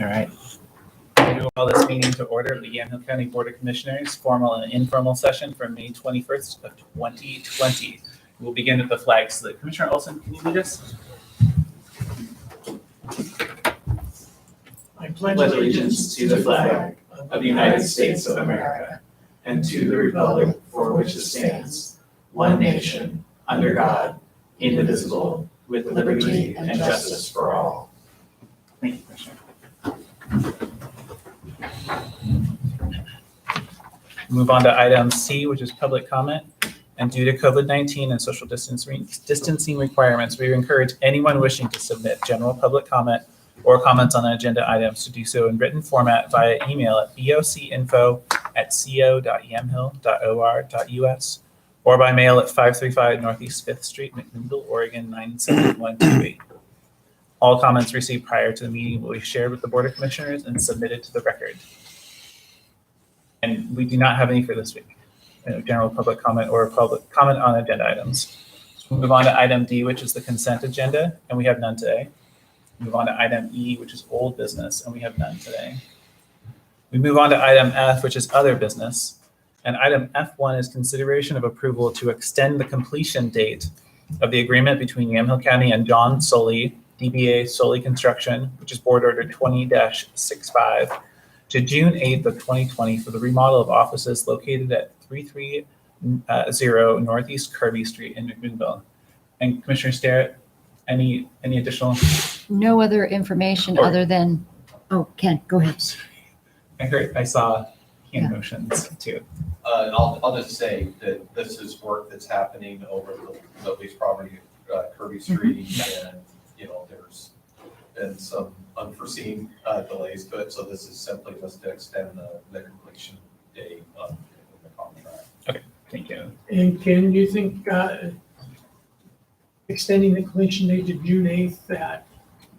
All right. I do call this meeting to order of the Yamhill County Board of Commissioners, formal and informal session for May 21st of 2020. We'll begin with the flag salute. Commissioner Olson, can you lead us? I pledge allegiance to the flag of the United States of America and to the republic for which it stands, one nation, under God, indivisible, with liberty and justice for all. Thank you, Commissioner. Move on to item C, which is public comment. And due to COVID-19 and social distancing requirements, we encourage anyone wishing to submit general public comment or comments on agenda items to do so in written format via email at bocinfo@co.yamhill.or.us or by mail at 535 Northeast 5th Street, McMinnville, Oregon 97128. All comments received prior to the meeting will be shared with the Board of Commissioners and submitted to the record. And we do not have any for this week. General public comment or public comment on agenda items. We'll move on to item D, which is the consent agenda, and we have none today. Move on to item E, which is old business, and we have none today. We move on to item F, which is other business. And item F1 is consideration of approval to extend the completion date of the agreement between Yamhill County and John Soley, DBA Soley Construction, which is Board Order 20-65, to June 8th of 2020 for the remodel of offices located at 330 Northeast Kirby Street in McMinnville. And Commissioner Starrett, any additional? No other information other than, oh, Ken, go ahead. I saw hand motions too. I'll just say that this is work that's happening over the lease property, Kirby Street, and there's been some unforeseen delays to it. So this is simply just to extend the completion date of the contract. Okay, thank you. And Ken, do you think extending the completion date to June 8th, that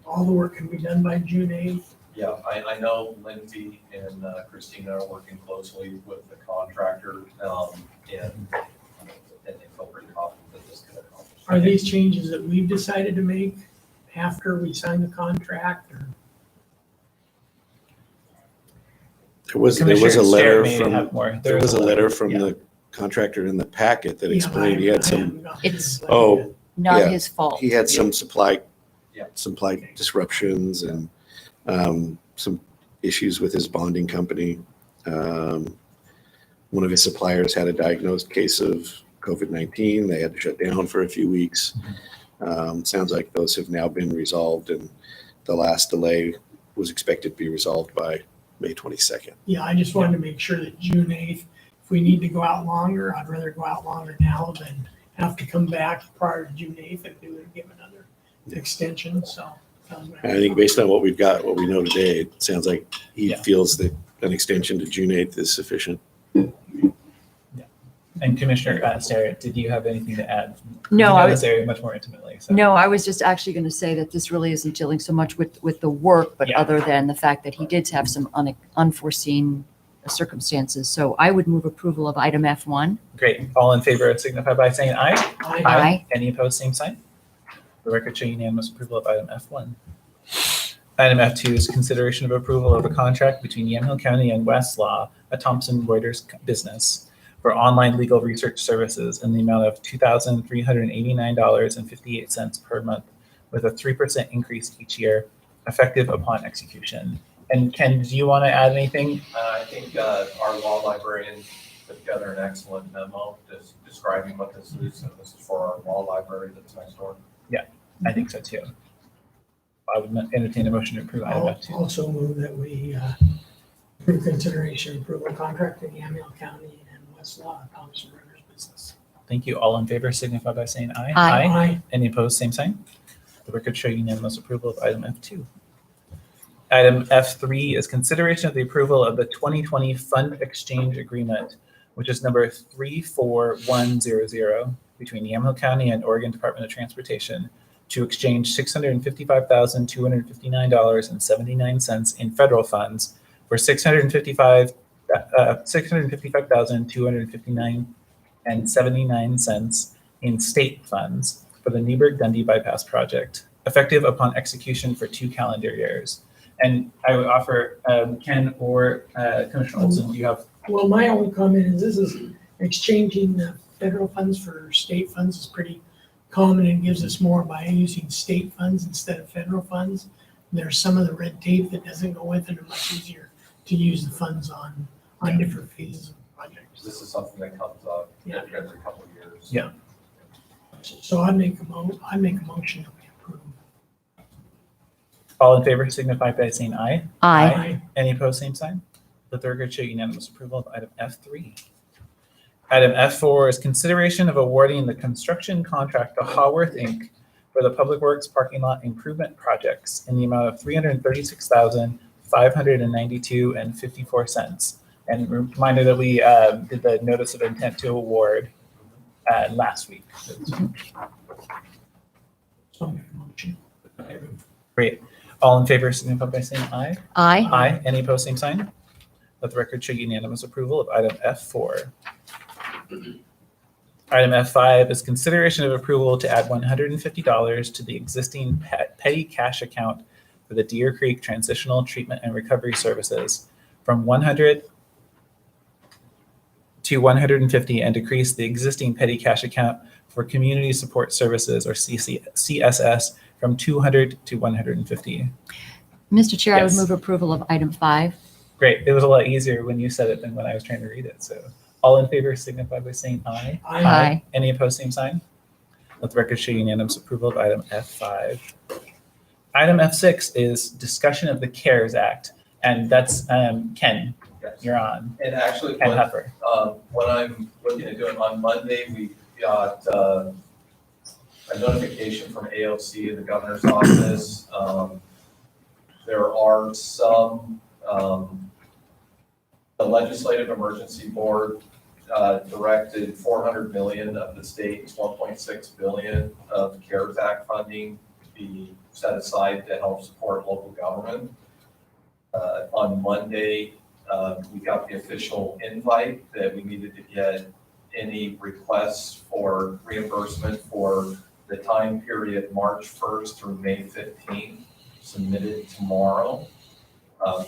all the work can be done by June 8th? Yeah, I know Lindsay and Christina are working closely with the contractor, and they feel pretty confident that this can accomplish. Are these changes that we've decided to make after we sign the contract? Or? There was a letter from the contractor in the packet that explained he had some. It's Oh, not yeah. his fault. he had some supply Yeah. disruptions and some issues with his bonding company. One of his suppliers had a diagnosed case of COVID-19. They had to shut down for a few weeks. Sounds like those have now been resolved, and the last delay was expected to be resolved by May 22nd. Yeah, I just wanted to make sure that June 8th, if we need to go out longer, I'd rather go out longer now than have to come back prior to June 8th and do it, give another extension. So I think based on what we know today, it sounds like he feels that an extension to June 8th is sufficient. And Commissioner Starrett, did you have anything to add? No, I I know was this area much more intimately. So. No, I was just actually going to say that this really isn't dealing so much with the work, but other than the fact that he did have some unforeseen circumstances. So I would move approval of item F1. Great. All in favor signify by saying aye. Aye. Any opposed, same sign. The record show unanimous approval of item F1. Item F2 is consideration of approval of a contract between Yamhill County and Westlaw, a Thomson Reuters business, for online legal research services in the amount of $2,389.58 per month, with a 3% increase each year, effective upon execution. And Ken, do you want to add anything? I think our law librarian put together an excellent memo describing what this is, and this is for our law library that's next door. I think so too. I would entertain a motion to approve item I'll F2. also move that we approve consideration approval contract in Yamhill County and Westlaw, Thomson Reuters business. Thank you. All in favor signify by saying aye. Aye. Any opposed, same sign. The record show unanimous approval of item F2. Item F3 is consideration of the approval of the 2020 Fund Exchange Agreement, which is number 34100 between Yamhill County and Oregon Department of Transportation to exchange $655,259.79 in federal funds for $655,259.79 in state funds for the Newburgh-Dundee Bypass Project, effective upon execution for 2 calendar years. And I would offer Ken or Commissioner Olson, do you have? Well, my only comment is this is exchanging federal funds for state funds is pretty common and gives us more by using state funds instead of federal funds. There's some of the red tape that doesn't go with it, and much easier to use the funds on different phases of projects. This is something that comes up Yeah. every couple of years. Yeah. So I make a motion that we approve. All in favor signify by saying aye. Aye. Any opposed, same sign. Let the record show unanimous approval of item F3. Item F4 is consideration of awarding the construction contract to Haworth, Inc. for the Public Works Parking Lot Improvement Projects in the amount of $336,592.54. And reminder that we did the notice of intent to award last week. So I make a motion. Great. All in favor signify by saying aye. Aye. Aye. Any opposed, same sign. Let the record show unanimous approval of item F4. Item F5 is consideration of approval to add $150 to the existing petty cash account for the Deer Creek Transitional Treatment and Recovery Services from 100 to 150 and decrease the existing petty cash account for Community Support Services or CSS from 200 to 150. Mr. Chair, I would Yes. move approval of item 5. Great. It was a lot easier when you said it than when I was trying to read it. So all in favor signify by saying aye. Aye. Any opposed, same sign. Let the record show unanimous approval of item F5. Item F6 is discussion of the CARES Act. And that's Ken, Yes. you're on. And actually, Ken Huffer. what I'm looking at doing on Monday, we got a notification from AOC in the governor's office. There are some, the Legislative Emergency Board directed 400 million of the state's 1.6 billion of CARES Act funding be set aside to help support local government. On Monday, we got the official invite that we needed to get any requests for reimbursement for the time period March 1st through May 15th submitted tomorrow.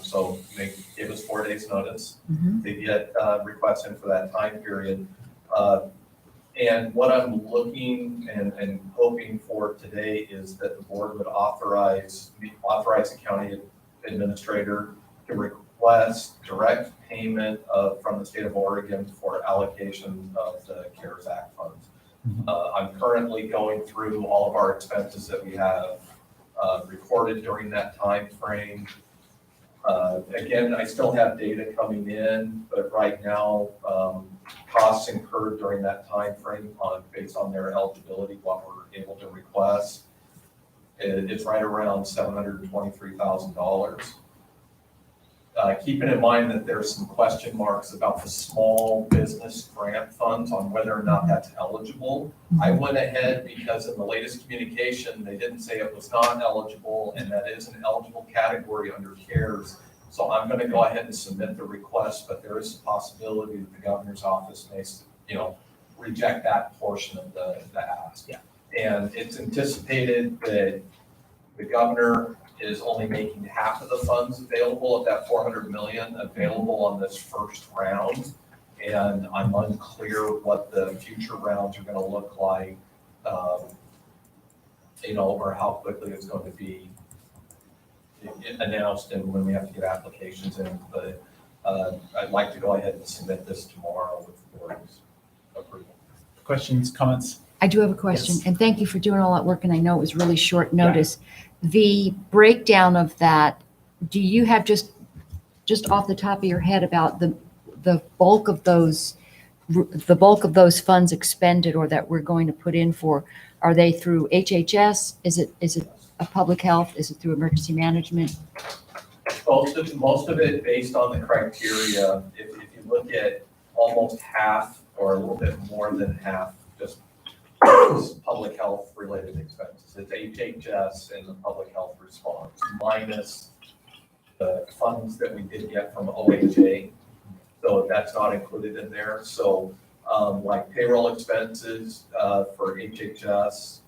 So they gave us 4 days notice. Mhm. They get requests in for that time period. And what I'm looking and hoping for today is that the board would authorize the county administrator to request direct payment from the state of Oregon for allocation of the CARES Act funds. I'm currently going through all of our expenses that we have recorded during that time frame. Again, I still have data coming in, but right now, costs incurred during that time frame based on their eligibility, what we're able to request, it's right around $723,000. Keeping in mind that there's some question marks about the small business grant funds on whether or not that's eligible. I went ahead because in the latest communication, they didn't say it was not eligible, and that is an eligible category under CARES. So I'm going to go ahead and submit the request, but there is a possibility that the governor's office may, reject that portion of the ask. Yeah. And it's anticipated that the governor is only making half of the funds available of that 400 million available on this first round. And I'm unclear what the future rounds are going to look like, or how quickly it's going to be announced and when we have to get applications in. But I'd like to go ahead and submit this tomorrow with the board's approval. Questions, comments? I do have a question, Yes. and thank you for doing all that work, and I know it was really short notice. The breakdown of that, do you have just off the top of your head about the bulk of those funds expended or that we're going to put in for? Are they through HHS? Is it a public health? Is it through emergency management? Most of it based on the criteria. If you look at almost half or a little bit more than half, just public health related expenses. It's HHS and the public health response minus the funds that we did get from OHA. So that's not included in there. So like payroll expenses for HHS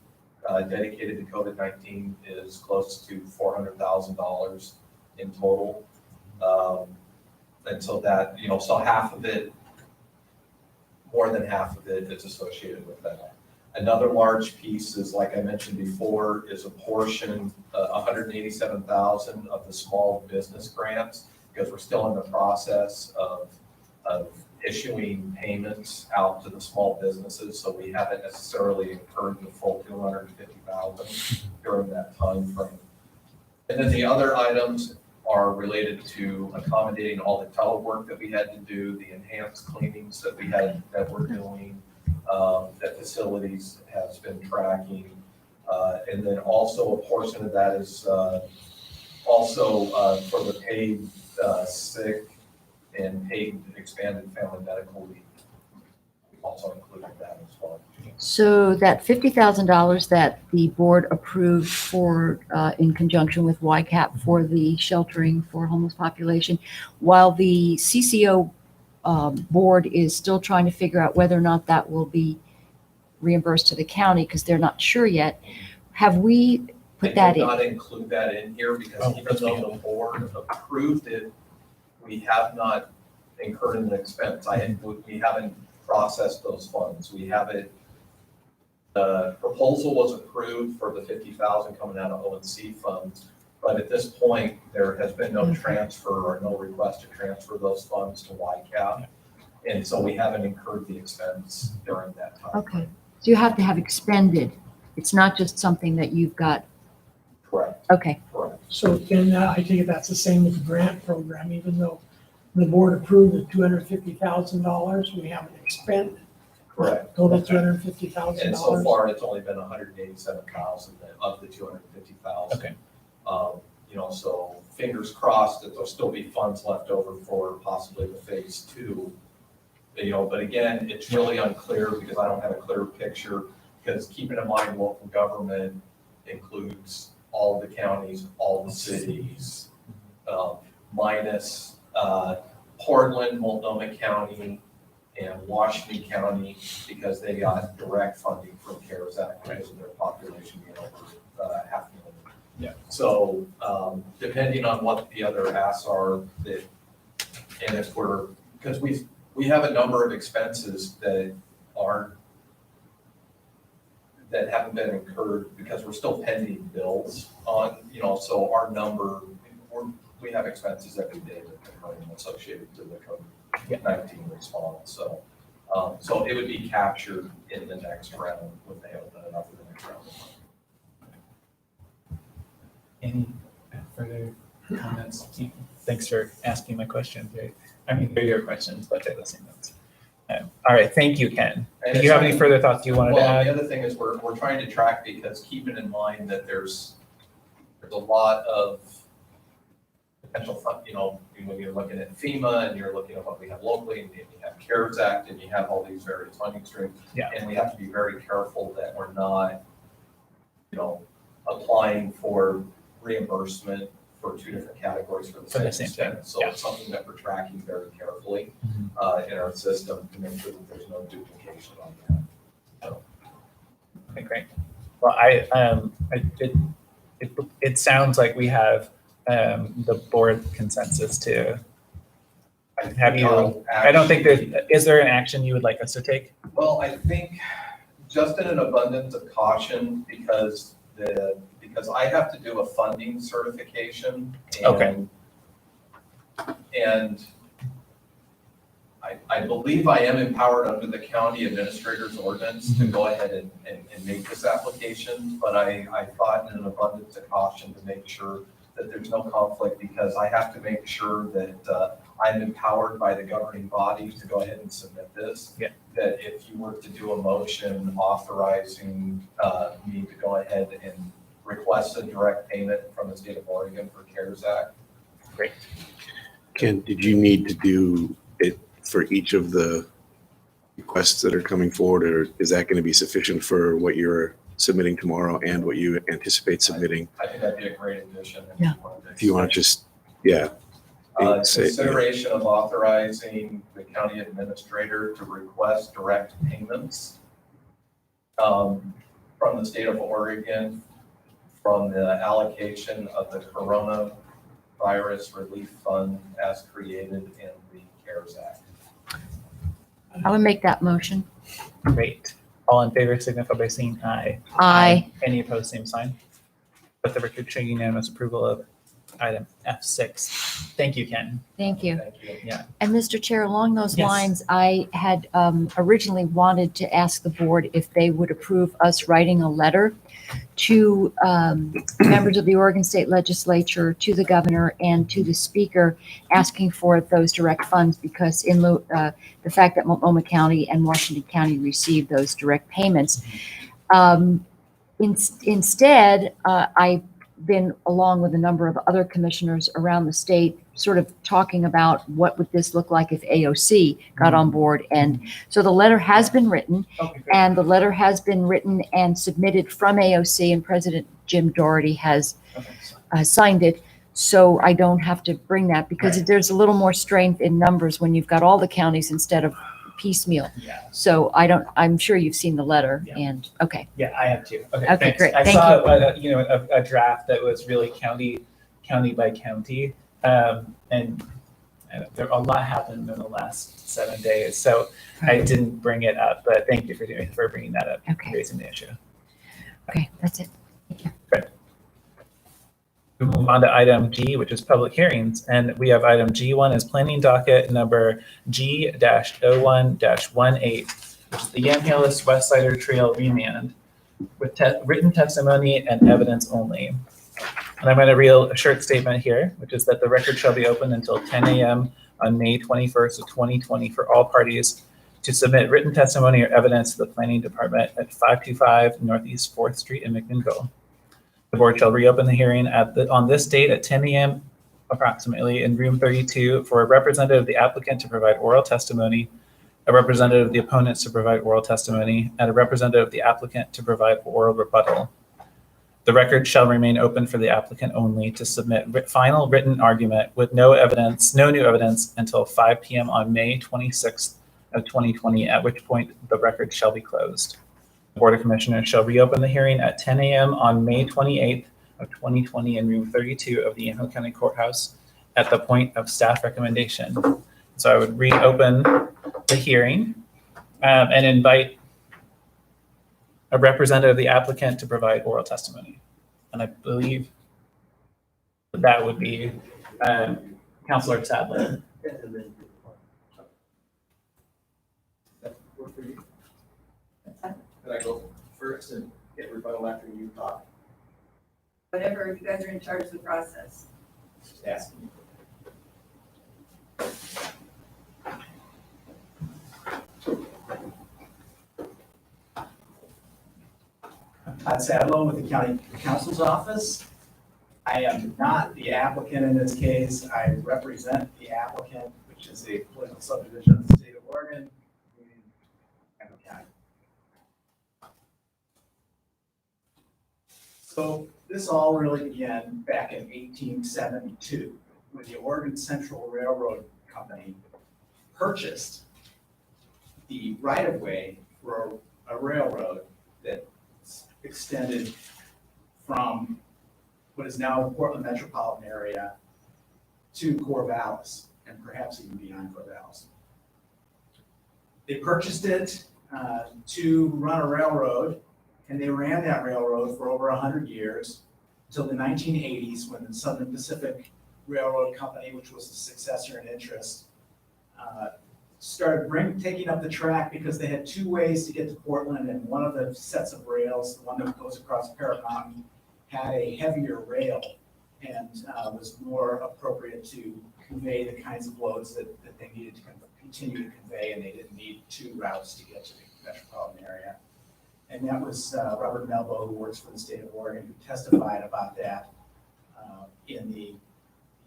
dedicated to COVID-19 is close to $400,000. in total. And so that, so half of it, more than half of it is associated with that. Another large piece is, like I mentioned before, is a portion, 187,000 of the small business grants, because we're still in the process of issuing payments out to the small businesses. So we haven't necessarily incurred the full 250,000 during that time frame. And then the other items are related to accommodating all the telework that we had to do, the enhanced cleanings that we're doing, that facilities has been tracking. And then also a portion of that is also for the paid sick and paid expanded family medical leave. We also included that as well. So that $50,000 that the board approved for, in conjunction with YCAP for the sheltering for homeless population, while the CCO board is still trying to figure out whether or not that will be reimbursed to the county because they're not sure yet, have we put that I did in? not include that in here because even though the board approved it, we have not incurred an expense. We haven't processed those funds. We haven't. The proposal was approved for the 50,000 coming out of O&C funds, but at this point, there has been no transfer or no request to transfer those funds to YCAP. And so we haven't incurred the expense during that time. Okay, so you have to have expended. It's not just something that you've got. Correct, Okay, correct. So Ken, I take it that's the same with the grant program, even though the board approved the $250,000, we haven't expended. Correct. Total $250,000. And so far, it's only been 187,000 of the 250,000. Okay. So fingers crossed that there'll still be funds left over for possibly the phase 2. But again, it's really unclear because I don't have a clear picture, because keeping in mind local government includes all the counties, all the cities, minus Portland, Multnomah County, and Washington County, because they got direct funding from CARES Act because of their population being over 500,000. Yeah. So depending on what the other asks are, and if because we have a number of expenses that haven't been incurred because we're still pending bills on, so our number, we have expenses every day that are associated to the COVID-19 response. So it would be captured in the next round when they open it up for the next round. Any further comments? Thanks for asking my questions. They're your questions, but they're the same ones. All right, thank you, Ken. Do you have any further thoughts you wanted to Well, add? the other thing is we're trying to track, because keeping in mind that there's a lot of potential fund, when you're looking at FEMA and you're looking at what we have locally, and you have CARES Act and you have all these various funding streams. Yeah. And we have to be very careful that we're not, applying for reimbursement for 2 different categories for the same thing. expense. So Yeah. it's something that we're tracking very carefully in our system to make sure that there's no duplication on that. Okay, great. Well, it sounds like we have the board consensus to have you. I don't think is there an action you would like us to take? Well, I think just in an abundance of caution, because I have to do a funding certification. And I believe I am empowered under the county administrator's ordinance to go ahead and make this application, but I thought in an abundance of caution to make sure that there's no conflict, because I have to make sure that I'm empowered by the governing body to go ahead and submit this. Yeah. That if you were to do a motion authorizing me to go ahead and request a direct payment from the state of Oregon for CARES Act. Great. Ken, did you need to do it for each of the requests that are coming forward, or is that going to be sufficient for what you're submitting tomorrow and what you anticipate submitting? I think that'd be a great addition. Yeah. If you want to just, Consideration of authorizing the county administrator to request direct payments from the state of Oregon from the allocation of the Virus Relief Fund as created in the CARES Act. I would make that motion. Great. All in favor signify by saying aye. Aye. Any opposed, same sign. Let the record show unanimous approval of item F6. Thank you, Ken. Thank you. Thank you. Yeah. And Mr. Chair, along those Yes. lines, I had originally wanted to ask the board if they would approve us writing a letter to members of the Oregon State Legislature, to the governor, and to the speaker, asking for those direct funds, because in the fact that Multnomah County and Washington County received those direct payments. Instead, I've been, along with a number of other commissioners around the state, sort of talking about what would this look like if AOC got on board. And so the letter has been written, Okay, great. and the letter has been written and submitted from AOC, and President Jim Doherty has Okay. signed it. So I don't have to bring that, because Right. there's a little more strength in numbers when you've got all the counties instead of piecemeal. Yeah. So I'm sure you've seen the letter, Yeah. and, okay. Yeah, I have too. Okay, Okay, thanks. great. I Thank saw a draft that was really county by county, and there a lot happened in the last 7 days, so I didn't bring it up. But thank you for bringing that up, Okay. raising the issue. Okay, that's it. We move on to item G, which is public hearings, and we have item G1 is planning docket number G-01-18, which is the Yamhill West Sider Trail remand with written testimony and evidence only. And I'm going to read a short statement here, which is that the record shall be open until 10 a.m. on May 21st of 2020 for all parties to submit written testimony or evidence to the planning department at 525 Northeast 4th Street in McMinnville. The board shall reopen the hearing on this date at 10 a.m. approximately in room 32 for a representative of the applicant to provide oral testimony, a representative of the opponents to provide oral testimony, and a representative of the applicant to provide oral rebuttal. The record shall remain open for the applicant only to submit final written argument with no new evidence until 5 p.m. on May 26th of 2020, at which point the record shall be closed. The Board of Commissioners shall reopen the hearing at 10 a.m. on May 28th of 2020 in room 32 of the Yamhill County Courthouse at the point of staff recommendation. So I would reopen the hearing and invite a representative of the applicant to provide oral testimony. And I believe that would be Councilor Sadler. Could I go first and get rebuttal after you talk? Whatever, you guys are in charge of the process. Just asking. Todd Sadler with the County Counsel's Office. I am not the applicant in this case. I represent the applicant, which is a political subdivision of the state of Oregon, Union County. So this all really began back in 1872 when the Oregon Central Railroad Company purchased the right-of-way for a railroad that extended from what is now the Portland metropolitan area to Corvallis and perhaps even beyond Corvallis. They purchased it to run a railroad, and they ran that railroad for over 100 years until the 1980s when the Southern Pacific Railroad Company, which was the successor in interest, started taking up the track because they had two ways to get to Portland, and one of the sets of rails, the one that goes across Parrot Mountain, had a heavier rail and was more appropriate to convey the kinds of loads that they needed to continue to convey, and they didn't need two routes to get to the metropolitan area. And that was Robert Melbo, who works for the state of Oregon, who testified about that in the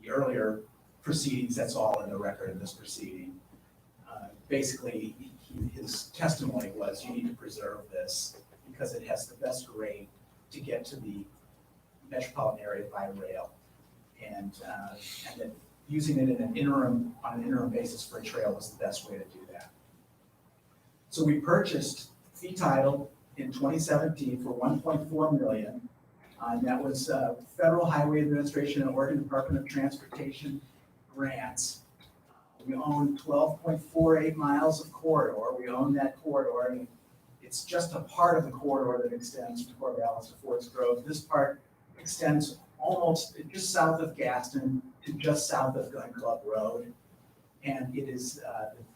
earlier proceedings. That's all in the record of this proceeding. Basically, his testimony was you need to preserve this because it has the best rate to get to the metropolitan area by rail. And that using it on an interim basis for a trail was the best way to do that. So we purchased fee title in 2017 for $1.4 million. And that was Federal Highway Administration and Oregon Department of Transportation grants. We own 12.48 miles of corridor. We own that corridor, and it's just a part of the corridor that extends from Corvallis to Forest Grove. This part extends almost just south of Gaston to just south of Gun Club Road. And it is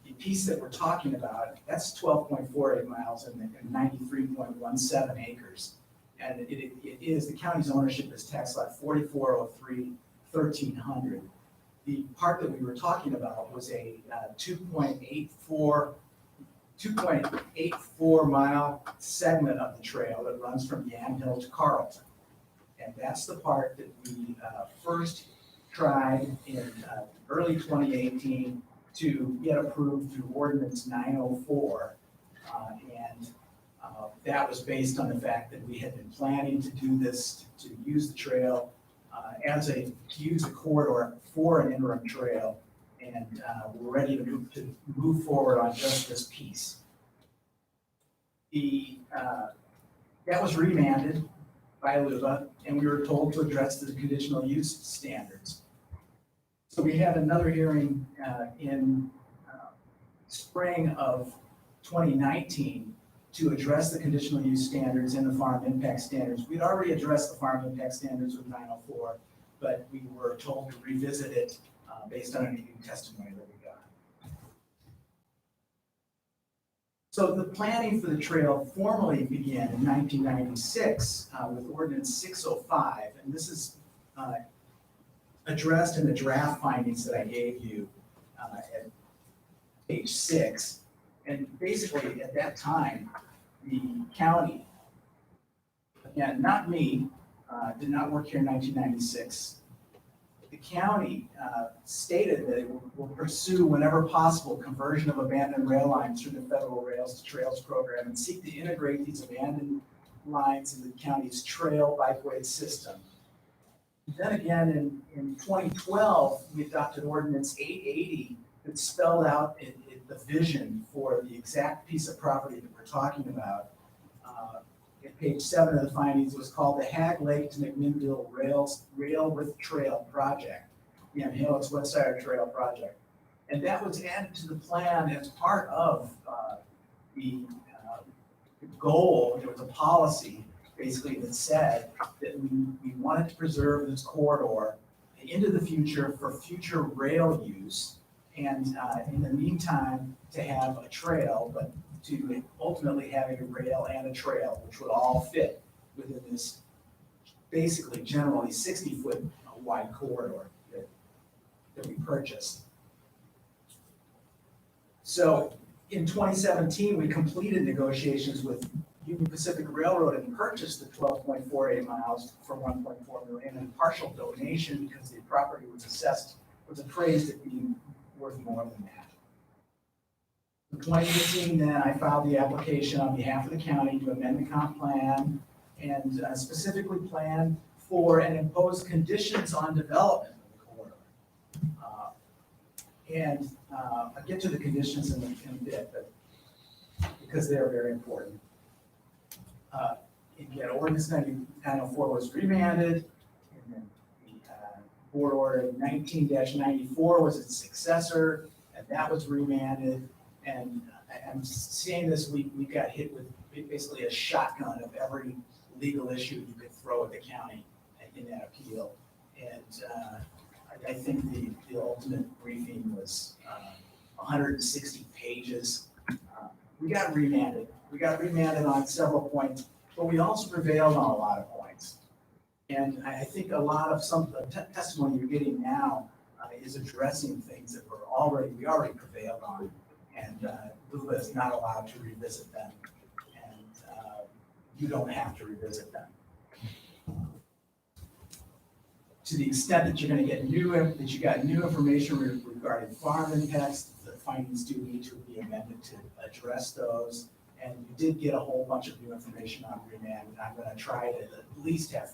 the piece that we're talking about, that's 12.48 miles and 93.17 acres. And it is, the county's ownership is tax lot 4403-1300. The part that we were talking about was a 2.84 mile segment of the trail that runs from Yamhill to Carlton. And that's the part that we first tried in early 2018 to get approved through Ordinance 904. That was based on the fact that we had been planning to do this, to use the trail to use the corridor for an interim trail. And we're ready to move forward on just this piece. That was remanded by LUBA, and we were told to address the conditional use standards. So we had another hearing in spring of 2019 to address the conditional use standards and the farm impact standards. We'd already addressed the farm impact standards with 904, but we were told to revisit it based on any new testimony that we got. So the planning for the trail formally began in 1996 with Ordinance 605, and this is addressed in the draft findings that I gave you at page 6. And basically, at that time, the county, again, not me, did not work here in 1996. The county stated that it will pursue, whenever possible, conversion of abandoned rail lines through the Federal Rails to Trails program and seek to integrate these abandoned lines into the county's trail bikeway system. Then again, in 2012, we adopted Ordinance 880 that spelled out the vision for the exact piece of property that we're talking about. At page 7 of the findings, it was called the Hag Lake to McMinnville Rail with Trail Project, the Hill's West Side Trail Project. And that was added to the plan as part of the goal. There was a policy basically that said that we wanted to preserve this corridor into the future for future rail use, and in the meantime to have a trail, but to ultimately having a rail and a trail, which would all fit within this basically generally 60-foot wide corridor that we purchased. So in 2017, we completed negotiations with Union Pacific Railroad and purchased the 12.48 miles for $1.4 million in partial donation because the property was appraised at being worth more than that. In 2018, then I filed the application on behalf of the county to amend the comp plan and specifically plan for and impose conditions on development of the corridor. I'll get to the conditions in a bit, but because they are very important. Again, Ordinance 904 was remanded, and then the Board Order 19-94 was its successor, and that was remanded. And I'm saying this, we got hit with basically a shotgun of every legal issue you could throw at the county in that appeal. And I think the ultimate briefing was 160 pages. We got remanded. We got remanded on several points, but we also prevailed on a lot of points. And I think a lot of the testimony you're getting now is addressing things that we already prevailed on. And LUBA is not allowed to revisit them. And you don't have to revisit them. To the extent that you're going to get new information regarding farm impacts, the findings do need to be amended to address those. And you did get a whole bunch of new information on remand, and I'm going to try to at least have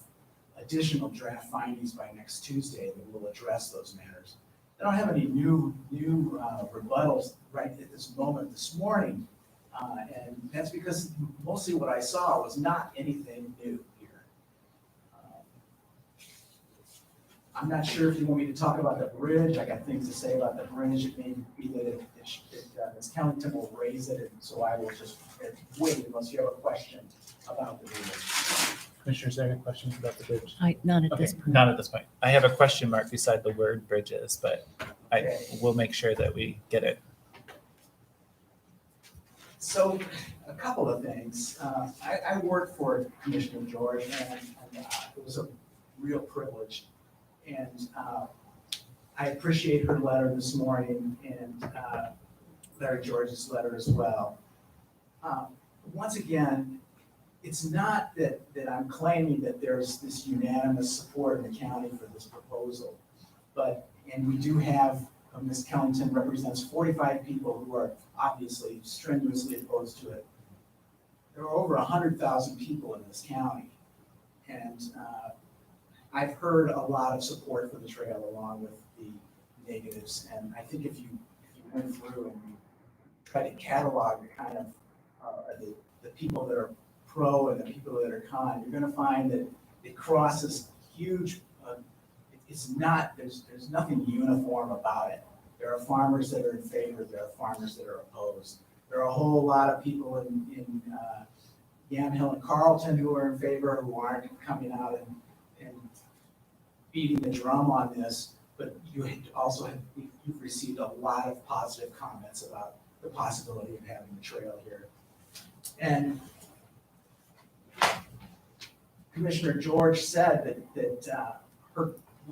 additional draft findings by next Tuesday that will address those matters. I don't have any new rebuttals right at this moment this morning, and that's because mostly what I saw was not anything new here. I'm not sure if you want me to talk about the bridge. I got things to say about the bridge. It may be that Ms. Kellington will raise it, and so I will just wait unless you have a question about the bridge. Commissioners, are there any questions about the bridge? Not at Okay, this point. not at this point. I have a question mark beside the word bridges, but I Okay. will make sure that we get it. So, a couple of things. I worked for Commissioner George, and it was a real privilege. And I appreciate her letter this morning, and Larry George's letter as well. Once again, it's not that I'm claiming that there's this unanimous support in the county for this proposal, and we do have, Ms. Kellington represents 45 people who are obviously strenuously opposed to it. There are over 100,000 people in this county, and I've heard a lot of support for the trail along with the negatives, and I think if you went through and you try to catalog the kind of the people that are pro and the people that are con, you're going to find that it crosses huge. It's not. There's nothing uniform about it. There are farmers that are in favor. There are farmers that are opposed. There are a whole lot of people in Yamhill and Carlton who are in favor, who aren't coming out and beating the drum on this. But you've received a lot of positive comments about the possibility of having the trail here. And Commissioner George said that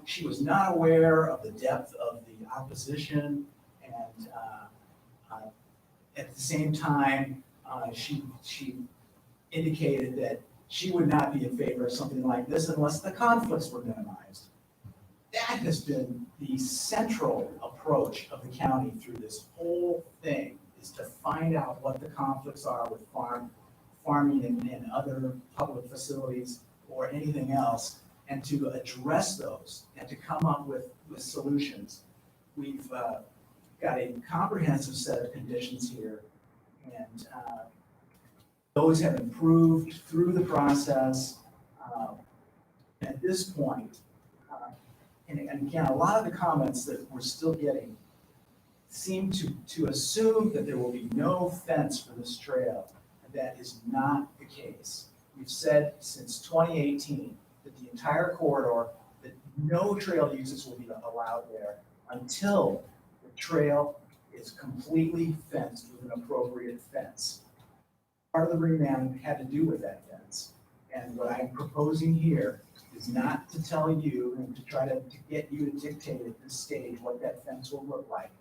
she was not aware of the depth of the opposition, and at the same time, she indicated that she would not be in favor of something like this unless the conflicts were minimized. That has been the central approach of the county through this whole thing, is to find out what the conflicts are with farming and other public facilities or anything else, and to address those and to come up with solutions. We've got a comprehensive set of conditions here, and those have improved through the process. At this point, and again, a lot of the comments that we're still getting seem to assume that there will be no fence for this trail, and that is not the case. We've said since 2018 that the entire corridor, that no trail uses will be allowed there until the trail is completely fenced with an appropriate fence. Part of the remand had to do with that fence. And what I'm proposing here is not to tell you and to try to get you to dictate at this stage what that fence will look like,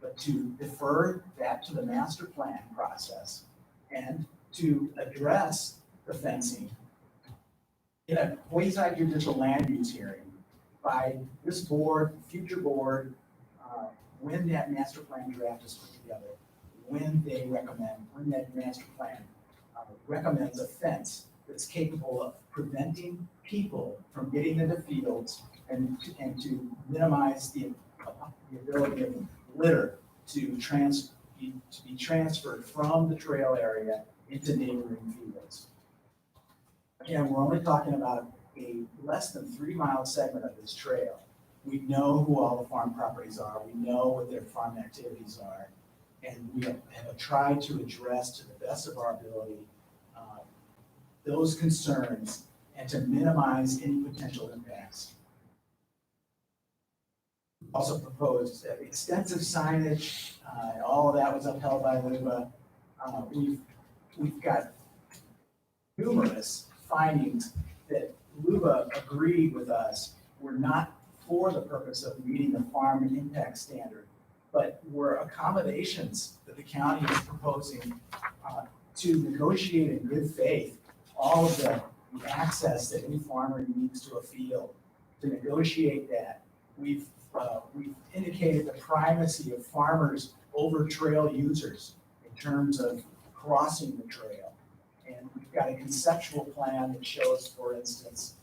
but to defer that to the master plan process and to address the fencing in a quasi-judicial land use hearing by this board, future board, when that master plan draft is put together, when that master plan recommends a fence that's capable of preventing people from getting into fields and to minimize the ability of litter to be transferred from the trail area into neighboring fields. Again, we're only talking about a less than 3-mile segment of this trail. We know who all the farm properties are. We know what their farm activities are. And we have tried to address to the best of our ability those concerns and to minimize any potential impacts. Also proposed extensive signage, and all of that was upheld by LUBA. We've got numerous findings that LUBA agreed with us were not for the purpose of meeting the farm impact standard, but were accommodations that the county is proposing to negotiate in good faith all of the access that any farmer needs to a field. To negotiate that, we've indicated the primacy of farmers over trail users in terms of crossing the trail. And we've got a conceptual plan that shows, for instance,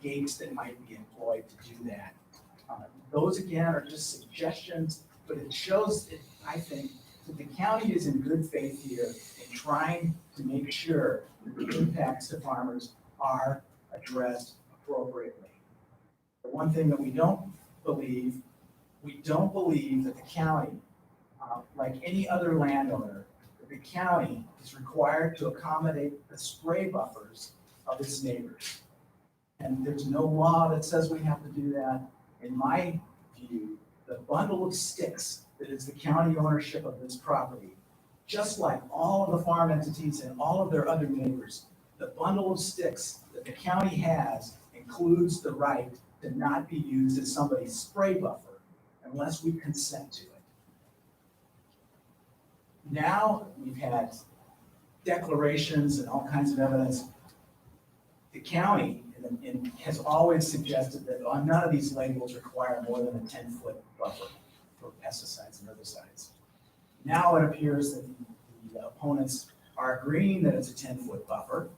gates that might be employed to do that. Those again are just suggestions, but it shows, I think, that the county is in good faith here in trying to make sure that the impacts to farmers are addressed appropriately. The one thing that we don't believe that the county, like any other landowner, that the county is required to accommodate the spray buffers of its neighbors. And there's no law that says we have to do that. In my view, the bundle of sticks that is the county ownership of this property, just like all of the farm entities and all of their other neighbors, the bundle of sticks that the county has includes the right to not be used as somebody's spray buffer unless we consent to it. Now we've had declarations and all kinds of evidence. The county has always suggested that none of these labels require more than a 10-foot buffer for pesticides and herbicides. Now it appears that the opponents are agreeing that it's a 10-foot buffer.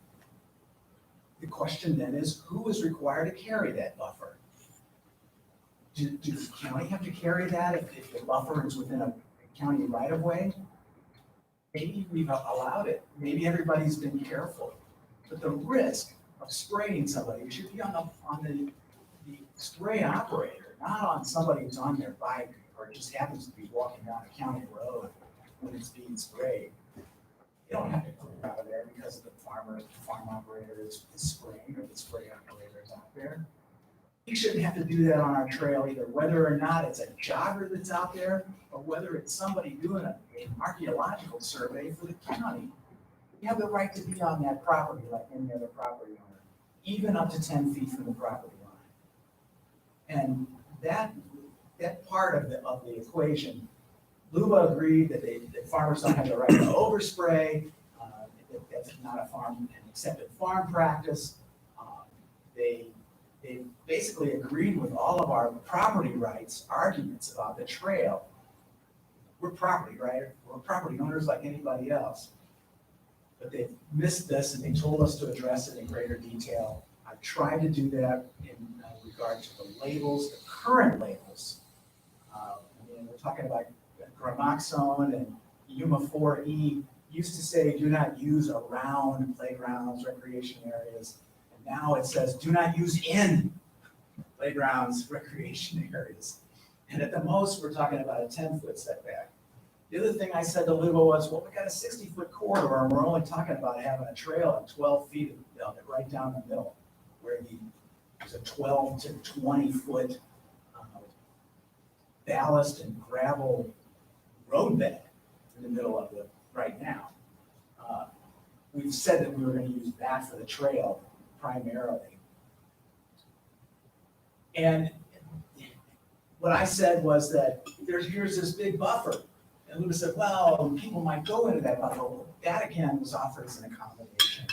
The question then is, who is required to carry that buffer? Does the county have to carry that if the buffer is within a county right-of-way? Maybe we've allowed it. Maybe everybody's been careful. But the risk of spraying somebody should be on the spray operator, not on somebody who's on their bike or just happens to be walking down a county road when it's being sprayed. You don't have to go out of there because the farm operator is spraying or the spray operator is out there. We shouldn't have to do that on our trail either, whether or not it's a jogger that's out there or whether it's somebody doing an archaeological survey for the county. You have the right to be on that property like any other property owner, even up to 10 feet from the property line. And that part of the equation, Luba agreed that farmers don't have the right to overspray. That's not an accepted farm practice. They basically agreed with all of our property rights arguments about the trail. We're property, right? We're property owners like anybody else. But they missed this and they told us to address it in greater detail. I tried to do that in regard to the labels, the current labels. We're talking about gramoxone and Yuma 4E used to say do not use around playgrounds, recreation areas. And now it says do not use in playgrounds, recreation areas. And at the most, we're talking about a 10-foot setback. The other thing I said to Luba was, well, we got a 60-foot corridor and we're only talking about having a trail at 12 feet of it right down the middle, where there's a 12 to 20-foot ballast and gravel roadbed in the middle of it right now. We've said that we were going to use that for the trail primarily. And what I said was that here's this big buffer. And Luba said, well, people might go into that buffer. Well, that again was offered as an accommodation,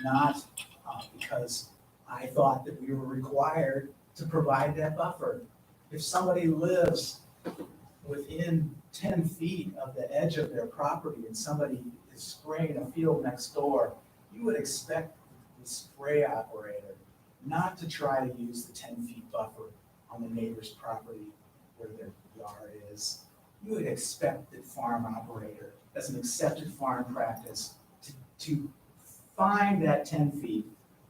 not because I thought that we were required to provide that buffer. If somebody lives within 10 feet of the edge of their property and somebody is spraying a field next door, you would expect the spray operator not to try to use the 10 feet buffer on the neighbor's property where their yard is. You would expect the farm operator, as an accepted farm practice, to find that 10 feet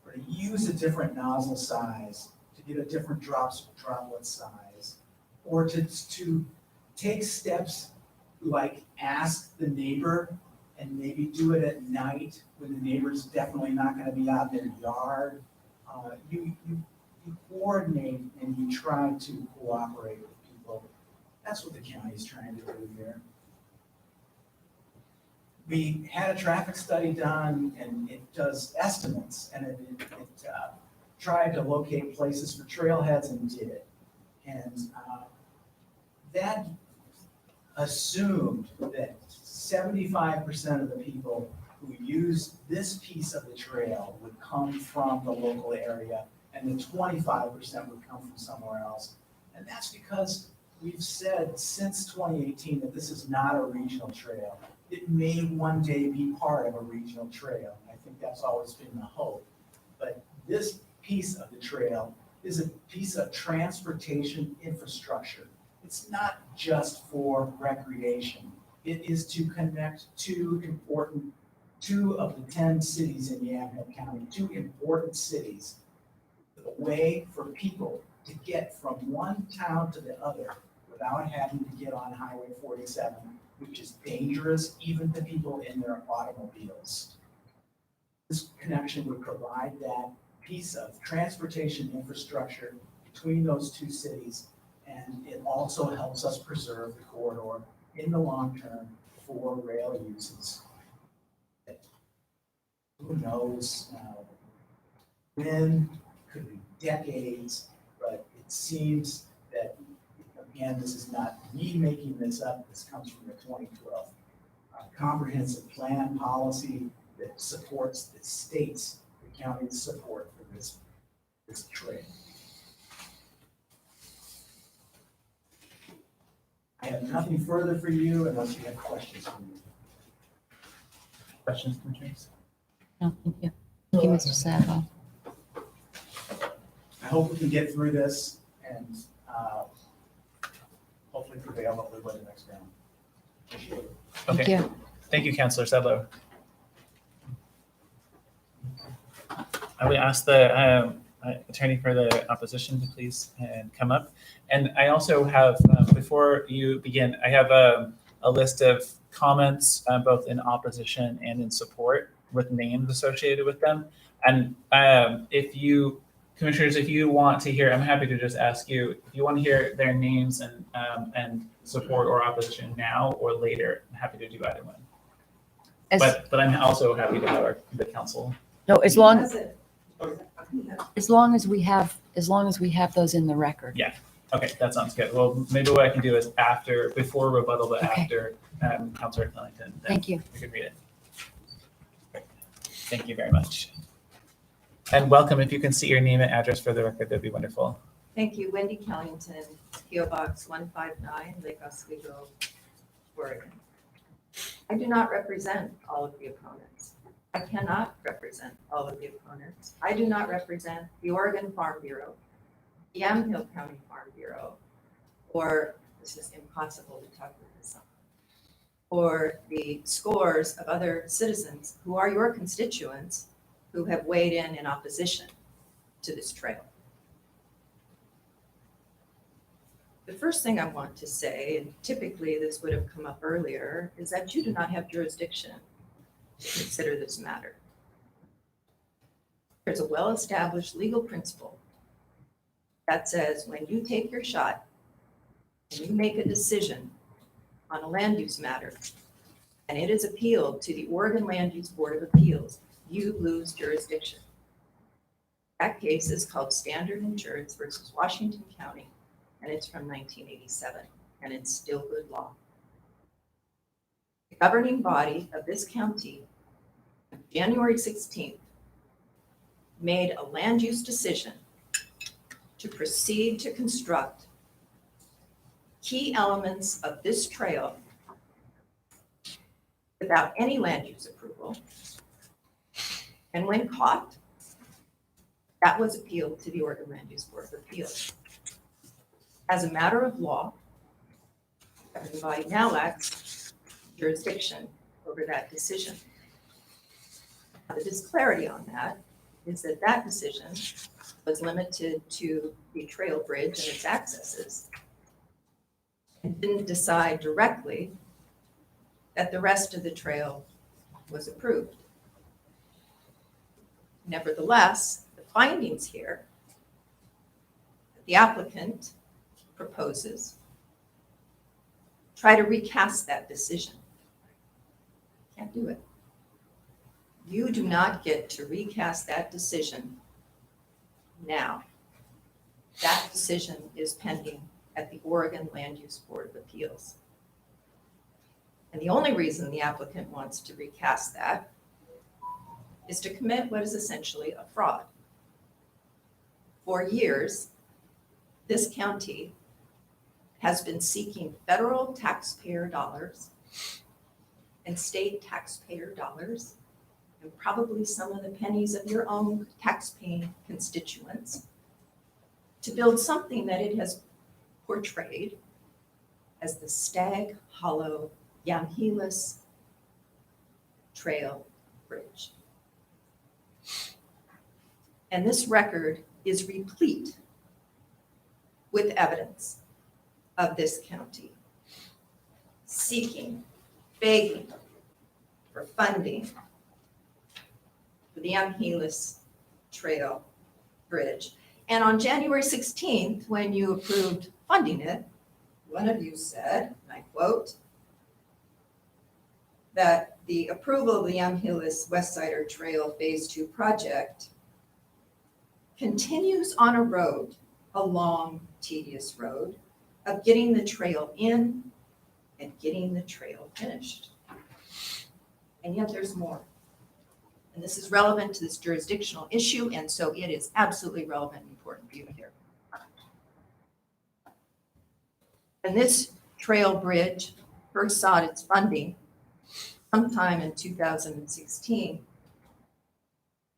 or to use a different nozzle size, to get a different droplet size, or to take steps like ask the neighbor and maybe do it at night when the neighbor's definitely not going to be out in their yard. You coordinate and you try to cooperate with people. That's what the county is trying to do here. We had a traffic study done and it does estimates and it tried to locate places for trailheads and did it. And that assumed that 75% of the people who use this piece of the trail would come from the local area and the 25% would come from somewhere else. And that's because we've said since 2018 that this is not a regional trail. It may one day be part of a regional trail. And I think that's always been the hope. But this piece of the trail is a piece of transportation infrastructure. It's not just for recreation. It is to connect two of the 10 cities in Yamhill County, two important cities, a way for people to get from one town to the other without having to get on Highway 47, which is dangerous even to people in their automobiles. This connection would provide that piece of transportation infrastructure between those two cities, and it also helps us preserve the corridor in the long term for rail uses. Who knows when, could be decades, but it seems that, again, this is not me making this up, this comes from the 2012 comprehensive plan policy that supports the state's, the county's support for this trail. I have nothing further for you unless you have questions for me. Questions, Commissioners? No, thank you. Thank you, Mr. Sadler. I hope we can get through this and hopefully prevail, hopefully win the next round. Appreciate it. Thank Okay, you. thank you, Councillor Sedlow. I would ask the attorney for the opposition to please come up. And I also have, before you begin, I have a list of comments, both in opposition and in support, with names associated with them. And if you, Commissioners, if you want to hear, I'm happy to just ask you, if you want to hear their names and support or opposition now or later, I'm happy to do either one. But I'm also happy to have the council. No, as long as we have those in the record. Yeah. Okay, that sounds good. Well, maybe what I can do is before rebuttal, but Okay. after Councillor Cillington. then Thank you. We can read it. Great. Thank you very much. And welcome. If you can see your name and address for the record, that'd be wonderful. Thank you. Wendy Kellington, PO Box 159, Lake Oswego, Oregon. I do not represent all of the opponents. I cannot represent all of the opponents. I do not represent the Oregon Farm Bureau, the Yamhill County Farm Bureau, or, this is impossible to talk with this on, or the scores of other citizens who are your constituents who have weighed in opposition to this trail. The first thing I want to say, and typically this would have come up earlier, is that you do not have jurisdiction to consider this matter. There's a well-established legal principle that says when you take your shot and you make a decision on a land use matter, and it is appealed to the Oregon Land Use Board of Appeals, you lose jurisdiction. That case is called Standard Insurance versus Washington County, and it's from 1987, and it's still good law. The governing body of this county, on January 16th, made a land use decision to proceed to construct key elements of this trail without any land use approval. And when caught, that was appealed to the Oregon Land Use Board of Appeals. As a matter of law, the governing body now lacks jurisdiction over that decision. Now, the disclarity on that is that that decision was limited to the trail bridge and its accesses, and didn't decide directly that the rest of the trail was approved. Nevertheless, the findings here, the applicant proposes, try to recast that decision. Can't do it. You do not get to recast that decision now. That decision is pending at the Oregon Land Use Board of Appeals. And the only reason the applicant wants to recast that is to commit what is essentially a fraud. For years, this county has been seeking federal taxpayer dollars and state taxpayer dollars, and probably some of the pennies of your own tax-paying constituents, to build something that it has portrayed as the Stag Hollow Yamhilis Trail Bridge. And this record is replete with evidence of this county seeking, begging for funding for the Chehalis Trail Bridge. And on January 16th, when you approved funding it, one of you said, and I quote, that the approval of the Chehalis West Sider Trail Phase 2 project continues on a road, a long, tedious road, of getting the trail in and getting the trail finished. And yet there's more. And this is relevant to this jurisdictional issue, and so it is absolutely relevant and important for you to hear. And this trail bridge first sought its funding sometime in 2016.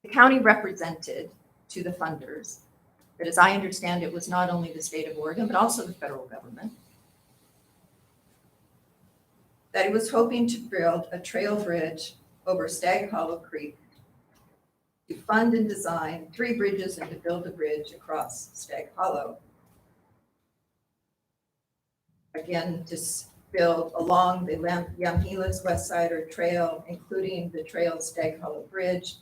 The county represented to the funders that, as I understand it, was not only the state of Oregon, but also the federal government, that it was hoping to build a trail bridge over Stag Hollow Creek, to fund and design 3 bridges and to build a bridge across Stag Hollow. Again, to build along the Chehalis West Sider Trail, including the trail Stag Hollow Bridge,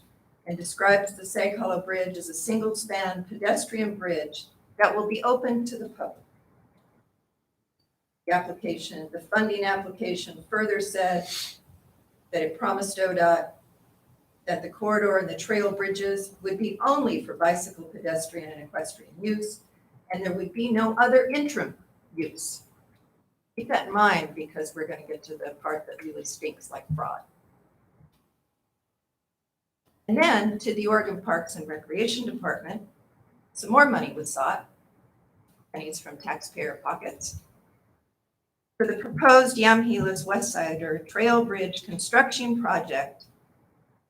and describes the Stag Hollow Bridge as a single-span pedestrian bridge that will be open to the public. The funding application further said that it promised ODOT that the corridor and the trail bridges would be only for bicycle, pedestrian, and equestrian use, and there would be no other interim use. Keep that in mind, because we're going to get to the part that really stinks like fraud. And then to the Oregon Parks and Recreation Department, some more money was sought, and it's from taxpayer pockets, for the proposed Chehalis West Sider Trail Bridge construction project,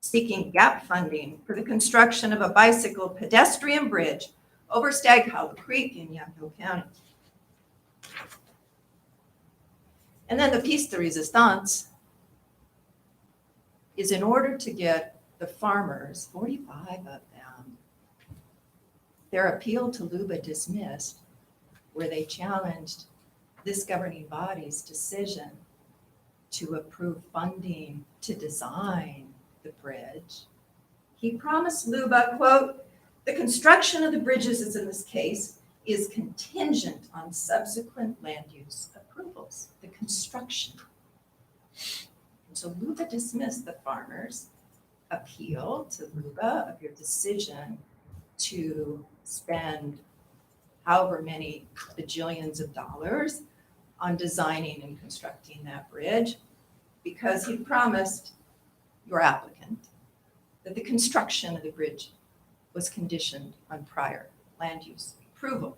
seeking gap funding for the construction of a bicycle pedestrian bridge over Stag Hollow Creek in Yamhill County. And then the piece de resistance is, in order to get the farmers, 45 of them, their appeal to LUBA dismissed, where they challenged this governing body's decision to approve funding to design the bridge. He promised LUBA, quote, "The construction of the bridges, as in this case, is contingent on subsequent land use approvals." The construction. And so LUBA dismissed the farmers' appeal to LUBA of your decision to spend however many bajillions of dollars on designing and constructing that bridge, because he promised your applicant that the construction of the bridge was conditioned on prior land use approval.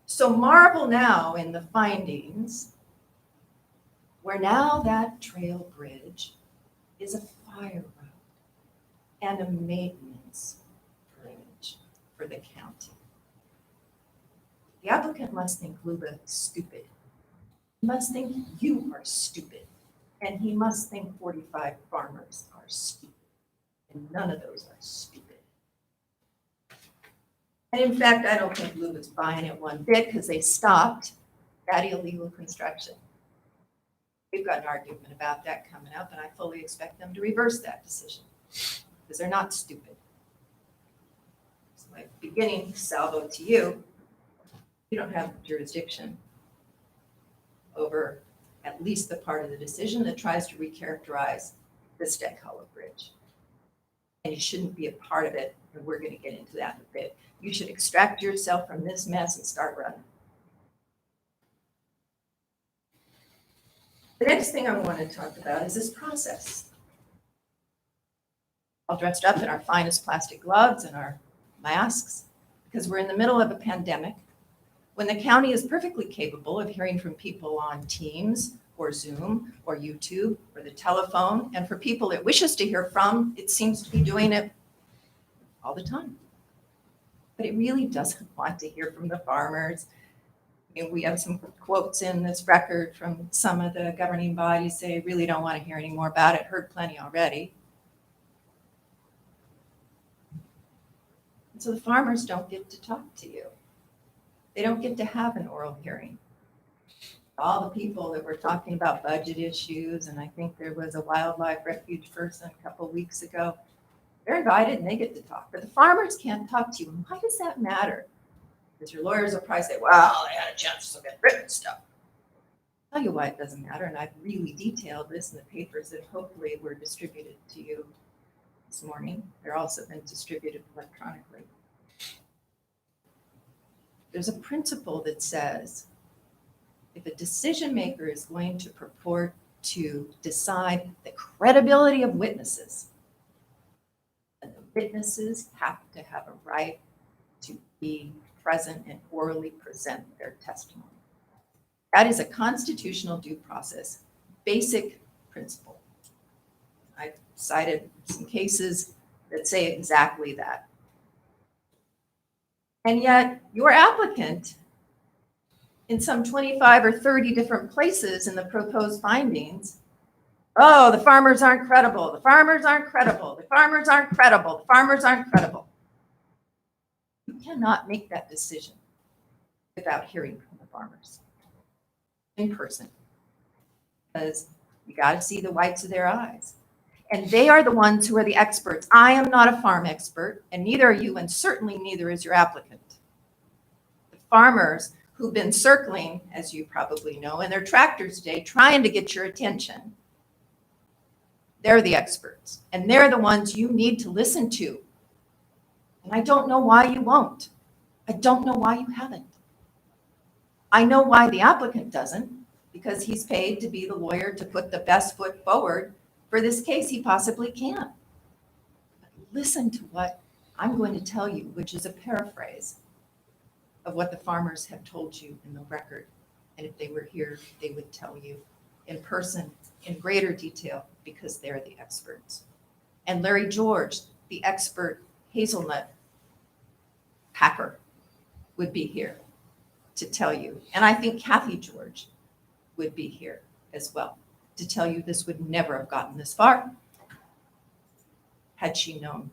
So marvel now in the findings, where now that trail bridge is a fire road and a maintenance bridge for the county. The applicant must think LUBA stupid. He must think you are stupid. And he must think 45 farmers are stupid. And none of those are stupid. And in fact, I don't think LUBA's buying it one bit, because they stopped that illegal construction. We've got an argument about that coming up, and I fully expect them to reverse that decision, because they're not stupid. So my beginning salvo to you, you don't have jurisdiction over at least the part of the decision that tries to recharacterize the Stag Hollow Bridge. And you shouldn't be a part of it, and we're going to get into that in a bit. You should extract yourself from this mess and start running. The next thing I want to talk about is this process. All dressed up in our finest plastic gloves and our masks, because we're in the middle of a pandemic, when the county is perfectly capable of hearing from people on Teams or Zoom or YouTube or the telephone. And for people it wishes to hear from, it seems to be doing it all the time. But it really doesn't want to hear from the farmers. And we have some quotes in this record from some of the governing bodies say, really don't want to hear any more about it, heard plenty already. And so the farmers don't get to talk to you. They don't get to have an oral hearing. All the people that were talking about budget issues, and I think there was a wildlife refuge person a couple of weeks ago, they're invited and they get to talk, but the farmers can't talk to you. Why does that matter? Because your lawyers will probably say, well, they had a chance to get written stuff. I'll tell you why it doesn't matter, and I've really detailed this in the papers that hopefully were distributed to you this morning. They're also been distributed electronically. There's a principle that says if a decision maker is going to purport to decide the credibility of witnesses, then the witnesses have to have a right to be present and orally present their testimony. That is a constitutional due process, basic principle. I cited some cases that say exactly that. And yet your applicant in some 25 or 30 different places in the proposed findings, oh, the farmers aren't credible, the farmers aren't credible, the farmers aren't credible, the farmers aren't credible. You cannot make that decision without hearing from the farmers in person, because you got to see the whites of their eyes. And they are the ones who are the experts. I am not a farm expert, and neither are you, and certainly neither is your applicant. The farmers who've been circling, as you probably know, in their tractors today, trying to get your attention, they're the experts, and they're the ones you need to listen to. And I don't know why you won't. I don't know why you haven't. I know why the applicant doesn't, because he's paid to be the lawyer to put the best foot forward for this case he possibly can. But listen to what I'm going to tell you, which is a paraphrase of what the farmers have told you in the record. And if they were here, they would tell you in person in greater detail, because they're the experts. And Larry George, the expert hazelnut packer, would be here to tell you. And I think Kathy George would be here as well to tell you this would never have gotten this far had she known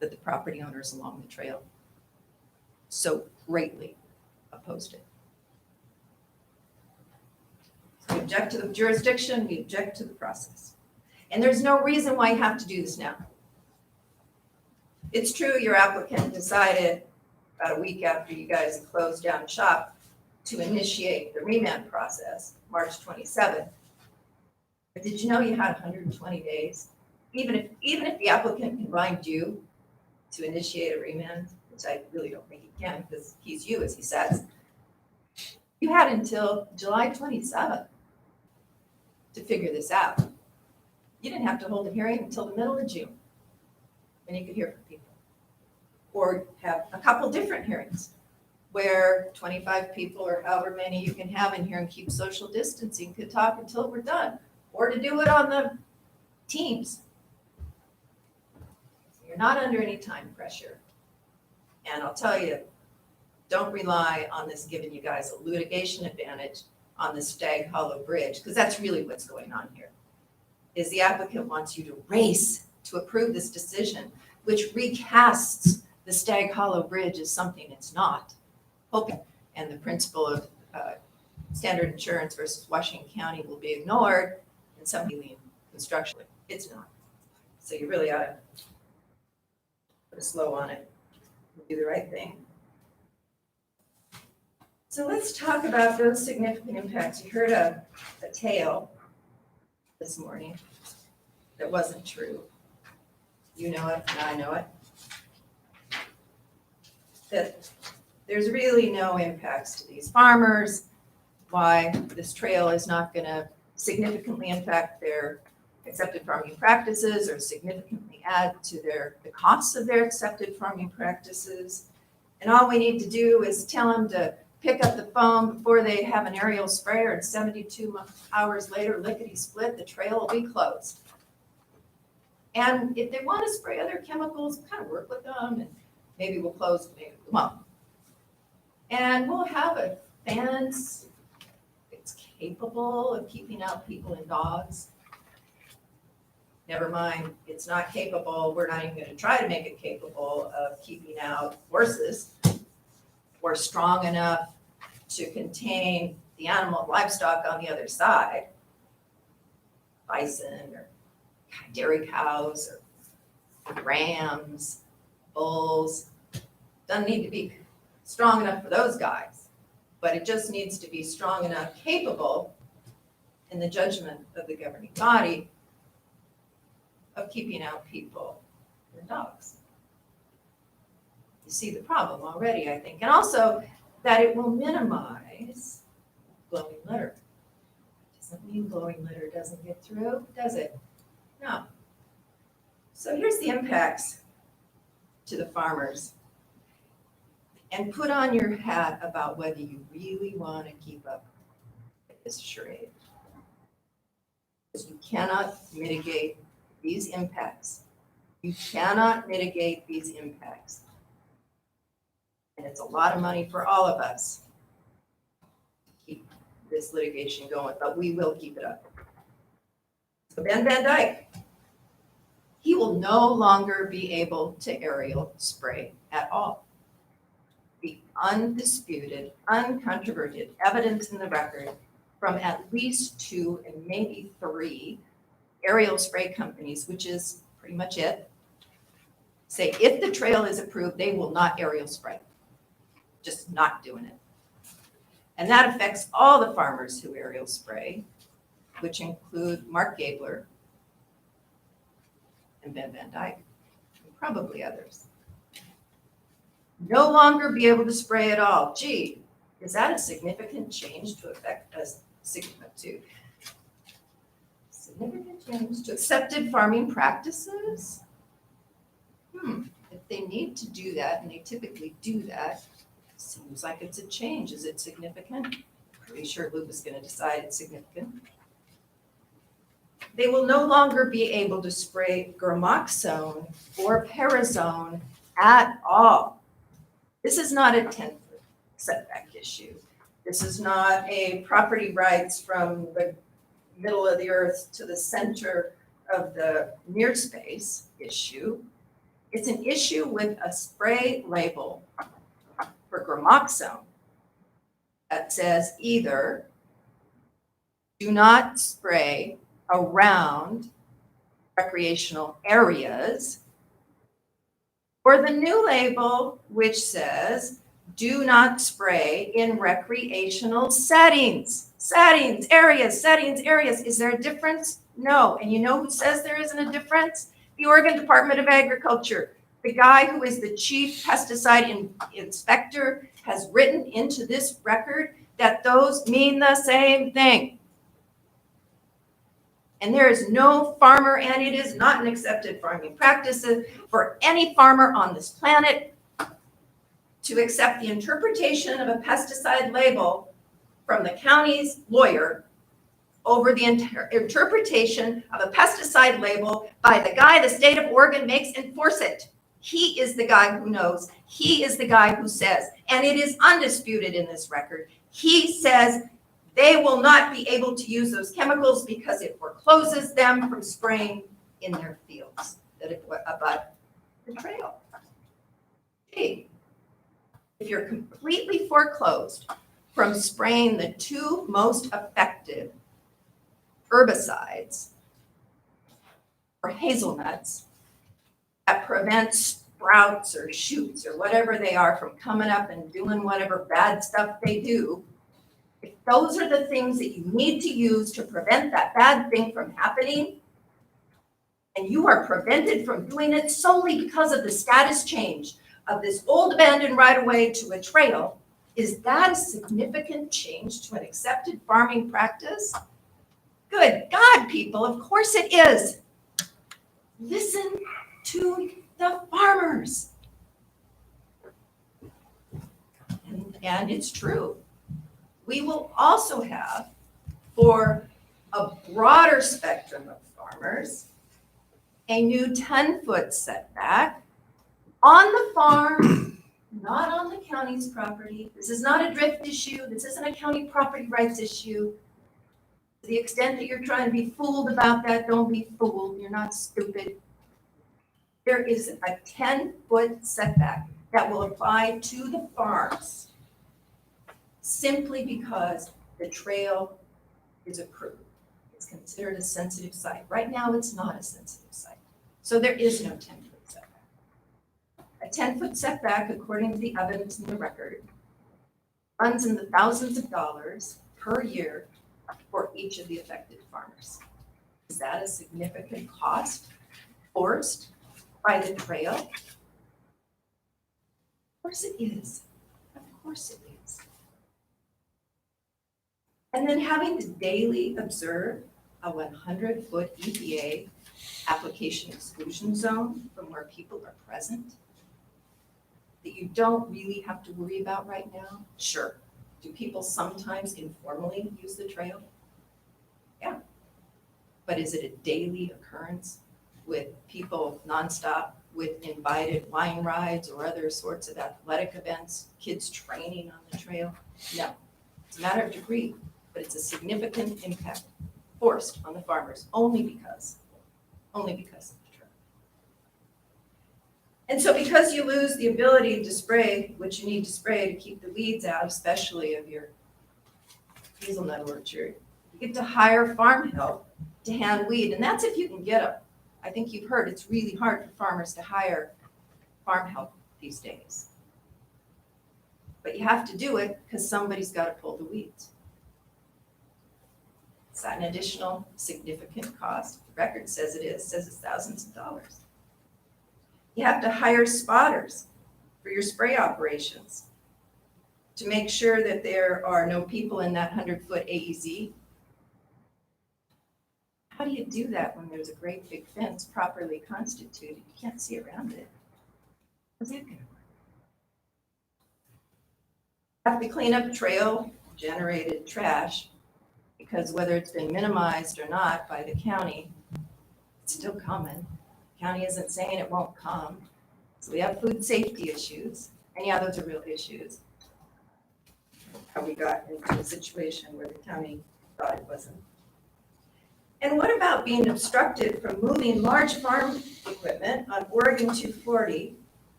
that the property owners along the trail so greatly opposed it. So we object to the jurisdiction, we object to the process. And there's no reason why you have to do this now. It's true your applicant decided about a week after you guys closed down shop to initiate the remand process, March 27th. But did you know you had 120 days? Even if the applicant can bind you to initiate a remand, which I really don't think he can because he's you, as he says, you had until July 27th to figure this out. You didn't have to hold a hearing until the middle of June when you could hear from people. Or have a couple different hearings where 25 people or however many you can have in here and keep social distancing could talk until we're done, or to do it on the Teams. So you're not under any time pressure. And I'll tell you, don't rely on this giving you guys a litigation advantage on the Stag Hollow Bridge, because that's really what's going on here, is the applicant wants you to race to approve this decision, which recasts the Stag Hollow Bridge as something it's not. Hoping, and the principle of standard insurance versus Washington County will be ignored in some construction. It's not. So you really ought to put a slow on it and do the right thing. So let's talk about those significant impacts. You heard a tale this morning that wasn't true. You know it, and I know it. That there's really no impacts to these farmers, why this trail is not going to significantly impact their accepted farming practices or significantly add to the costs of their accepted farming practices. And all we need to do is tell them to pick up the phone before they have an aerial sprayer, and 72 hours later, lickety-split, the trail will be closed. And if they want to spray other chemicals, kind of work with them, and maybe we'll close, maybe we won't. And we'll have a fence that's capable of keeping out people and dogs. Never mind, it's not capable, we're not even going to try to make it capable of keeping out horses. or strong enough to contain the animal livestock on the other side, bison or dairy cows or rams, bulls, doesn't need to be strong enough for those guys, but it just needs to be strong enough, capable in the judgment of the governing body of keeping out people and dogs. You see the problem already, I think. And also that it will minimize glowing litter. Doesn't mean glowing litter doesn't get through, does it? No. So here's the impacts to the farmers. And put on your hat about whether you really want to keep up with this charade. Because you cannot mitigate these impacts. You cannot mitigate these impacts. And it's a lot of money for all of us to keep this litigation going, but we will keep it up. So Ben Van Dyke, he will no longer be able to aerial spray at all. The undisputed, uncontroverted evidence in the record from at least 2 and maybe 3 aerial spray companies, which is pretty much it, say if the trail is approved, they will not aerial spray. Just not doing it. And that affects all the farmers who aerial spray, which include Mark Gabler and Ben Van Dyke, and probably others. No longer be able to spray at all. Gee, is that a significant change to affect us? Significant change to accepted farming practices? If they need to do that, and they typically do that, seems like it's a change. Is it significant? Pretty sure Luke is going to decide it's significant. They will no longer be able to spray gramoxone or parazone at all. This is not a 10-foot setback issue. This is not a property rights from the middle of the earth to the center of the near space issue. It's an issue with a spray label for gramoxone that says either do not spray around recreational areas, or the new label which says do not spray in recreational settings. Settings, areas. Is there a difference? No. And you know who says there isn't a difference? The Oregon Department of Agriculture. The guy who is the chief pesticide inspector has written into this record that those mean the same thing. And there is no farmer, and it is not an accepted farming practice for any farmer on this planet to accept the interpretation of a pesticide label from the county's lawyer over the interpretation of a pesticide label by the guy the state of Oregon makes enforce it. He is the guy who knows. He is the guy who says, and it is undisputed in this record, he says they will not be able to use those chemicals because it forecloses them from spraying in their fields that abut the trail. Hey, if you're completely foreclosed from spraying the 2 most effective herbicides or hazelnuts that prevent sprouts or shoots or whatever they are from coming up and doing whatever bad stuff they do, if those are the things that you need to use to prevent that bad thing from happening, and you are prevented from doing it solely because of the status change of this old abandoned right-of-way to a trail, is that a significant change to an accepted farming practice? Good God, people, of course it is. Listen to the farmers. And it's true. We will also have, for a broader spectrum of farmers, a new 10-foot setback on the farm, not on the county's property. This is not a drift issue. This isn't a county property rights issue. To the extent that you're trying to be fooled about that, don't be fooled. You're not stupid. There is a 10-foot setback that will apply to the farms simply because the trail is approved. It's considered a sensitive site. Right now, it's not a sensitive site. So there is no 10-foot setback. A 10-foot setback, according to the evidence in the record, runs in the thousands of dollars per year for each of the affected farmers. Is that a significant cost forced by the trail? Of course it is. Of course it is. And then having to daily observe a 100-foot EPA application exclusion zone from where people are present that you don't really have to worry about right now? Sure. Do people sometimes informally use the trail? Yeah. But is it a daily occurrence with people nonstop with invited wine rides or other sorts of athletic events, kids training on the trail? No. It's a matter of degree, but it's a significant impact forced on the farmers only because of the trail. And so because you lose the ability to spray what you need to spray to keep the weeds out, especially of your hazelnut orchard, you get to hire farm help to hand weed, and that's if you can get them. I think you've heard it's really hard for farmers to hire farm help these days. But you have to do it because somebody's got to pull the weeds. Is that an additional significant cost? The record says it is, says it's thousands of dollars. You have to hire spotters for your spray operations to make sure that there are no people in that 100-foot AEZ. How do you do that when there's a great big fence properly constituted? You can't see around it. How's that gonna work? Have to clean up trail-generated trash because whether it's been minimized or not by the county, it's still coming. The county isn't saying it won't come. So we have food safety issues, and yeah, those are real issues. How we got into a situation where the county thought it wasn't. And what about being obstructed from moving large farm equipment on Oregon 240?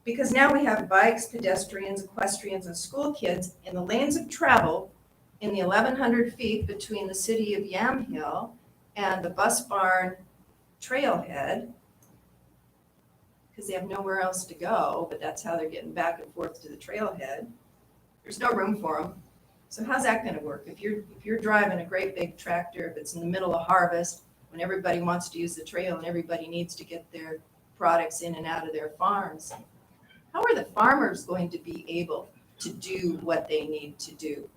Because now we have bikes, pedestrians, equestrians, and school kids in the lanes of travel in the 1,100 feet between the city of Yamhill and the bus barn trailhead, because they have nowhere else to go, but that's how they're getting back and forth to the trailhead. There's no room for them. So how's that going to work? If you're driving a great big tractor, if it's in the middle of harvest, when everybody wants to use the trail and everybody needs to get their products in and out of their farms, how are the farmers going to be able to do what they need to do?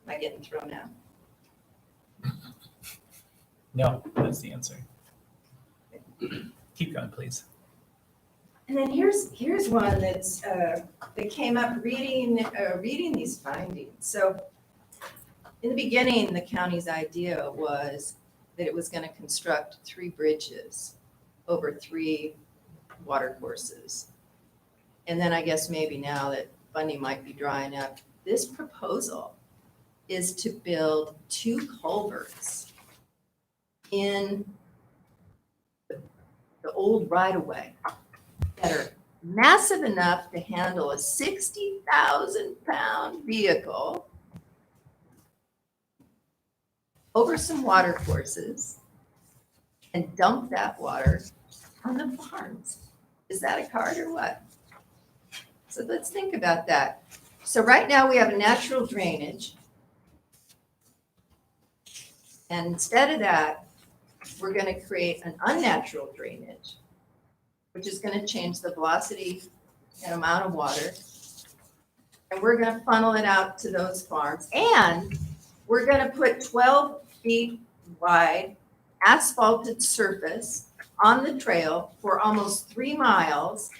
Am I getting thrown out? No, that's the answer. Keep going, please. And then here's one that's that came up reading these findings. So in the beginning, the county's idea was that it was going to construct 3 bridges over 3 water courses. And then I guess maybe now that funding might be drying up, this proposal is to build 2 culverts in the old right-of-way that are massive enough to handle a 60,000-pound vehicle over some water courses and dump that water on the farms. Is that a cart or what? So let's think about that. So right now we have a natural drainage. And instead of that, we're going to create an unnatural drainage, which is going to change the velocity and amount of water. And we're going to funnel it out to those farms. And we're going to put 12 feet wide asphalted surface on the trail for almost 3 miles.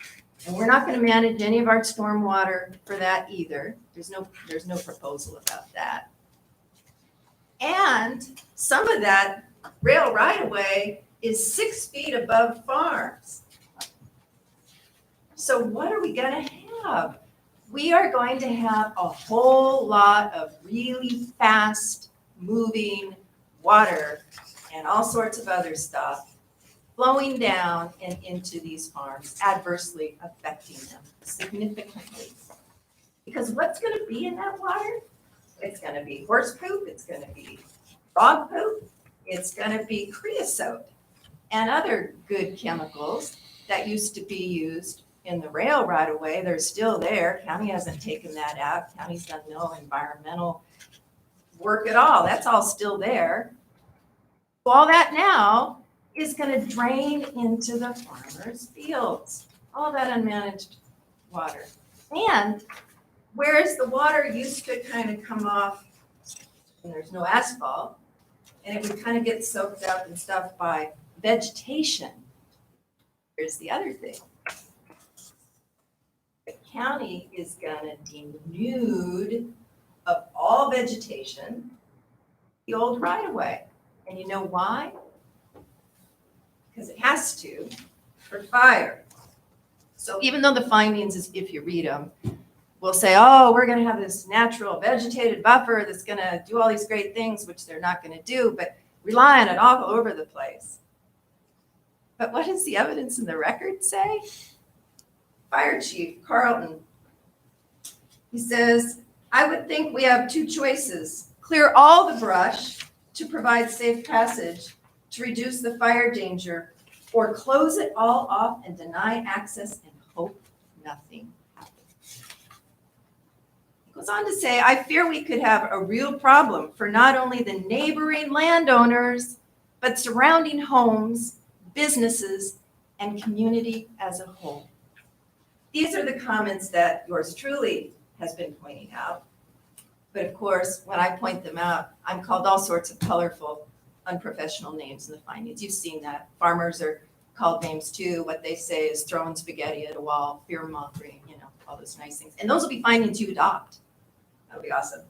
And we're not going to manage any of our stormwater for that either. There's no proposal about that. And some of that rail right-of-way is 6 feet above farms. So what are we going to have? We are going to have a whole lot of really fast moving water and all sorts of other stuff flowing down and into these farms, adversely affecting them significantly. Because what's going to be in that water? It's going to be horse poop, it's going to be dog poop, it's going to be creosote and other good chemicals that used to be used in the rail right away. They're still there. County hasn't taken that out. County's done no environmental work at all. That's all still there. So all that now is going to drain into the farmers' fields, all that unmanaged water. And whereas the water used to kind of come off when there's no asphalt, and it would kind of get soaked up and stuff by vegetation. Here's the other thing. The county is going to denude of all vegetation the old right-of-way. And you know why? Because it has to for fire. So even though the findings, is, if you read them, will say, oh, we're going to have this natural vegetated buffer that's going to do all these great things, which they're not going to do, but rely on it all over the place. But what does the evidence in the record say? Fire Chief Carlton, he says, I would think we have two choices. Clear all the brush to provide safe passage to reduce the fire danger, or close it all off and deny access and hope nothing happens. He goes on to say, I fear we could have a real problem for not only the neighboring landowners, but surrounding homes, businesses, and community as a whole. These are the comments that yours truly has been pointing out. But of course, when I point them out, I'm called all sorts of colorful, unprofessional names in the findings. You've seen that. Farmers are called names too. What they say is throwing spaghetti at a wall, fear mongering, all those nice things. And those will be findings you adopt. That'll be awesome.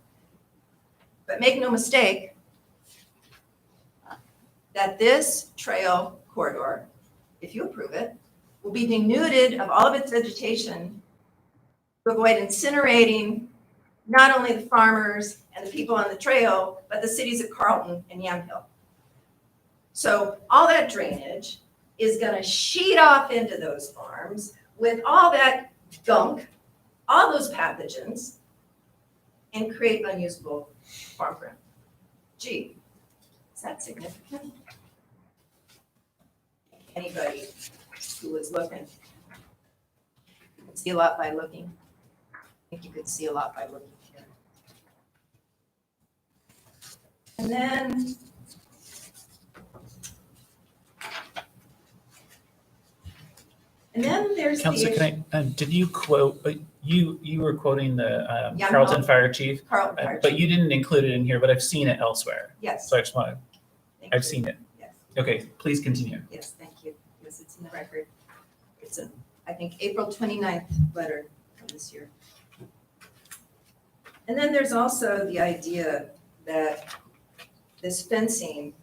But make no mistake that this trail corridor, if you approve it, will be denuded of all of its vegetation to avoid incinerating not only the farmers and the people on the trail, but the cities of Carlton and Yamhill. So all that drainage is going to sheet off into those farms with all that gunk, all those pathogens, and create unusable farm ground. Gee, is that significant? Anybody who was looking could see a lot by looking. I think you could see a lot by looking here. And then there's Counselor, the issue. can I, did you quote, you were quoting the Yeah, Carlton no. Fire Chief, Carlton Fire but Chief. you didn't include it in here, but I've seen it elsewhere. Yes. So I just want to, Thank I've you. seen it. Yes. Okay, please continue. Yes, thank you. Yes, it's in the record. It's an, I think, April 29th letter from this year. And then there's also the idea that this fencing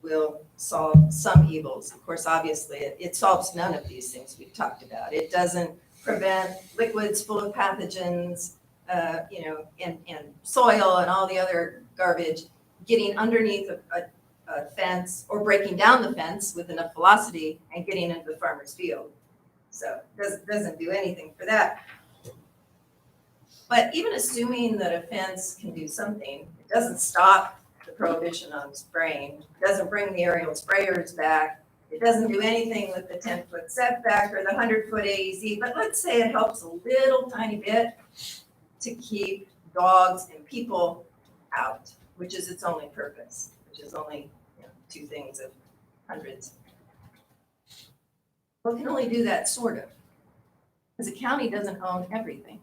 will solve some evils. Of course, obviously, it solves none of these things we've talked about. It doesn't prevent liquids full of pathogens, and soil and all the other garbage getting underneath a fence or breaking down the fence with enough velocity and getting into the farmer's field. So it doesn't do anything for that. But even assuming that a fence can do something, it doesn't stop the prohibition on spraying, it doesn't bring the aerial sprayers back, it doesn't do anything with the 10-foot setback or the 100-foot AEZ, but let's say it helps a little tiny bit to keep dogs and people out, which is its only purpose, which is only two things of hundreds. Well, it can only do that sort of, because the county doesn't own everything.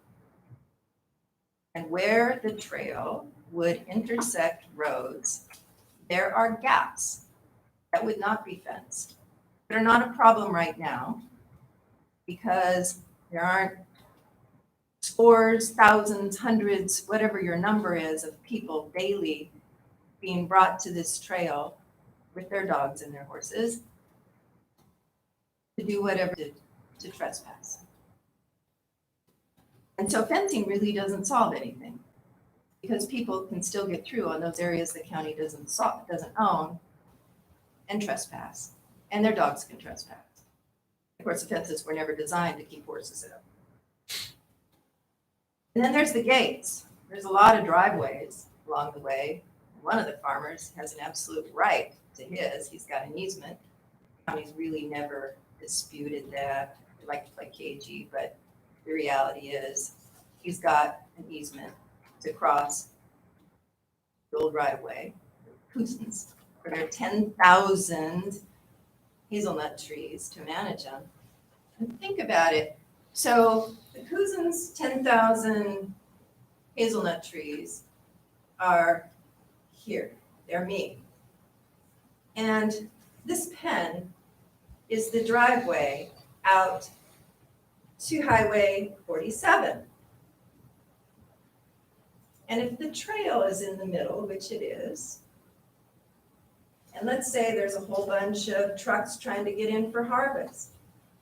And where the trail would intersect roads, there are gaps that would not be fenced. They're not a problem right now because there aren't scores, thousands, hundreds, whatever your number is, of people daily being brought to this trail with their dogs and their horses to do whatever to trespass. And so fencing really doesn't solve anything because people can still get through on those areas the county doesn't own and trespass. and their dogs can trespass. Of course, the fences were never designed to keep horses out. And then there's the gates. There's a lot of driveways along the way. One of the farmers has an absolute right to his. He's got an easement. The county's really never disputed that. They like to play cagey, but the reality is he's got an easement to cross the old right-of-way, Cousins, for their 10,000 hazelnut trees to manage them. And think about it. So the Cousins' 10,000 hazelnut trees are here. They're me. And this pen is the driveway out to Highway 47. And if the trail is in the middle, which it is, and let's say there's a whole bunch of trucks trying to get in for harvest,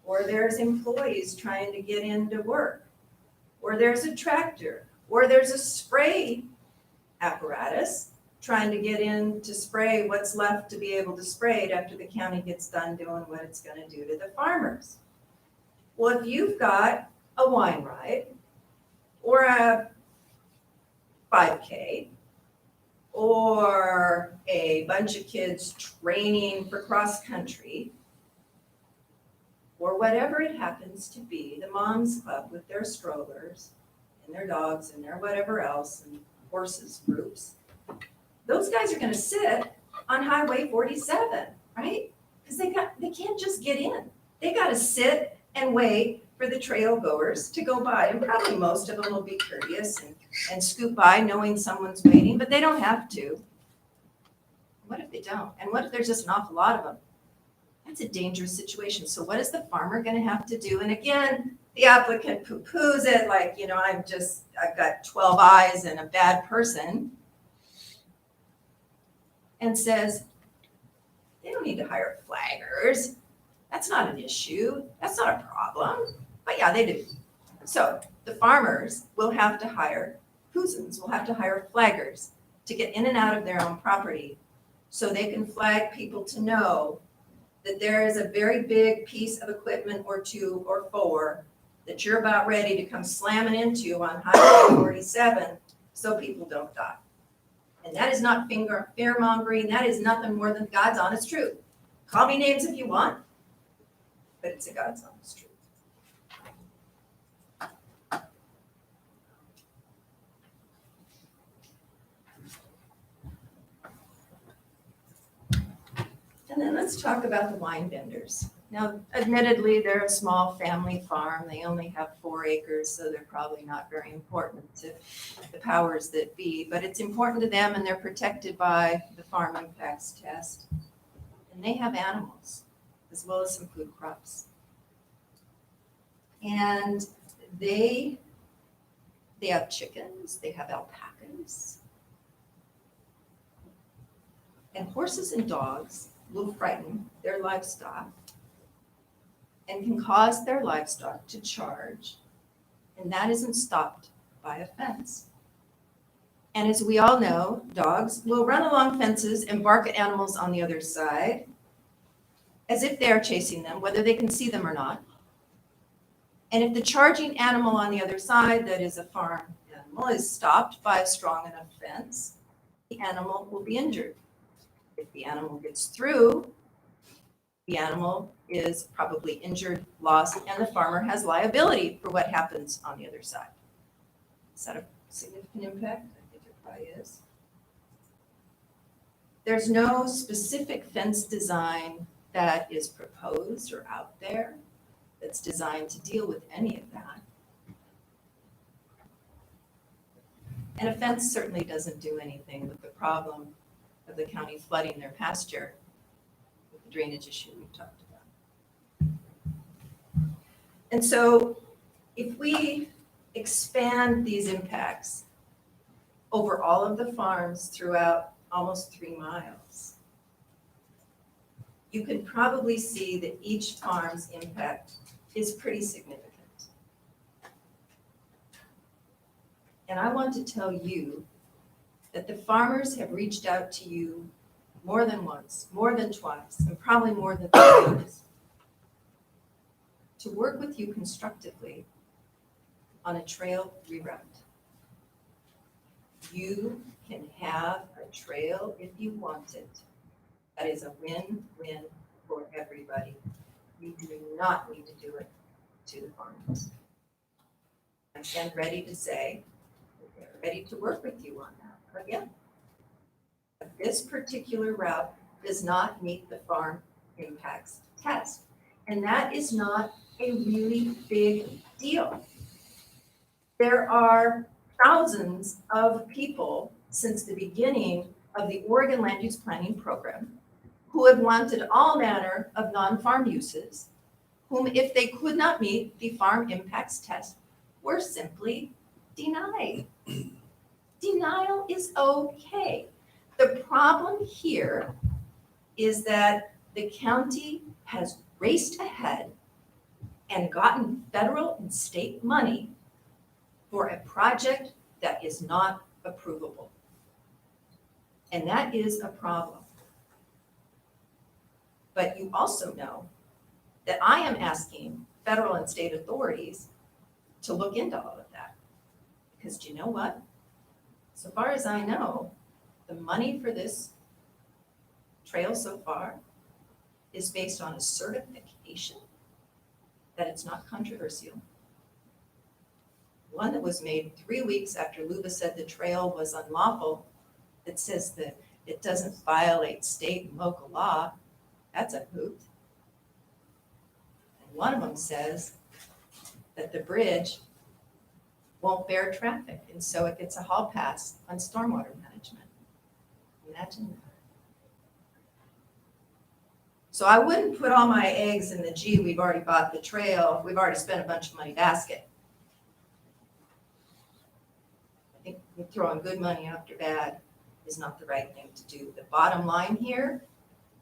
or there's employees trying to get into work, or there's a tractor, or there's a spray apparatus trying to get in to spray what's left to be able to spray it after the county gets done doing what it's going to do to the farmers. Well, if you've got a wine ride or a 5K or a bunch of kids training for cross country or whatever it happens to be, the moms club with their strollers and their dogs and their whatever else and horses groups, those guys are going to sit on Highway 47, right? Because they can't just get in. They got to sit and wait for the trail goers to go by. And probably most of them will be courteous and scoot by knowing someone's waiting, but they don't have to. What if they don't? And what if there's just an awful lot of them? That's a dangerous situation. So what is the farmer going to have to do? And again, the applicant poo-poos it like, I've got 12 eyes and a bad person, and says, they don't need to hire flaggers. That's not an issue. That's not a problem. But yeah, they do. So the farmers will have to hire Cousins, will have to hire flaggers to get in and out of their own property so they can flag people to know that there is a very big piece of equipment or two or four that you're about ready to come slamming into on Highway 47 so people don't die. And that is not fear-mongering. That is nothing more than God's honest truth. Call me names if you want, but it's a God's honest truth. And then let's talk about the wine vendors. Now, admittedly, they're a small family farm. They only have 4 acres, so they're probably not very important to the powers that be, but it's important to them and they're protected by the farm impacts test. And they have animals as well as some food crops. And they have chickens, they have alpacas. And horses and dogs will frighten their livestock and can cause their livestock to charge, and that isn't stopped by a fence. And as we all know, dogs will run along fences and bark at animals on the other side as if they are chasing them, whether they can see them or not. And if the charging animal on the other side, that is a farm animal, is stopped by a strong enough fence, the animal will be injured. If the animal gets through, the animal is probably injured, lost, and the farmer has liability for what happens on the other side. Is that a significant impact? I think it probably is. There's no specific fence design that is proposed or out there that's designed to deal with any of that. And a fence certainly doesn't do anything with the problem of the county flooding their pasture with the drainage issue we talked about. And so if we expand these impacts over all of the farms throughout almost 3 miles, you can probably see that each farm's impact is pretty significant. And I want to tell you that the farmers have reached out to you more than once, more than twice, and probably more than 3 times, to work with you constructively on a trail reroute. You can have a trail if you want it. That is a win-win for everybody. You do not need to do it to the farmers. I stand ready to say, we're ready to work with you on that. Again, this particular route does not meet the farm impacts test. And that is not a really big deal. There are thousands of people since the beginning of the Oregon Land Use Planning Program who have wanted all manner of non-farm uses, whom if they could not meet the farm impacts test, were simply denied. Denial is okay. The problem here is that the county has raced ahead and gotten federal and state money for a project that is not approvable. And that is a problem. But you also know that I am asking federal and state authorities to look into all of that. Because do you know what? So far as I know, the money for this trail so far is based on a certification that it's not controversial. One that was made 3 weeks after Luba said the trail was unlawful, that says that it doesn't violate state and local law. That's a hoot. And one of them says that the bridge won't bear traffic, and so it gets a hall pass on stormwater management. Imagine that. So I wouldn't put all my eggs in the, gee, we've already bought the trail, we've already spent a bunch of money basket. I think throwing good money after bad is not the right thing to do. The bottom line here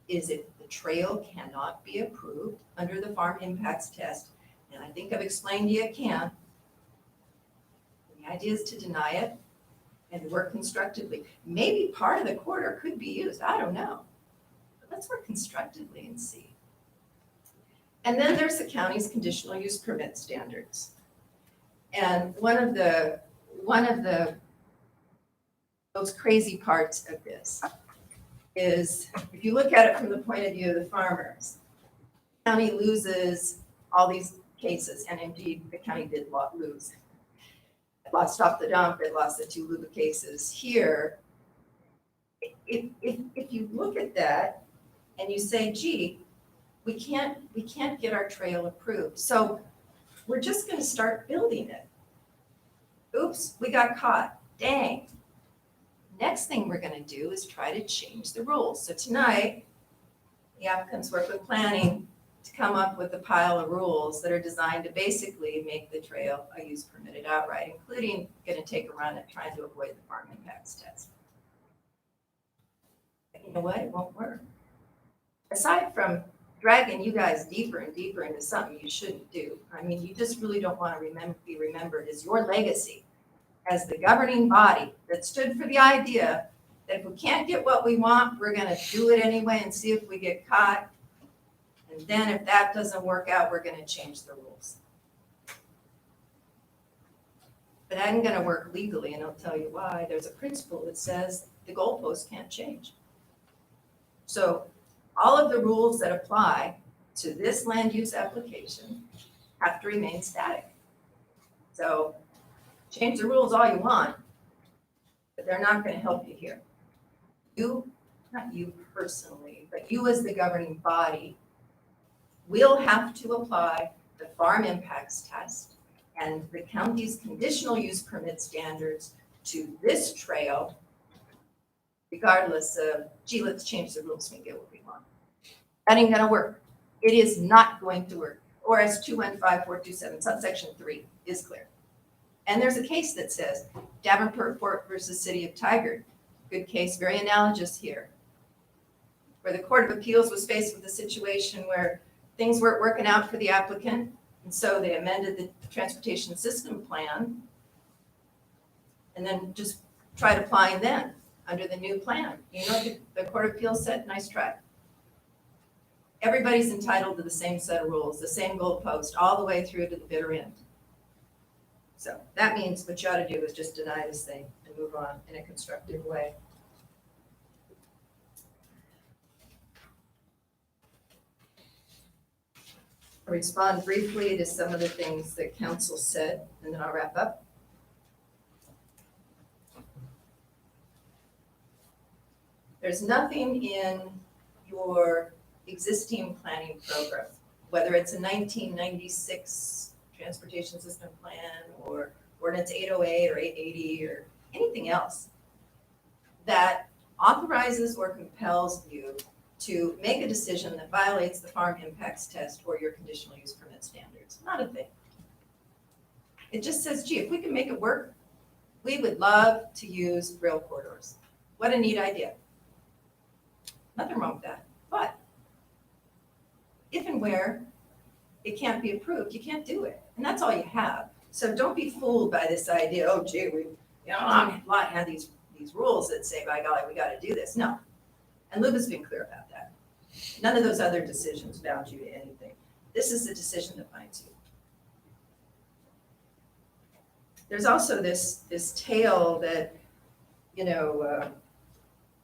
is if the trail cannot be approved under the farm impacts test, and I think I've explained to you it can, the idea is to deny it and work constructively. Maybe part of the corridor could be used, I don't know. But let's work constructively and see. And then there's the county's conditional use permit standards. And one of the most crazy parts of this is if you look at it from the point of view of the farmers, the county loses all these cases, and indeed the county did lose. It lost off the dump, it lost the 2 Luba cases here. If you look at that and you say, gee, we can't get our trail approved, so we're just going to start building it. Oops, we got caught. Dang. Next thing we're going to do is try to change the rules. So tonight, the applicants work with planning to come up with a pile of rules that are designed to basically make the trail a use permitted outright, including going to take a run at trying to avoid the farm impacts test. But you know what? It won't work. Aside from dragging you guys deeper and deeper into something you shouldn't do. I mean, you just really don't want to be remembered as your legacy as the governing body that stood for the idea that if we can't get what we want, we're going to do it anyway and see if we get caught. And then if that doesn't work out, we're going to change the rules. But that ain't going to work legally, and I'll tell you why. There's a principle that says the goalpost can't change. So all of the rules that apply to this land use application have to remain static. So change the rules all you want, but they're not going to help you here. You, not you personally, but you as the governing body will have to apply the farm impacts test and the county's conditional use permit standards to this trail, regardless of, gee, let's change the rules and get what we want. That ain't gonna work. It is not going to work. Or as 215427 subsection 3 is clear. And there's a case that says Davenport Port versus City of Tigard. Good case, very analogous here, where the Court of Appeals was faced with a situation where things weren't working out for the applicant, and so they amended the transportation system plan and then just tried applying then. under the new plan. You know what the Court of Appeals said? Nice try. Everybody's entitled to the same set of rules, the same goalpost, all the way through to the bitter end. So that means what you ought to do is just deny this thing and move on in a constructive way. I'll respond briefly to some of the things that council said, and then I'll wrap up. There's nothing in your existing planning program, whether it's a 1996 transportation system plan or ordinance 808 or 880 or anything else, that authorizes or compels you to make a decision that violates the farm impacts test or your conditional use permit standards. Not a thing. It just says, gee, if we can make it work, we would love to use rail corridors. What a neat idea. Nothing wrong with that. But if and where it can't be approved, you can't do it. And that's all you have. So don't be fooled by this idea, oh, gee, I had these rules that say, by golly, we got to do this. No. And Lou has been clear about that. None of those other decisions bound you to anything. This is the decision that binds you. There's also this tale that,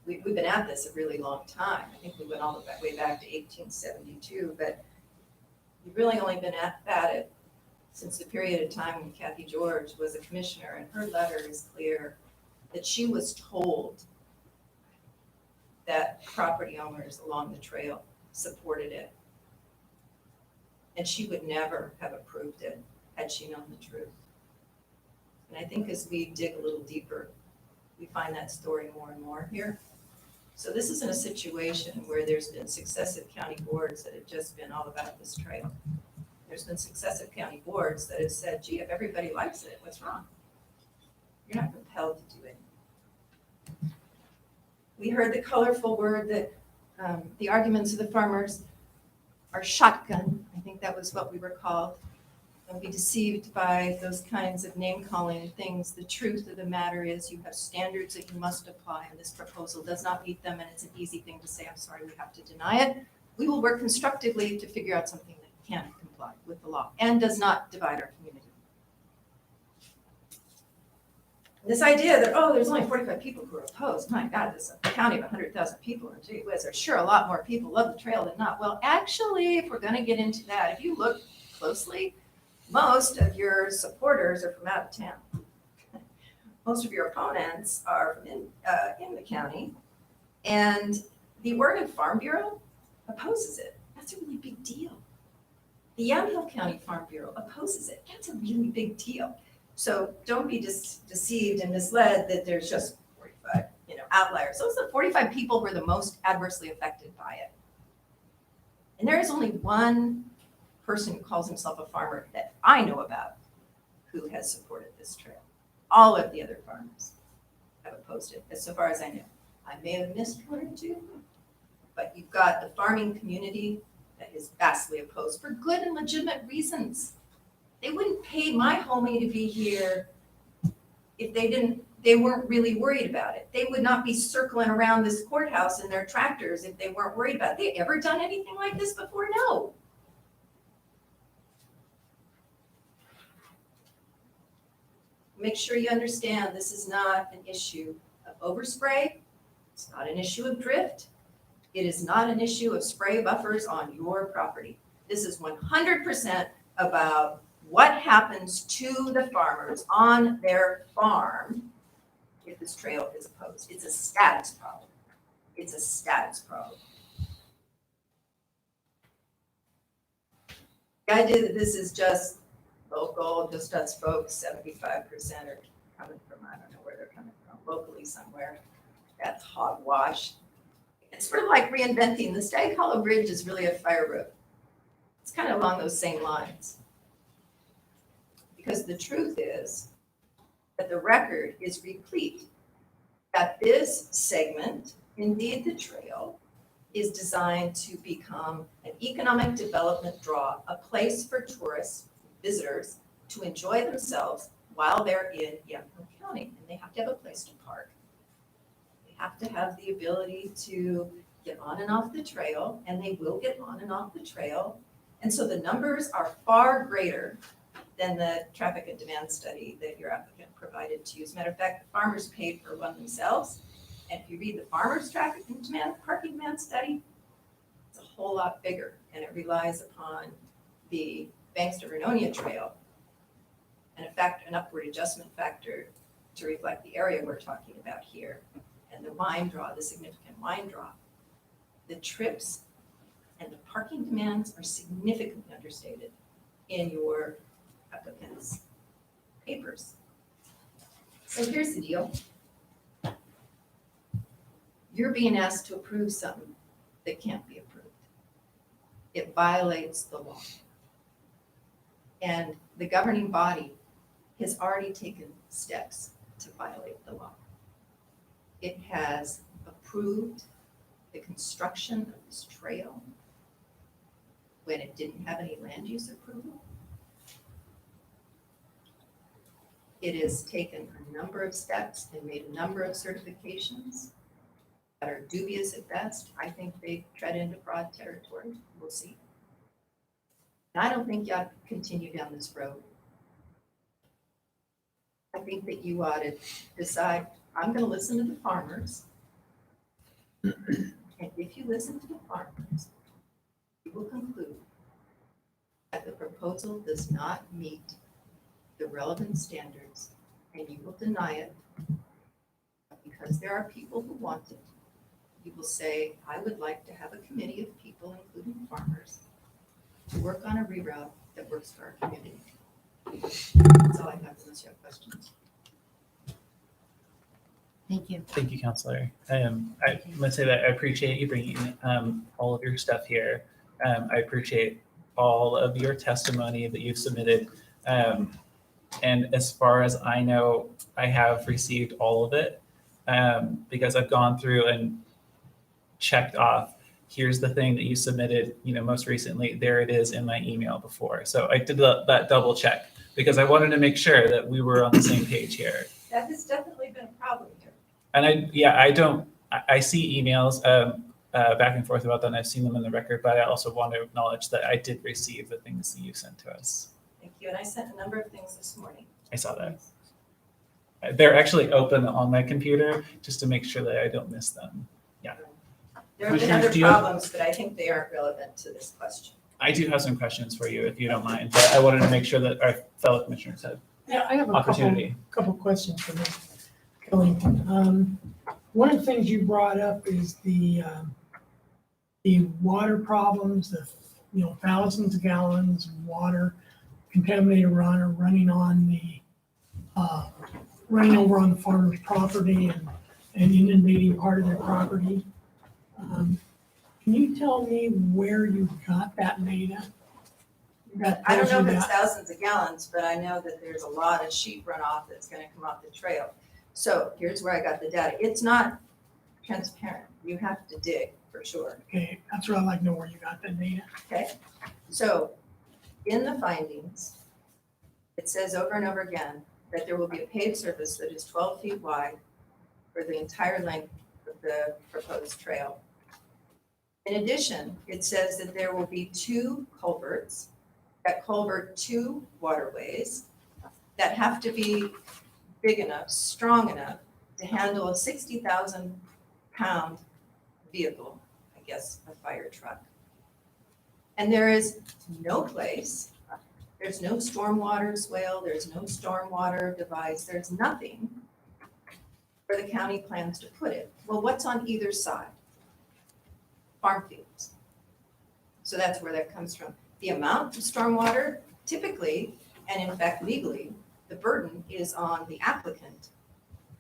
we've been at this a really long time. I think we went all the way back to 1872, but we've really only been at it since the period of time when Kathy George was a commissioner, and her letter is clear that she was told that property owners along the trail supported it. And she would never have approved it had she known the truth. And I think as we dig a little deeper, we find that story more and more here. So this isn't a situation where there's been successive county boards that have just been all about this trail. There's been successive county boards that have said, gee, if everybody likes it, what's wrong? You're not compelled to do it. We heard the colorful word that the arguments of the farmers are shotgun. I think that was what we were called. Don't be deceived by those kinds of name-calling and things. The truth of the matter is you have standards that you must apply, and this proposal does not meet them, and it's an easy thing to say, I'm sorry, we have to deny it. We will work constructively to figure out something that can comply with the law and does not divide our community. This idea that, oh, there's only 45 people who are opposed. My God, this is a county of 100,000 people, and gee whiz, there's sure a lot more people love the trail than not. Well, actually, if we're going to get into that, if you look closely, most of your supporters are from out of town. Most of your opponents are from in the county, and the Oregon Farm Bureau opposes it. That's a really big deal. The Yamhill County Farm Bureau opposes it. That's a really big deal. So don't be deceived and misled that there's just 45, outliers. Those are the 45 people who are the most adversely affected by it. And there is only one person who calls himself a farmer that I know about who has supported this trail. All of the other farmers have opposed it, as so far as I know. I may have missed one or two, but you've got the farming community that is vastly opposed for good and legitimate reasons. They wouldn't pay my homie to be here if they weren't really worried about it. They would not be circling around this courthouse in their tractors if they weren't worried about it. They ever done anything like this before? No. Make sure you understand this is not an issue of overspray. It's not an issue of drift. It is not an issue of spray buffers on your property. This is 100% about what happens to the farmers on their farm if this trail is opposed. It's a status problem. It's a status problem. The idea that this is just local, just us folks, 75% are coming from, I don't know where they're coming from, locally somewhere. That's hogwash. It's sort of like reinventing. The Stag Hollow Bridge is really a fire road. It's kind of along those same lines. Because the truth is that the record is replete that this segment, indeed the trail, is designed to become an economic development draw, a place for tourists, visitors, to enjoy themselves while they're in Yamhill County. And they have to have a place to park. They have to have the ability to get on and off the trail, and they will get on and off the trail. And so the numbers are far greater than the traffic and demand study that your applicant provided to you. As a matter of fact, the farmers paid for one themselves. And if you read the farmers' traffic and demand, parking demand study, it's a whole lot bigger, and it relies upon the Banks to Vernonia Trail and an upward adjustment factor to reflect the area we're talking about here, and the wine draw, the significant wine draw. The trips and the parking demands are significantly understated in your applicant's papers. So here's the deal. You're being asked to approve something that can't be approved. It violates the law. And the governing body has already taken steps to violate the law. It has approved the construction of this trail when it didn't have any land use approval. It has taken a number of steps and made a number of certifications that are dubious at best. I think they tread into fraud territory. We'll see. And I don't think you ought to continue down this road. I think that you ought to decide, I'm going to listen to the farmers. And if you listen to the farmers, you will conclude that the proposal does not meet the relevant standards, and you will deny it. Because there are people who want it, you will say, I would like to have a committee of people, including farmers, to work on a reroute that works for our community. That's all I have, unless you have questions. Thank you. Thank you, Counselor. I'm going to say that I appreciate you bringing all of your stuff here. I appreciate all of your testimony that you've submitted. And as far as I know, I have received all of it because I've gone through and checked off, here's the thing that you submitted, most recently, there it is in my email before. So I did that double check because I wanted to make sure that we were on the same page here. That has definitely been a problem here. And I see emails back and forth about that, and I've seen them in the record, but I also want to acknowledge that I did receive the things that you sent to us. Thank you. And I sent a number of things this morning. I saw that. They're actually open on my computer just to make sure that I don't miss them. There have been Commissioners, other do you have- problems, but I think they aren't relevant to this question. I do have some questions for you if you don't mind, but I wanted to make sure that our fellow commissioners had Yeah, I have a opportunity. couple questions for you, Kelly. One of the things you brought up is the water problems, thousands of gallons of water, contaminated water running over on the farmer's property and inundating part of their property. Can you tell me where you got that data? I don't know if it's thousands of gallons, but I know that there's a lot of sheet runoff that's going to come off the trail. So here's where I got the data. It's not transparent. You have to dig for sure. Okay, that's what I'd like to know, where you got that data. Okay. So in the findings, it says over and over again that there will be a paved surface that is 12 feet wide for the entire length of the proposed trail. In addition, it says that there will be 2 culverts that culvert 2 waterways that have to be big enough, strong enough to handle a 60,000 pound vehicle, I guess a fire truck. And there is no place, there's no stormwater swale, there's no stormwater device, there's nothing where the county plans to put it. Well, what's on either side? Farm fields. So that's where that comes from. The amount of stormwater, typically, and in fact legally, the burden is on the applicant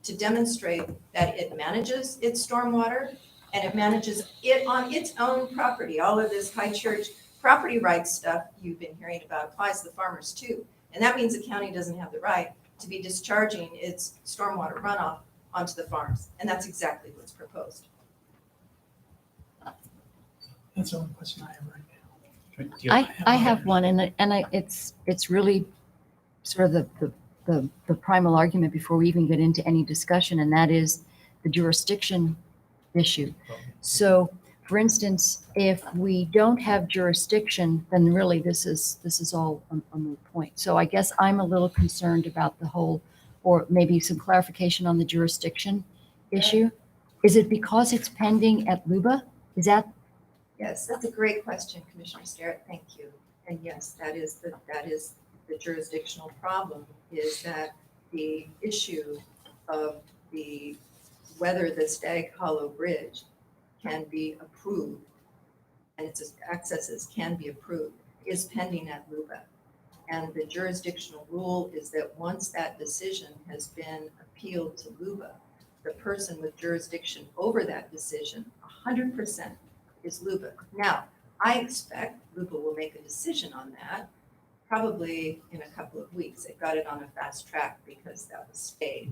to demonstrate that it manages its stormwater and it manages it on its own property. All of this high church property rights stuff you've been hearing about applies to the farmers too. And that means the county doesn't have the right to be discharging its stormwater runoff onto the farms. And that's exactly what's proposed. That's the only question I have right now. Do you- I have one, and it's really sort of the primal argument before we even get into any discussion, and that is the jurisdiction issue. So, for instance, if we don't have jurisdiction, then really this is all a moot point. So I guess I'm a little concerned about the whole, or maybe some clarification on the jurisdiction issue. Is it because it's pending at LUBA? Is that, Yes, that's a great question, Commissioner Starrett. Thank you. And yes, that is the jurisdictional problem, is that the issue of whether the Stag Hollow Bridge can be approved and its accesses can be approved is pending at LUBA. And the jurisdictional rule is that once that decision has been appealed to LUBA, the person with jurisdiction over that decision, 100% is LUBA. Now, I expect LUBA will make a decision on that probably in a couple of weeks. They got it on a fast track because that was stayed.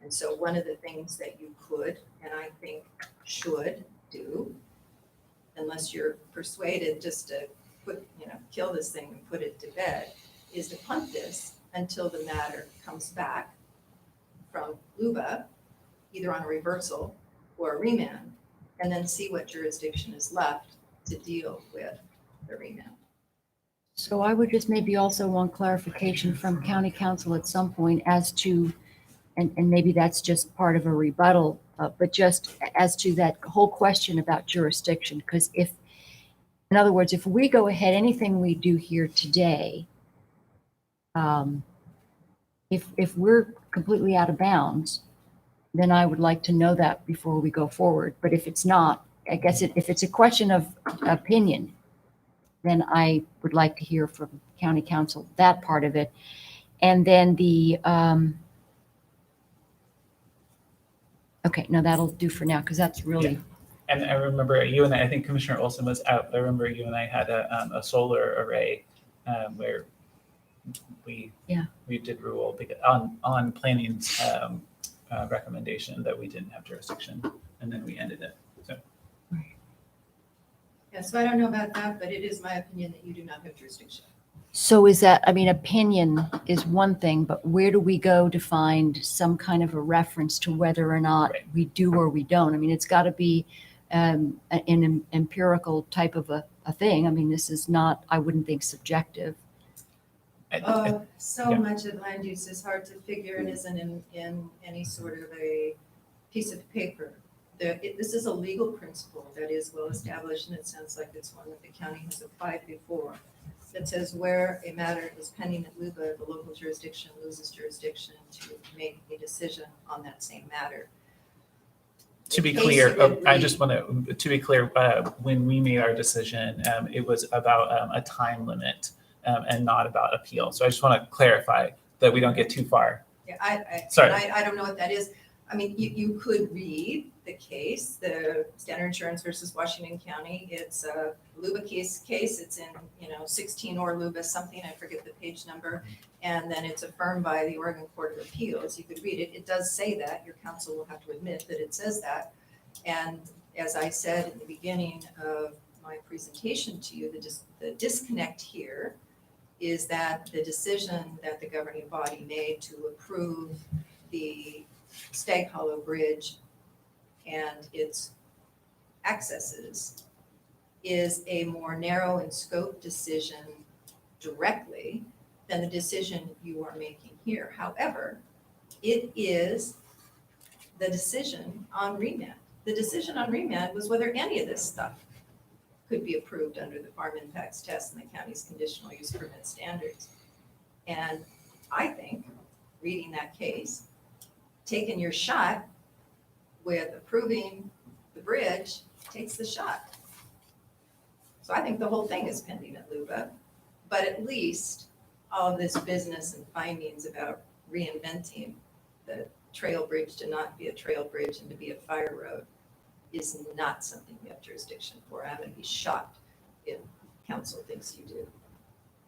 And so one of the things that you could, and I think should do, unless you're persuaded just to kill this thing and put it to bed, is to punt this until the matter comes back from LUBA, either on a reversal or a remand, and then see what jurisdiction is left to deal with the remand. so I would just maybe also want clarification from county council at some point as to, and maybe that's just part of a rebuttal, but just as to that whole question about jurisdiction. Because if, in other words, if we go ahead, anything we do here today, if we're completely out of bounds, then I would like to know that before we go forward. But if it's not, I guess if it's a question of opinion, then I would like to hear from county council, that part of it. And then okay, no, that'll do for now, because that's really, And I remember you and I think Commissioner Olson was out, but I remember you and I had a solar array where we did rule on planning's recommendation that we didn't have jurisdiction, and then we ended it. So Yeah, so I don't know about that, but it is my opinion that you do not have jurisdiction. so is that, I mean, opinion is one thing, but where do we go to find some kind of a reference to whether or not Right. we do or we don't? I mean, it's got to be an empirical type of a thing. I mean, this is not, I wouldn't think, subjective. So Yeah. much of land use is hard to figure and isn't in any sort of a piece of paper. This is a legal principle that is well established, and it sounds like it's one that the county has applied before. That says where a matter is pending at LUBA, the local jurisdiction loses jurisdiction to make a decision on that same matter. to be In case clear, you didn't I read- just want to be clear, when we made our decision, it was about a time limit and not about appeal. So I just want to clarify that we don't get too far. Yeah, Sorry. I don't know what that is. I mean, you could read the case, the Standard Insurance versus Washington County. It's a LUBA case. It's in, 16 or LUBA something, I forget the page number. And then it's affirmed by the Oregon Court of Appeals. You could read it. It does say that. Your counsel will have to admit that it says that. And as I said in the beginning of my presentation to you, the disconnect here is that the decision that the governing body made to approve the Stag Hollow Bridge and its accesses is a more narrow in scope decision directly than the decision you are making here. However, it is the decision on remand. The decision on remand was whether any of this stuff could be approved under the farm impacts test and the county's conditional use permit standards. And I think, reading that case, taking your shot with approving the bridge takes the shot. So I think the whole thing is pending at LUBA, but at least all of this business and findings about reinventing the trail bridge to not be a trail bridge and to be a fire road is not something we have jurisdiction for. I'm going to be shocked if council thinks you do.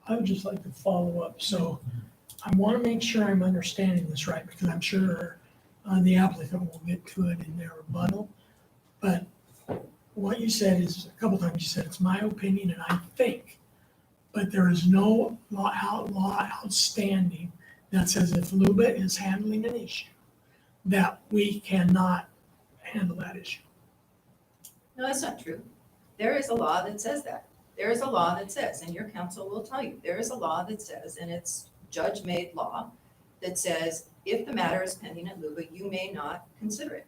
I would just like to follow up. So I want to make sure I'm understanding this right, because I'm sure the applicant will get to it in their rebuttal. But what you said is, a couple times you said, it's my opinion and I think, but there is no law outstanding that says if LUBA is handling an issue, that we cannot handle that issue. No, that's not true. There is a law that says that. There is a law that says, and your counsel will tell you, there is a law that says, and it's judge-made law, that says if the matter is pending at LUBA, you may not consider it.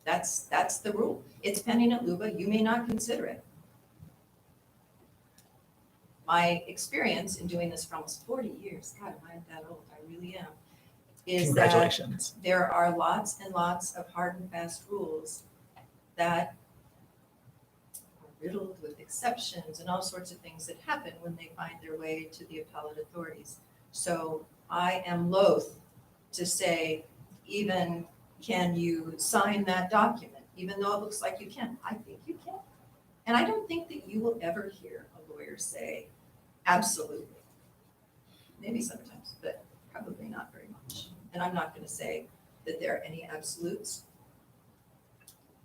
That's the rule. It's pending at LUBA, you may not consider it. My experience in doing this for almost 40 years, God, am I that old? I really am, is that Congratulations. there are lots and lots of hard and fast rules that are riddled with exceptions and all sorts of things that happen when they find their way to the appellate authorities. So I am loath to say, even can you sign that document, even though it looks like you can. I think you can. And I don't think that you will ever hear a lawyer say, absolutely. Maybe sometimes, but probably not very much. And I'm not going to say that there are any absolutes.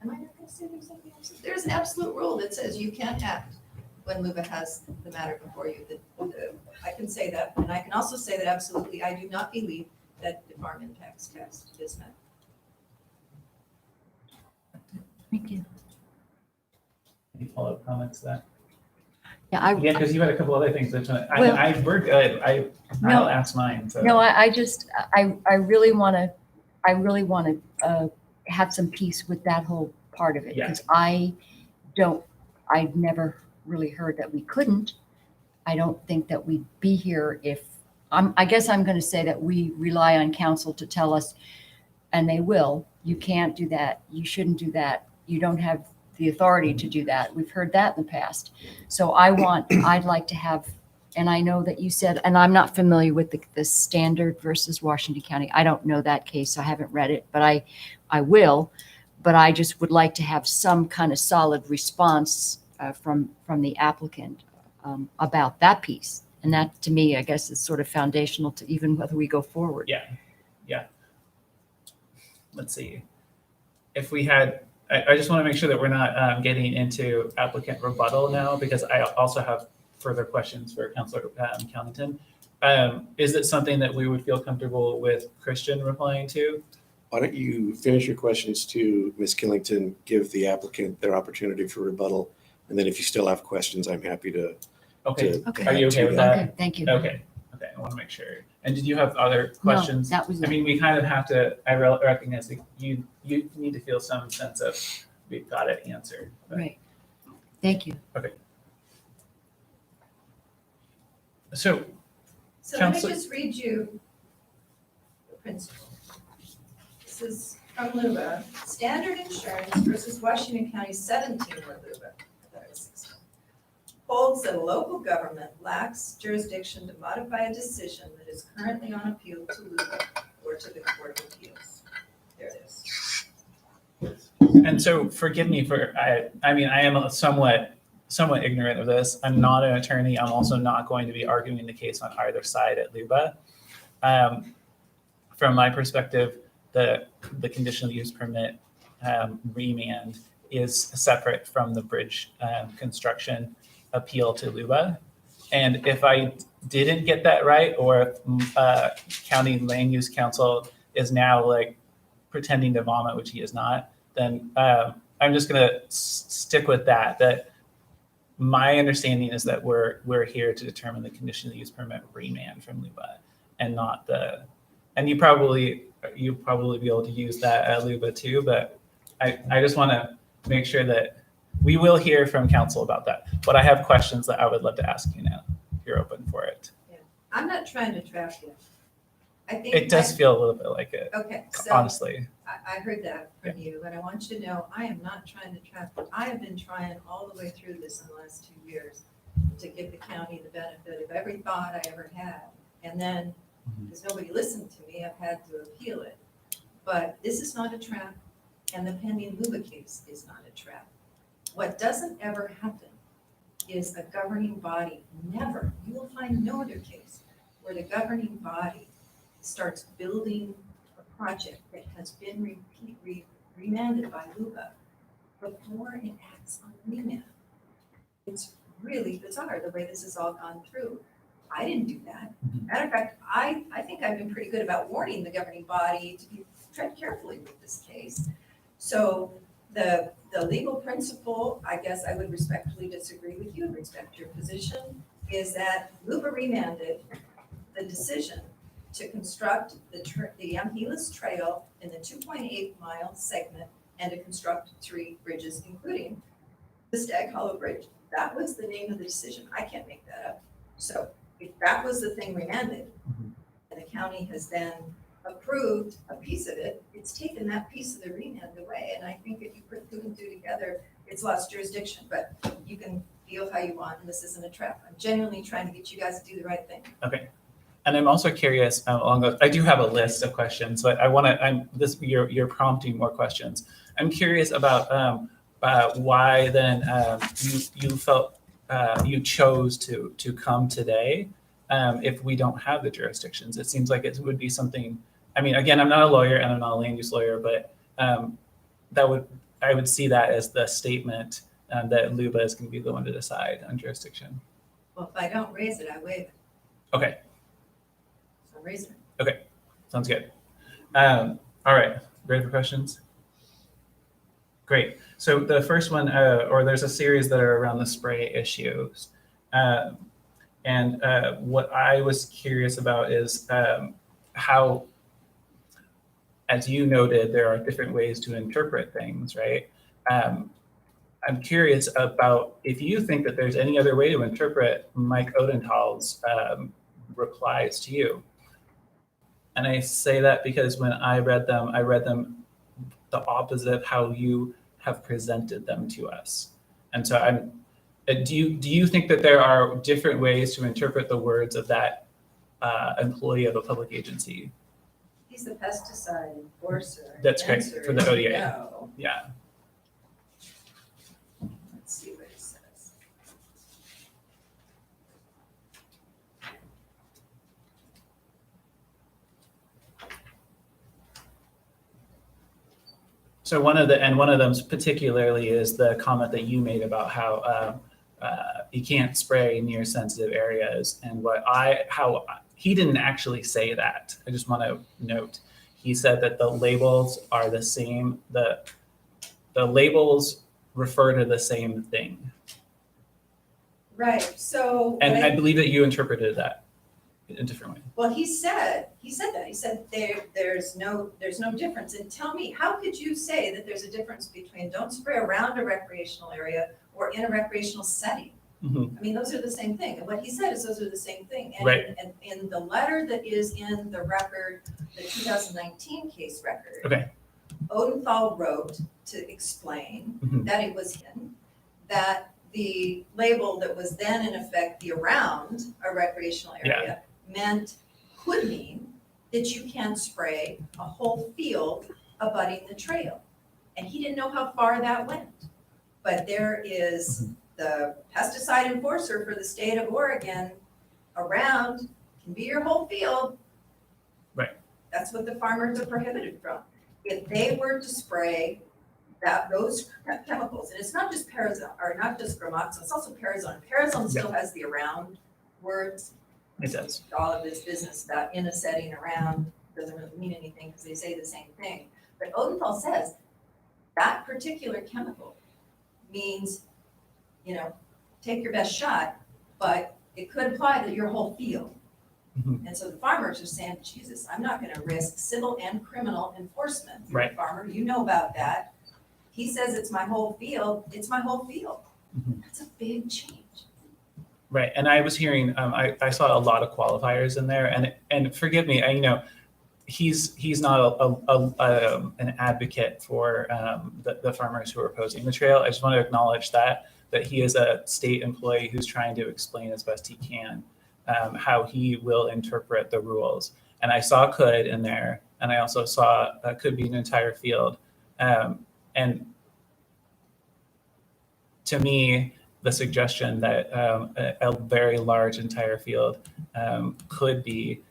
Am I not going to say there's any absolute? There's an absolute rule that says you can't act when LUBA has the matter before you. I can say that, and I can also say that absolutely I do not believe that the farm impacts test is met. Thank you. Any follow-up comments to that? Yeah, Yeah, because you had a couple other things. Well- We're good. No. I'll ask mine. So. No, I really want to have some peace with that whole part of it. Yeah. Because I've never really heard that we couldn't. I don't think that we'd be here if, I guess I'm going to say that we rely on counsel to tell us, and they will, you can't do that, you shouldn't do that, you don't have the authority to do that. We've heard that in the past. So I'd like to have, and I know that you said, and I'm not familiar with the Standard versus Washington County. I don't know that case, so I haven't read it, but I will. But I just would like to have some kind of solid response from the applicant about that piece. And that, to me, I guess is sort of foundational to even whether we go forward. Yeah. Let's see. If we had, I just want to make sure that we're not getting into applicant rebuttal now, because I also have further questions for Councilor Callington. Is it something that we would feel comfortable with Christian replying to? Why don't you finish your questions to Ms. Killington, give the applicant their opportunity for rebuttal, and then if you still have questions, I'm happy to. Okay. Okay. Are you okay with that? Okay, thank you. Okay. I want to make sure. And did you have other questions? No, that was I it. mean, we kind of have to, I recognize that you need to feel some sense of we've got it answered. But- Right. Thank you. So, So let me Counselor- just read you the principle. This is from LUBA, Standard Insurance versus Washington County 17 or LUBA. I thought it was 16. Holds that a local government lacks jurisdiction to modify a decision that is currently on appeal to LUBA or to the Court of Appeals. There it is. and so forgive me for, I mean, I am somewhat ignorant of this. I'm not an attorney. I'm also not going to be arguing the case on either side at LUBA. From my perspective, the conditional use permit remand is separate from the bridge construction appeal to LUBA. And if I didn't get that right, or if County Land Use Council is now like pretending to vomit, which he is not, then I'm just going to stick with that my understanding is that we're here to determine the conditional use permit remand from LUBA and not and you probably be able to use that at LUBA too, but I just want to make sure that we will hear from council about that. But I have questions that I would love to ask you now, if you're open for it. I'm not trying to trap you. I think It does feel a little bit like it, Okay, so honestly. I heard that from you, but I want you to know, I am not trying to trap you. I have been trying all the way through this in the last 2 years to give the county the benefit of every thought I ever had. And then, because nobody listened to me, I've had to appeal it. But this is not a trap, and the pending LUBA case is not a trap. What doesn't ever happen is a governing body, never, you will find no other case where the governing body starts building a project that has been remanded by LUBA before it acts on remand. It's really bizarre the way this has all gone through. I didn't do that. Matter of fact, I think I've been pretty good about warning the governing body to be tread carefully with this case. So the legal principle, I guess I would respectfully disagree with you, respect your position, is that Luba remanded the decision to construct the Amhelis Trail in the 2.8 mile segment and to construct 3 bridges, including the Stag Hollow Bridge. That was the name of the decision. I can't make that up. So if that was the thing remanded, and the county has then approved a piece of it, it's taken that piece of the remand away. And I think if you put 2 and 2 together, it's lost jurisdiction, but you can feel how you want, and this isn't a trap. I'm genuinely trying to get you guys to do the right thing. Okay. And I'm also curious along those, I do have a list of questions, but I want to, you're prompting more questions. I'm curious about why then you felt you chose to come today if we don't have the jurisdictions. It seems like it would be something, I mean, again, I'm not a lawyer and I'm not a land use lawyer, but I would see that as the statement that Luba is going to be the one to decide on jurisdiction. Well, if I don't raise it, I waive it. Okay. So I'm raising it. Okay. Sounds good. All right. Ready for questions? Great. So the first one, or there's a series that are around the spray issues. And what I was curious about is how, as you noted, there are different ways to interpret things, right? I'm curious about if you think that there's any other way to interpret Mike Odenthal's replies to you. And I say that because when I read them the opposite of how you have presented them to us. And so do you think that there are different ways to interpret the words of that employee of a public agency? He's the pesticide enforcer. That's correct, Answer for the is ODA. no. Yeah. Let's see what he says. So one of them particularly is the comment that you made about how you can't spray near sensitive areas, and how he didn't actually say that. I just want to note, he said that the labels are the same. The labels refer to the same thing. Right, so. And what I believe that you interpreted that in a different way. Well, he said that. He said there's no difference. And tell me, how could you say that there's a difference between don't spray around a recreational area or in a recreational setting? Mhm. I mean, those are the same thing. And what he said is those are the same thing. And, Right. and in the letter that is in the record, the 2019 case record, Okay. Odenthal wrote to explain Mhm. that it was him, that the label that was then in effect, the around a recreational area, could mean that you can spray a whole field abutting the trail. And he didn't know how far that went. But there is the pesticide enforcer for the state of Oregon. Around can be your whole field. Right. That's what the farmers are prohibited from. If they were to spray those chemicals, and it's not just parazone, or not just gramoxone, it's also parazone. Parazone still has the around words. It does. All of this business about in a setting around doesn't really mean anything because they say the same thing. But Odenthal says that particular chemical means, take your best shot, but it could apply to your whole field. Mhm. And so the farmers are saying, Jesus, I'm not going to risk civil and criminal enforcement. You're a Right. farmer, you know about that. He says it's my whole field, it's my whole field. Mhm. That's a big change. Right, and I was hearing, I saw a lot of qualifiers in there, and forgive me, he's not an advocate for the farmers who are opposing the trail. I just want to acknowledge that he is a state employee who's trying to explain as best he can how he will interpret the rules. And I saw could in there, and I also saw could be an entire field, and to me, the suggestion that a very large entire field could be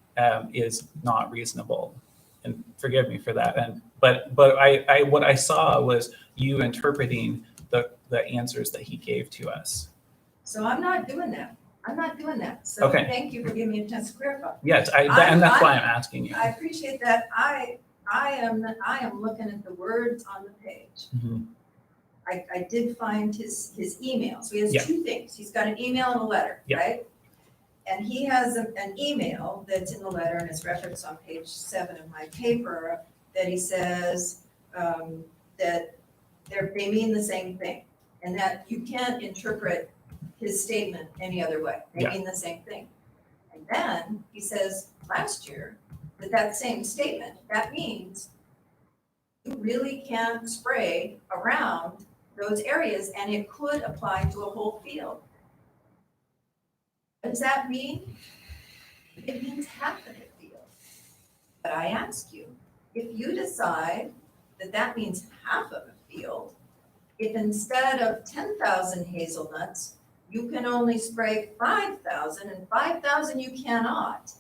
is not reasonable, and forgive me for that. But I what I saw was you interpreting the answers that he gave to us. So I'm not doing that. So Okay. thank you for giving me a chance to clarify. Yes, and that's why I'm asking you. I appreciate that. I I am looking at the words on the page. Mhm. I did find his email. So he has Yeah. two things. He's got an email and a letter, Yeah. right? And he has an email that's in the letter, and it's referenced on page 7 of my paper, that he says that they mean the same thing, and that you can't interpret his statement any other way. They Yeah. mean the same thing. And then he says last year that same statement, that means you really can't spray around those areas, and it could apply to a whole field. What does that mean? It means half of the field. But I ask you, if you decide that that means half of a field, if instead of 10,000 hazelnuts, you can only spray 5,000 and 5,000 you cannot,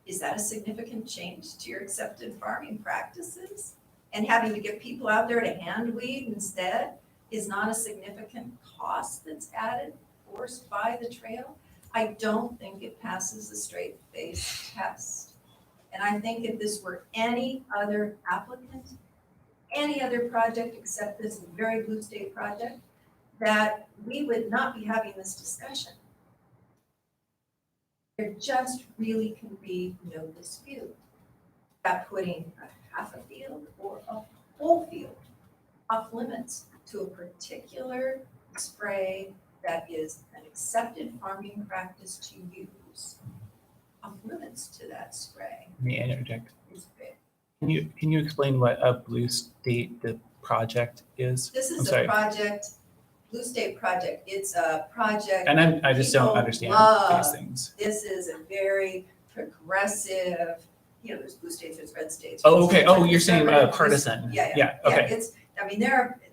is that a significant change to your accepted farming practices? And having to get people out there to hand weed instead is not a significant cost that's added, forced by the trail? I don't think it passes the straight face test. And I think if this were any other applicant, any other project except this very blue state project, that we would not be having this discussion. There just really can be no dispute about putting a half a field or a whole field off limits to a particular spray that is an accepted farming practice to use. Off limits to that spray Let me interject. is big. Can you explain what a blue state the project is? This I'm is a sorry. project, Blue State project, it's a project. And I just don't people understand love. these things. This is a very progressive, there's blue states, there's red states. Oh, okay. Oh, there's you're saying conservative, partisan. Yeah, Okay. it's, I mean,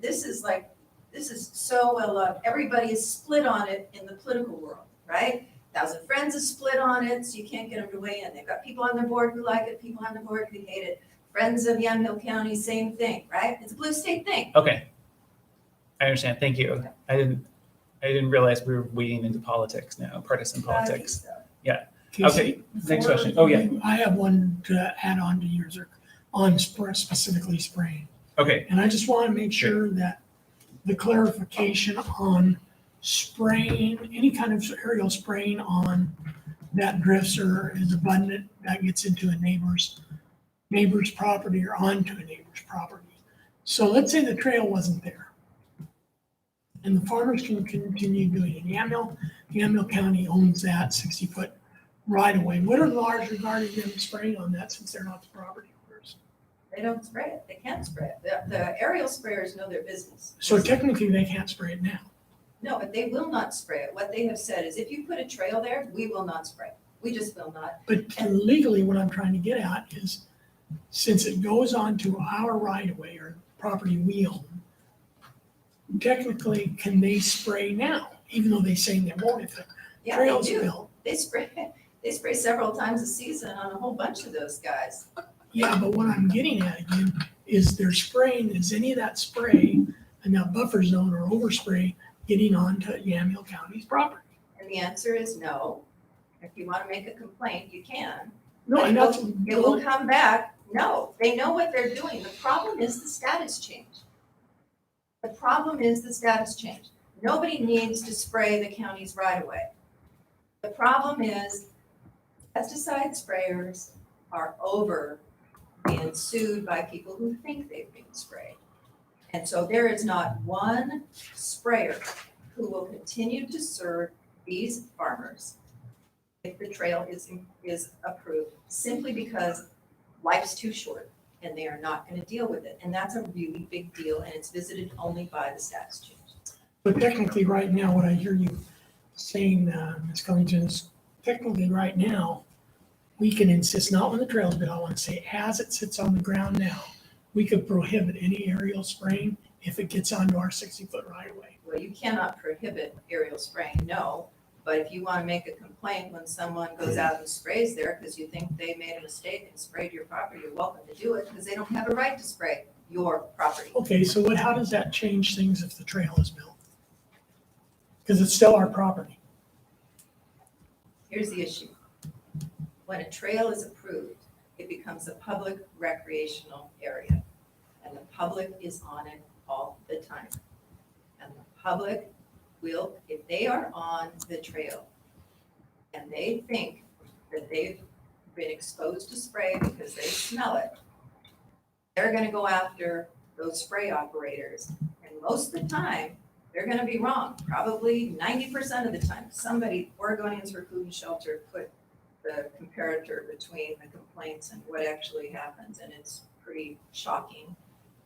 this is so well loved. Everybody is split on it in the political world, right? Thousand Friends is split on it, so you can't get them to weigh in. They've got people on their board who like it, people on the board who hate it. Friends of Yamhill County, same thing, right? It's a blue state thing. Okay. I understand. Thank you. I didn't realize we were wading into politics now, partisan politics. Okay, next question. Oh, yeah. I have one to add on to yours, on specifically spraying. Okay. And I just want to make sure that the clarification on spraying, any kind of aerial spraying on that drifts or is abundant, that gets into a neighbor's property or onto a neighbor's property. So let's say the trail wasn't there. And the farmers can continue doing it. Yamhill County owns that 60-foot right of way. What are the laws regarding them spraying on that since they're not the property owners? They don't spray it. They can't spray it. The aerial sprayers know their business. So technically they can't spray it now. No, but they will not spray it. What they have said is if you put a trail there, we will not spray. We just will not. But legally, what I'm trying to get at is since it goes onto our right of way or property we own, technically, can they spray now, even though they say they won't if the Yeah, they trail's do. built? They spray several times a season on a whole bunch of those guys. Yeah, but what I'm getting at again is they're spraying, is any of that spray and that buffer zone or overspray getting onto Yamhill County's property? And the answer is no. If you want to make a complaint, you can. No, and that's. It will come back. No, they know what they're doing. The problem is the status change. The problem is the status change. Nobody needs to spray the county's right away. The problem is pesticide sprayers are over being sued by people who think they've been sprayed. And so there is not one sprayer who will continue to serve these farmers if the trail is approved, simply because life's too short and they are not going to deal with it. And that's a really big deal, and it's visited only by the status change. But technically, right now, what I hear you saying, Ms. Covington, is technically right now, we can insist, not when the trail's built, I want to say as it sits on the ground now, we could prohibit any aerial spraying if it gets onto our 60-foot right of way. Well, you cannot prohibit aerial spraying, no. But if you want to make a complaint when someone goes out and sprays there because you think they made a mistake and sprayed your property, you're welcome to do it because they don't have a right to spray your property. Okay, so how does that change things if the trail is built? Because it's still our property. Here's the issue. When a trail is approved, it becomes becomes a public recreational area. And the public is on it all the time. And the public will, if they are on the trail and they think that they've been exposed to spray because they smell it, they're gonna go after those spray operators. And most of the time, they're gonna be wrong, probably 90% of the time. Somebody, Oregonians for Food and Shelter, put the comparator between the complaints and what actually happens, and it's pretty shocking.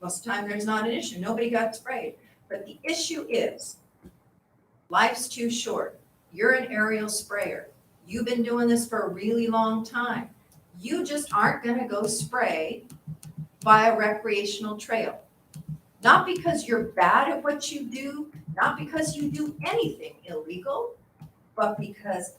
Most of the time, there's not an issue. Nobody got sprayed. But the issue is, life's too short. You're an aerial sprayer. You've been doing this for a really long time. You just aren't gonna go spray by a recreational trail. Not because you're bad at what you do, not because you do anything illegal, but because,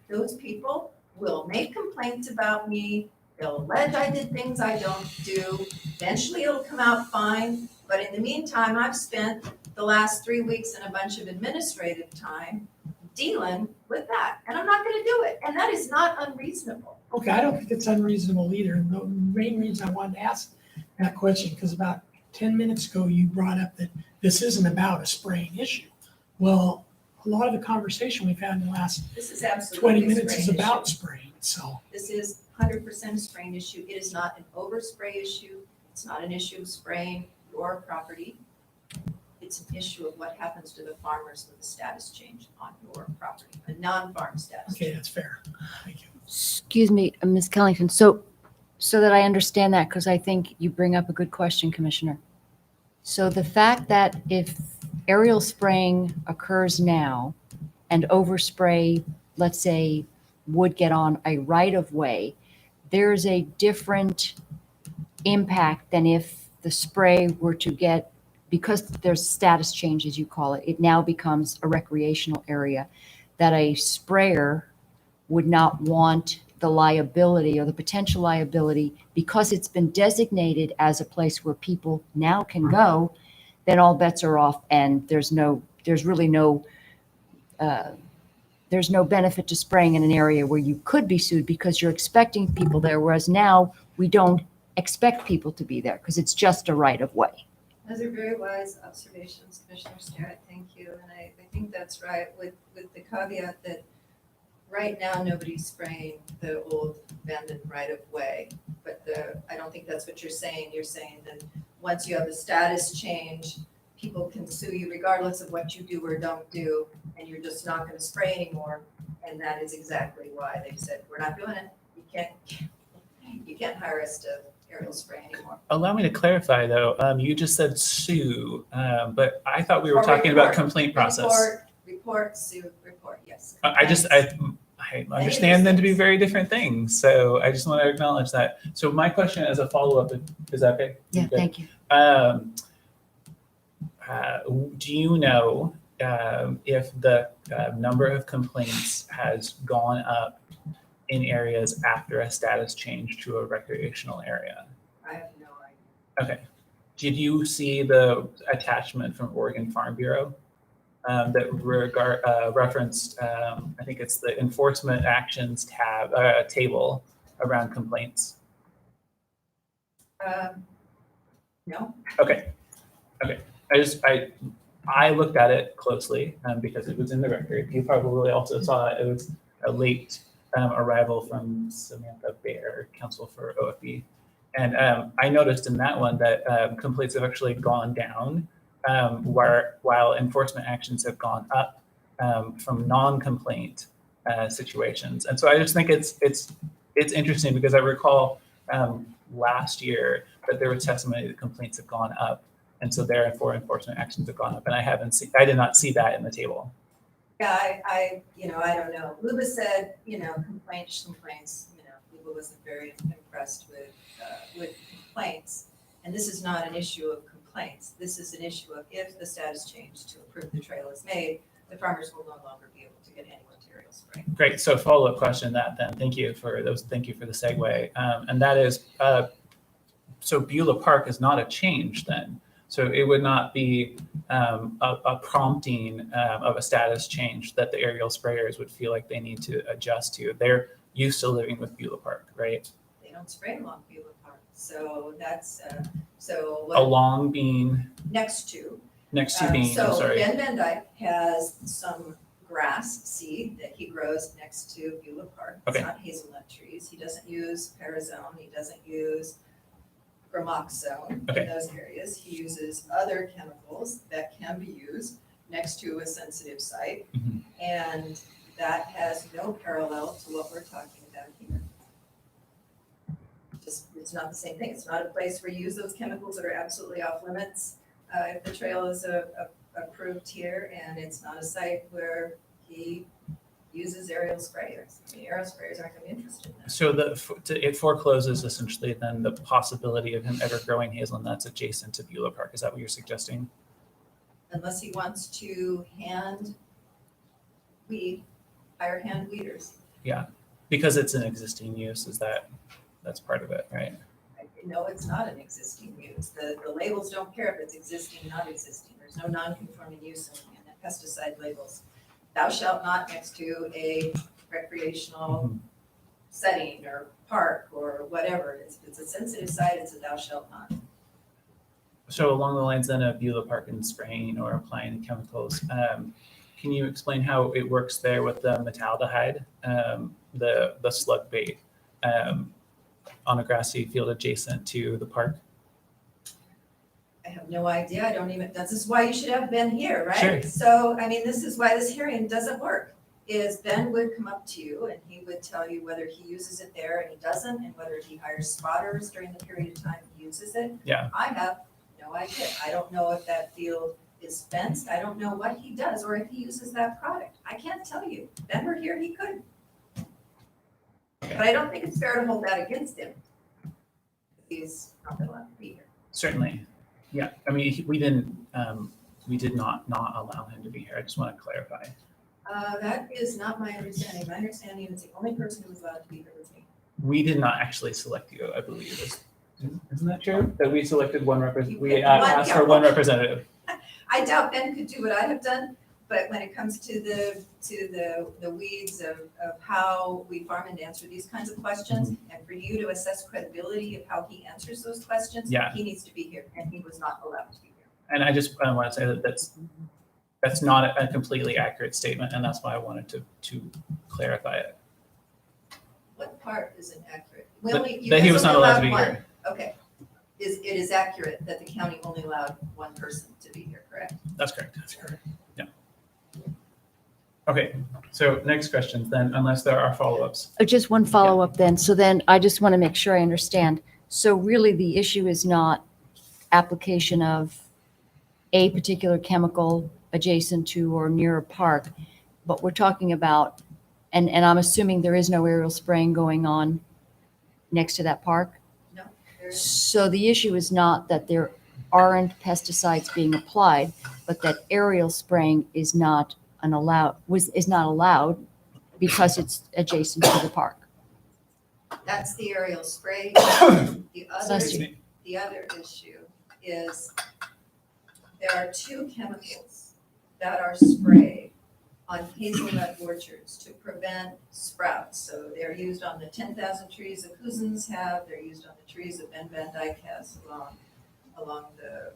those people will make complaints about me. They'll allege I did things I don't do. Eventually it'll come out fine. But in the meantime, I've spent the last 3 weeks and a bunch of administrative time dealing with that. And I'm not gonna do it. And that is not unreasonable. Okay, I don't think it's unreasonable either. And the main reason I wanted to ask that question, because about 10 minutes ago, you brought up that this isn't about a spraying issue. Well, a lot of the conversation we've had in the last This is absolutely 20 a minutes is spraying about issue. spraying, so. This is 100% a spraying issue. It is not an overspray issue. It's not an issue of spraying your property. It's an issue of what happens to the farmers with the status change on your property, a non-farm status. Okay, that's fair. Thank you. Excuse me, Ms. Kellington. So that I understand that, because I think you bring up a good question, Commissioner. So the fact that if aerial spraying occurs now and overspray, let's say, would get on a right of way, there's a different impact than if the spray were to get, because there's status change, as you call it, it now becomes a recreational area, that a sprayer would not want the liability or the potential liability, because it's been designated as a place where people now can go, then all bets are off and there's really no benefit to spraying in an area where you could be sued because you're expecting people there, whereas now we don't expect people to be there because it's just a right of way. Those are very wise observations, Commissioner Starrett. Thank you. And I think that's right, with the caveat that right now, nobody's spraying the old abandoned right of way. But I don't think that's what you're saying. You're saying that once you have the status change, people can sue you regardless of what you do or don't do, and you're just not going to spray anymore. And that is exactly why they've said, we're not doing it. You can't hire us to aerial spray anymore. Allow me to clarify though. You just said sue, but I thought we were Or talking about report. complaint process. Report, sue, report, yes. I understand them to be very different things. So I just want to acknowledge that. So my question as a follow-up, is that okay? Yeah, Okay. thank you. Do you know if the number of complaints has gone up in areas after a status change to a recreational area? I have no idea. Okay. Did you see the attachment from Oregon Farm Bureau that referenced, I think it's the enforcement actions table around complaints? No. Okay. I looked at it closely because it was in the record. You probably also saw it. It was a late arrival from Samantha Baer, counsel for OFB. And I noticed in that one that complaints have actually gone down while enforcement actions have gone up from non-complaint situations. And so I just think it's interesting because I recall last year that there was testimony that complaints have gone up. And so therefore enforcement actions have gone up. And I did not see that in the table. Yeah, I don't know. Luba said, complaints, Luba wasn't very impressed with complaints. And this is not an issue of complaints. This is an issue of if the status change to approve the trail is made, the farmers will no longer be able to get any material spray. Great. So follow-up question that then. Thank you for the segue. And that is, so Beulah Park is not a change then. So it would not be a prompting of a status change that the aerial sprayers would feel like they need to adjust to. They're used to living with Beulah Park, right? They don't spray along Beulah Park. So that's, so what, Along Bean, next to. next to Bean, I'm So sorry. Ben Van Dyke has some grass seed that he grows next to Beulah Park. It's Okay. not hazelnut trees. He doesn't use parazone. He doesn't use gramoxone Okay. in those areas. He uses other chemicals that can be used next to a sensitive site. Mhm. And that has no parallel to what we're talking about here. Just, it's not the same thing. It's not a place where you use those chemicals that are absolutely off limits. If the trail is approved here, and it's not a site where he uses aerial sprayers. I mean, aerial sprayers aren't gonna be interested in that. So it forecloses essentially then the possibility of him ever growing hazelnuts adjacent to Beulah Park. Is that what you're suggesting? Unless he wants to hire hand weeders. Because it's an existing use, that's part of it, right? No, it's not an existing use. The labels don't care if it's existing, not existing. There's no non-conforming use in the pesticide labels. Thou shalt not next to a recreational setting or park or whatever. If it's a sensitive site, it's a thou shalt not. So along the lines then of Beulah Park and spraying or applying the chemicals, can you explain how it works there with the metaldehyde, the slug bait, on a grassy field adjacent to the park? I have no idea. I don't even, this is why you should have Ben here, right? Sure. So, I mean, this is why this hearing doesn't work, is Ben would come up to you and he would tell you whether he uses it there and he doesn't, and whether he hires spotters during the period of time he uses it. Yeah. I have no idea. I don't know if that field is fenced. I don't know what he does or if he uses that product. I can't tell you. If Ben were here, he could. But I don't think it's fair to hold that against him. He's not allowed to be here. Certainly. Yeah. I mean, we did not allow him to be here. I just want to clarify. That is not my understanding. My understanding is the only person who was allowed to be here was me. We did not actually select you, I believe. Isn't that true? That we selected one representative, we picked one, asked yeah. for one representative. I doubt Ben could do what I have done, but when it comes to the weeds of how we farm and answer these kinds of questions, and for you to assess credibility of how he answers those questions, Yeah. he needs to be here, and he was not allowed to be here. And I just want to say that that's not a completely accurate statement, and that's why I wanted to clarify it. What part is inaccurate? That he was not allowed to be here. Okay. It is accurate that the county only allowed one person to be here, correct? That's correct. Yeah. Okay, so next questions then, unless there are follow-ups. Just one follow-up then. So then I just want to make sure I understand. So really the issue is not application of a particular chemical adjacent to or near a park, but we're talking about, and I'm assuming there is no aerial spraying going on next to that park? No. There is. So the issue is not that there aren't pesticides being applied, but that aerial spraying is not allowed because it's adjacent to the park. That's the aerial spray. Bless you. The other issue is there are two chemicals that are sprayed on hazelnut orchards to prevent sprouts. So they're used on the 10,000 trees that Cousins have, they're used on the trees that Ben Van Dyke has along the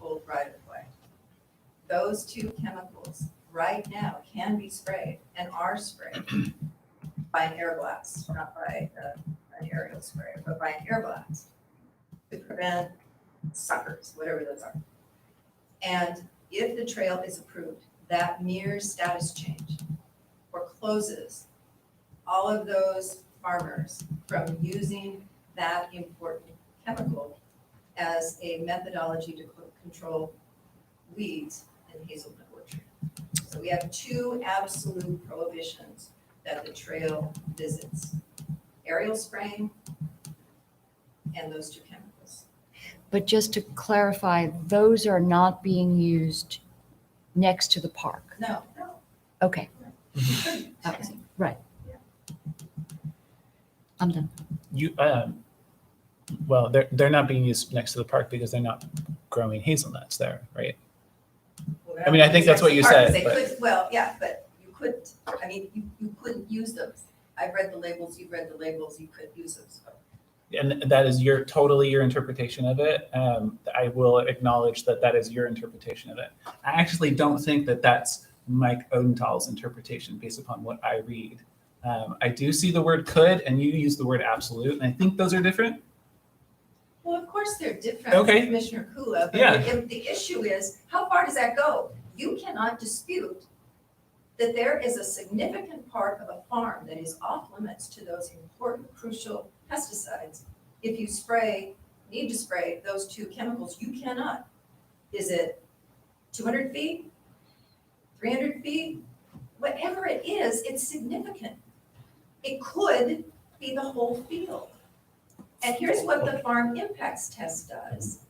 old right of way. Those two chemicals right now can be sprayed and are sprayed by an air blast, not by an aerial sprayer, but by an air blast to prevent suckers, whatever those are. And if the trail is approved, that mere status change forecloses all of those farmers from using that important chemical as a methodology to control weeds in hazelnut orchard. So we have two absolute prohibitions that the trail visits: aerial spraying and those two chemicals. But just to clarify, those are not being used next to the park. No. Okay. Right. I'm done. Well, they're not being used next to the park because they're not growing hazelnuts there, right? Well, I mean, I think that's what you said, They but- could, well, yeah, but you couldn't, I mean, you couldn't use those. I've read the labels, you've read the labels, you couldn't use those. And that is totally your interpretation of it. I will acknowledge that that is your interpretation of it. I actually don't think that that's Mike Odenthal's interpretation based upon what I read. I do see the word could, and you use the word absolute, and I think those are different. Well, of course they're different, Okay. Commissioner Kula, but Yeah. the issue is, how far does that go? You cannot dispute that there is a significant part of a farm that is off limits to those important, crucial pesticides. If you need to spray those two chemicals, you cannot. Is it 200 feet, 300 feet? Whatever it is, it's significant. It could be the whole field. And here's what the farm impacts test does,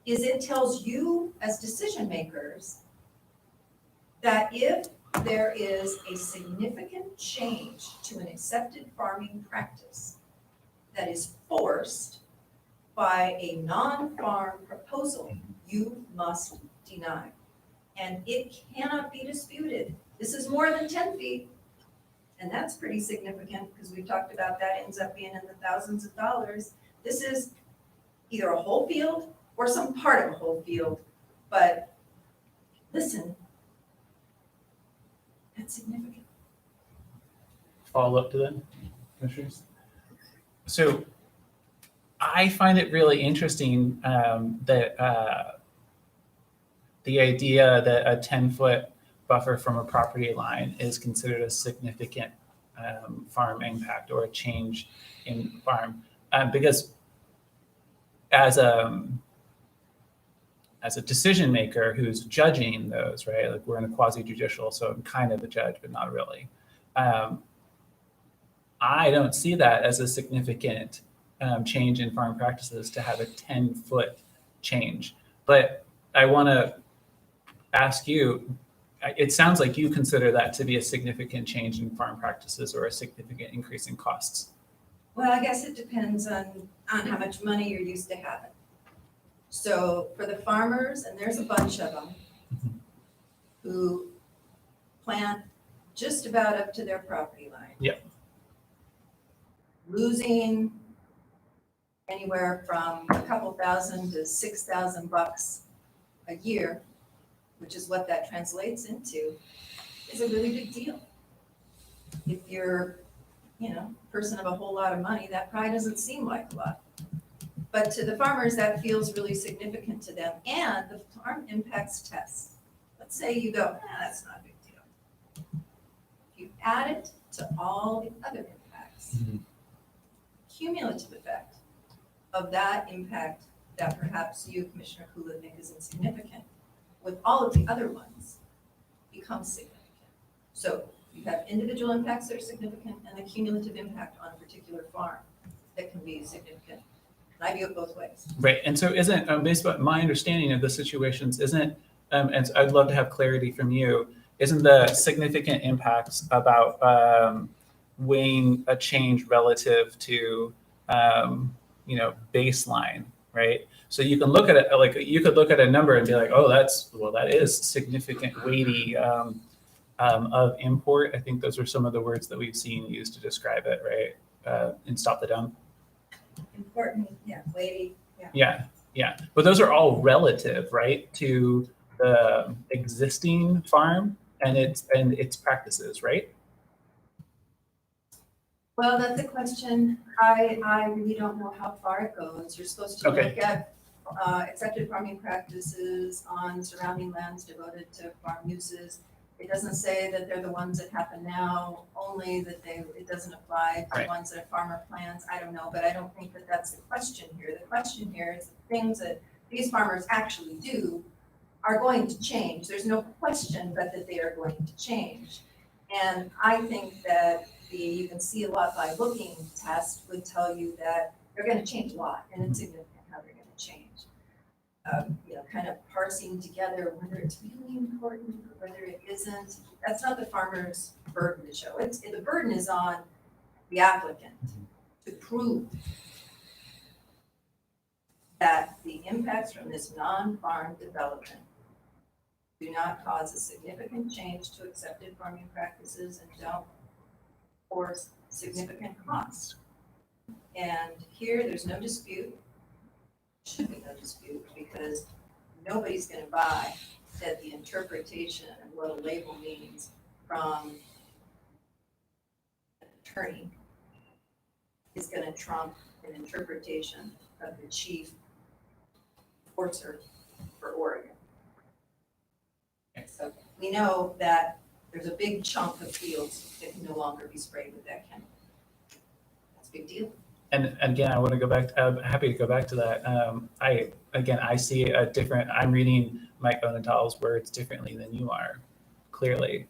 is it tells you as decision makers that if there is a significant change to an accepted farming practice that is forced by a non-farm proposal, you must deny. And it cannot be disputed. This is more than 10 feet. And that's pretty significant because we've talked about that ends up being in the thousands of dollars. This is either a whole field or some part of a whole field. But listen, that's significant. Follow up to that, commissioners? So I find it really interesting that the idea that a 10-foot buffer from a property line is considered a significant farm impact or a change in farm. Because as a decision maker who's judging those, right? Like we're in a quasi-judicial, so I'm kind of a judge, but not really. I don't see that as a significant change in farm practices to have a 10-foot change. But I want to ask you, it sounds like you consider that to be a significant change in farm practices or a significant increase in costs. Well, I guess it depends on how much money you're used to having. So for the farmers, and there's a bunch of them, who plant just about up to their property line. Yep. Losing anywhere from a couple thousand to $6,000 a year, which is what that translates into, is a really big deal. If you're, person of a whole lot of money, that probably doesn't seem like a lot. But to the farmers, that feels really significant to them. And the farm impacts test. Let's say you go, that's not a big deal. If you add it to all the other impacts, cumulative effect of that impact that perhaps you, Commissioner Kula, think is insignificant, with all of the other ones, becomes significant. So you have individual impacts that are significant and the cumulative impact on a particular farm that can be significant. And I view it both ways. Right, and so based on my understanding of the situations, and I'd love to have clarity from you, isn't the significant impacts about weighing a change relative to, baseline, right? So you can look at it, like you could look at a number and be like, oh, that is significant weighty of import. I think those are some of the words that we've seen used to describe it, right? And Stop the Dump. Important, weighty, Yeah. But those are all relative, right, to the existing farm and its practices, right? Well, that's a question. I really don't know how far it goes. You're supposed to Okay. look at accepted farming practices on surrounding lands devoted to farm uses. It doesn't say that they're the ones that happen now, only that it doesn't apply to Right. ones that a farmer plants. I don't know, but I don't think that that's the question here. The question here is the things that these farmers actually do are going to change. There's no question but that they are going to change. And I think that you can see a lot by looking test would tell you that they're going to change a lot, and it's significant how they're going to change. Kind of parsing together whether it's really important or whether it isn't. That's not the farmer's burden to show. The burden is on the applicant to prove that the impacts from this non-farm development do not cause a significant change to accepted farming practices and don't force significant costs. And here, there's no dispute. Should be no dispute, because nobody's gonna buy that the interpretation of what a label means from an attorney is gonna trump an interpretation of the chief enforcer for Oregon. So we know that there's a big chunk of fields that can no longer be sprayed with that chemical. That's a big deal. And again, I want to go back. I'm happy to go back to that. I see a different. I'm reading Mike Onental's words differently than you are, clearly.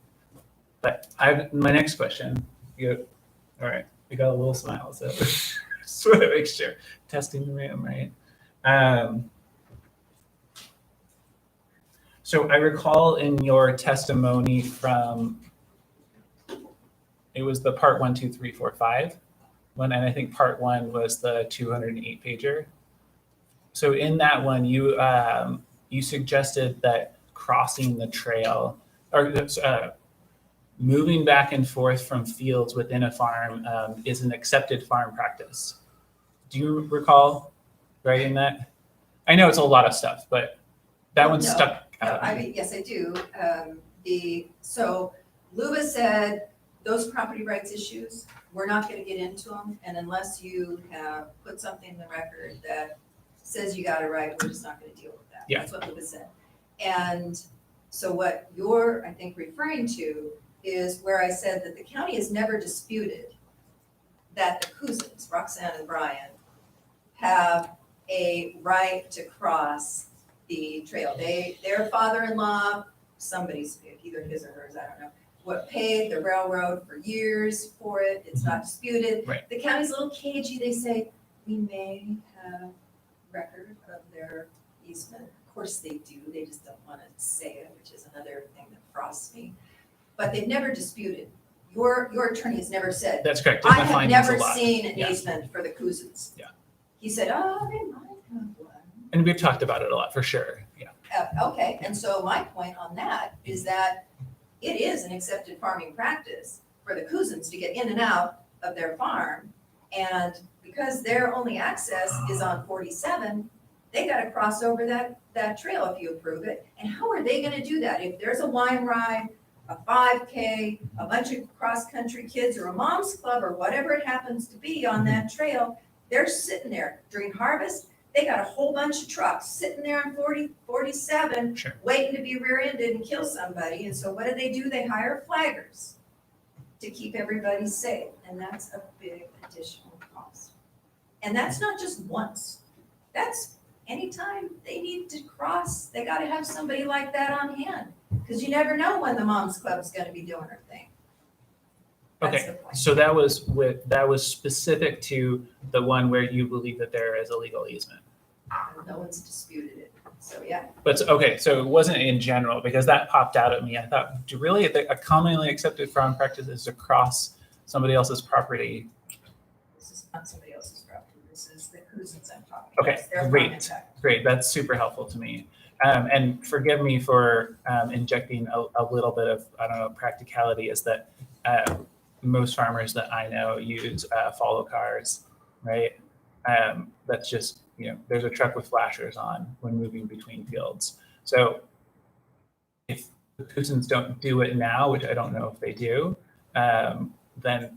But my next question. All right, we got a little smile, so just want to make sure. Testing the room, right? So I recall in your testimony from, it was the part 1, 2, 3, 4, 5 one, and I think part 1 was the 208 pager. So in that one, you suggested that crossing the trail or moving back and forth from fields within a farm is an accepted farm practice. Do you recall writing that? I know it's a lot of stuff, but that one No. stuck No, out. I mean, yes, I do. So Luba said those property rights issues, we're not gonna get into them, and unless you have put something in the record that says you got it right, we're just not gonna deal with that. Yeah. That's what Luba said. And so what you're, I think, referring to is where I said that the county has never disputed that the Cousins, Roxanne and Brian, have a right to cross the trail. Their father-in-law, somebody's, either his or hers, I don't know, what paid the railroad for years for it. It's not disputed. Right. The county's a little cagey. They say, we may have record of their easement. Of course they do. They just don't want to say it, which is another thing that frosts me. But they've never disputed. Your attorney has never said, That's correct. In I my have findings a never lot. seen an Yeah. easement for the Cousins. Yeah. He said, oh, they might have one. And we've talked about it a lot for sure. Yeah. Okay, and so my point on that is that it is an accepted farming practice for the Cousins to get in and out of their farm. And because their only access is on 47, they gotta cross over that trail if you approve it. And how are they gonna do that? If there's a wine ride, a 5K, a bunch of cross-country kids or a mom's club or whatever it happens to be on that trail, they're sitting there during harvest. They got a whole bunch of trucks sitting there on 47, Sure. waiting to be rear-ended and kill somebody. And so what do? They hire flaggers to keep everybody safe. And that's a big additional cost. And that's not just once. That's anytime they need to cross, they gotta have somebody like that on hand. Because you never know when the mom's club's gonna be doing her thing. That's Okay, the point. so that was specific to the one where you believe that there is a legal easement. No one's disputed it. So, yeah. But okay, so it wasn't in general because that popped out at me. I thought, really, a commonly accepted farm practice is to cross somebody else's property. This is not somebody else's property. This is the Cousins I'm talking about. Okay, It's their farm great. impact. Great, that's super helpful to me. And forgive me for injecting a little bit of, I don't know, practicality is that most farmers that I know use follow cars, right? That's just, there's a truck with flashers on when moving between fields. So if the Cousins don't do it now, which I don't know if they do, then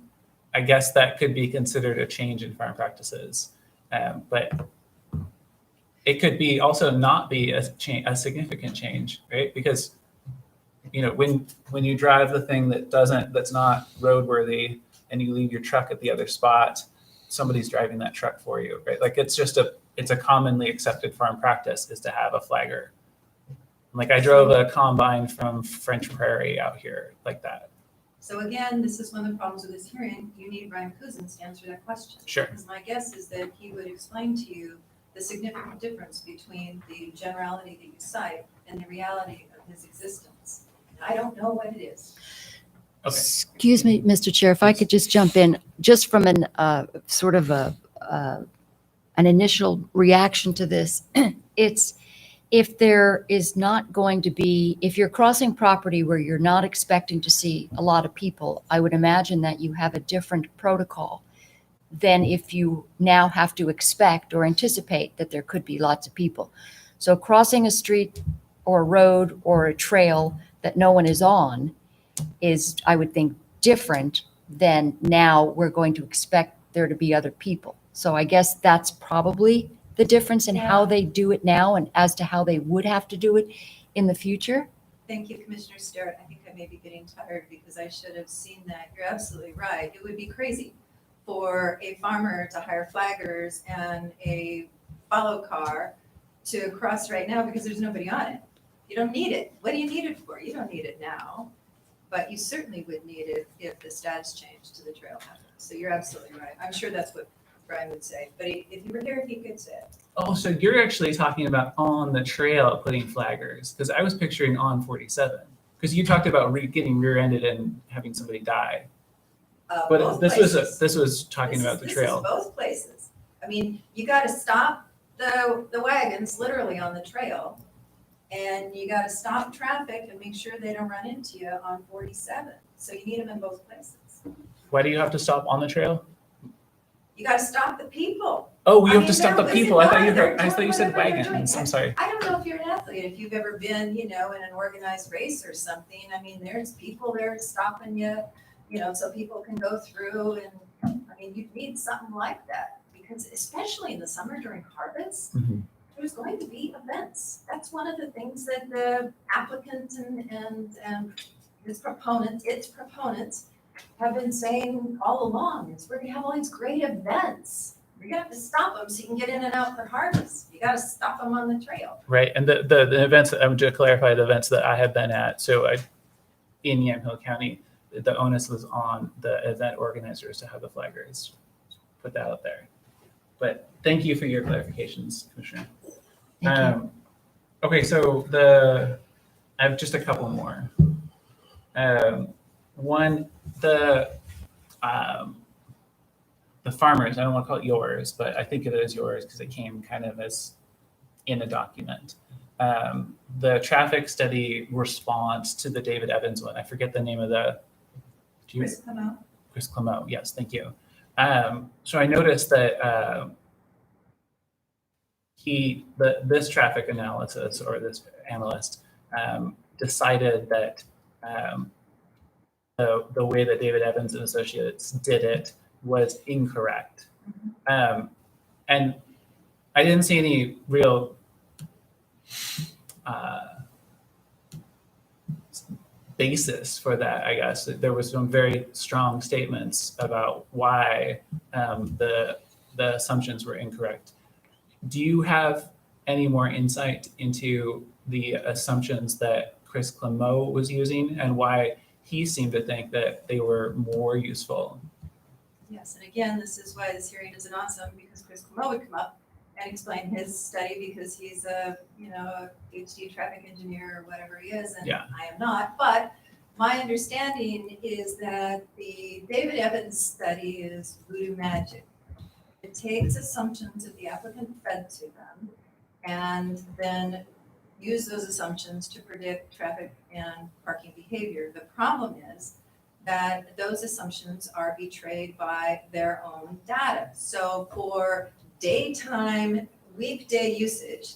I guess that could be considered a change in farm practices. But it could be also not be a significant change, right? Because when you drive the thing that's not roadworthy and you leave your truck at the other spot, somebody's driving that truck for you, right? Like it's a commonly accepted farm practice is to have a flagger. Like I drove a combine from French Prairie out here like that. So again, this is one of the problems with this hearing. You need Brian Cousins to answer that question. Sure. Because my guess is that he would explain to you the significant difference between the generality that you cite and the reality of his existence. And I don't know what it is. Okay. Excuse me, Mr. Chair, if I could just jump in, just from an sort of an initial reaction to this, it's if there is not going to be, if you're crossing property where you're not expecting to see a lot of people, I would imagine that you have a different protocol than if you now have to expect or anticipate that there could be lots of people. So crossing a street or a road or a trail that no one is on is, I would think, different than now we're going to expect there to be other people. So I guess that's probably the difference in how they do it now and as to how they would have to do it in the future. Thank you, Commissioner Starrett. I think I may be getting tired because I should have seen that. You're absolutely right. It would be crazy for a farmer to hire flaggers and a follow car to cross right now because there's nobody on it. You don't need it. What do you need it for? You don't need it now, but you certainly would need it if the status change to the trail happens. So you're absolutely right. I'm sure that's what Brian would say, but if you were here, he could say it. Oh, so you're actually talking about on the trail putting flaggers, because I was picturing on 47, because you talked about getting rear-ended and having somebody die. But Both this places. was talking about the trail. This is both places. I mean, you got to stop the wagons literally on the trail, and you got to stop traffic and make sure they don't run into you on 47. So you need them in both places. Why do you have to stop on the trail? You got to stop the people. Oh, you I have mean, to stop they're the people. I thought you they're I thought you said doing whatever they're wagons. doing. I'm sorry. I don't know if you're an athlete, if you've ever been, in an organized race or something. I mean, there's people there stopping you, so people can go through, and I mean, you need something like that because especially in the summer during harvest, Mhm. there's going to be events. That's one of the things that the applicant and its proponents have been saying all along. Is we're gonna have all these great events. You're gonna have to stop them so you can get in and out for harvest. You gotta stop them on the trail. Right, and the events, to clarify, the events that I have been at, in Yamhill County, the onus was on the event organizers to have the flaggers. Put that out there. But thank you for your clarifications, Commissioner. Thank you. Okay, so I have just a couple more. One, the farmers, I don't want to call it yours, but I think it is yours because it came kind of as in a document. The traffic study response to the David Evans one, I forget the name of Chris, come out. Chris Clement, yes, thank you. So I noticed that this traffic analysis, or this analyst, decided that the way that David Evans and Associates did it was incorrect. And I didn't see any real basis for that, I guess. There was some very strong statements about why the assumptions were incorrect. Do you have any more insight into the assumptions that Chris Clement was using and why he seemed to think that they were more useful? Yes, and again, this is why this hearing isn't awesome, because Chris Clement would come up and explain his study because he's a PhD traffic engineer or whatever he is, and Yeah. I am not. But my understanding is that the David Evans study is voodoo magic. It takes assumptions that the applicant fed to them and then use those assumptions to predict traffic and parking behavior. The problem is that those assumptions are betrayed by their own data. So for daytime, weekday usage,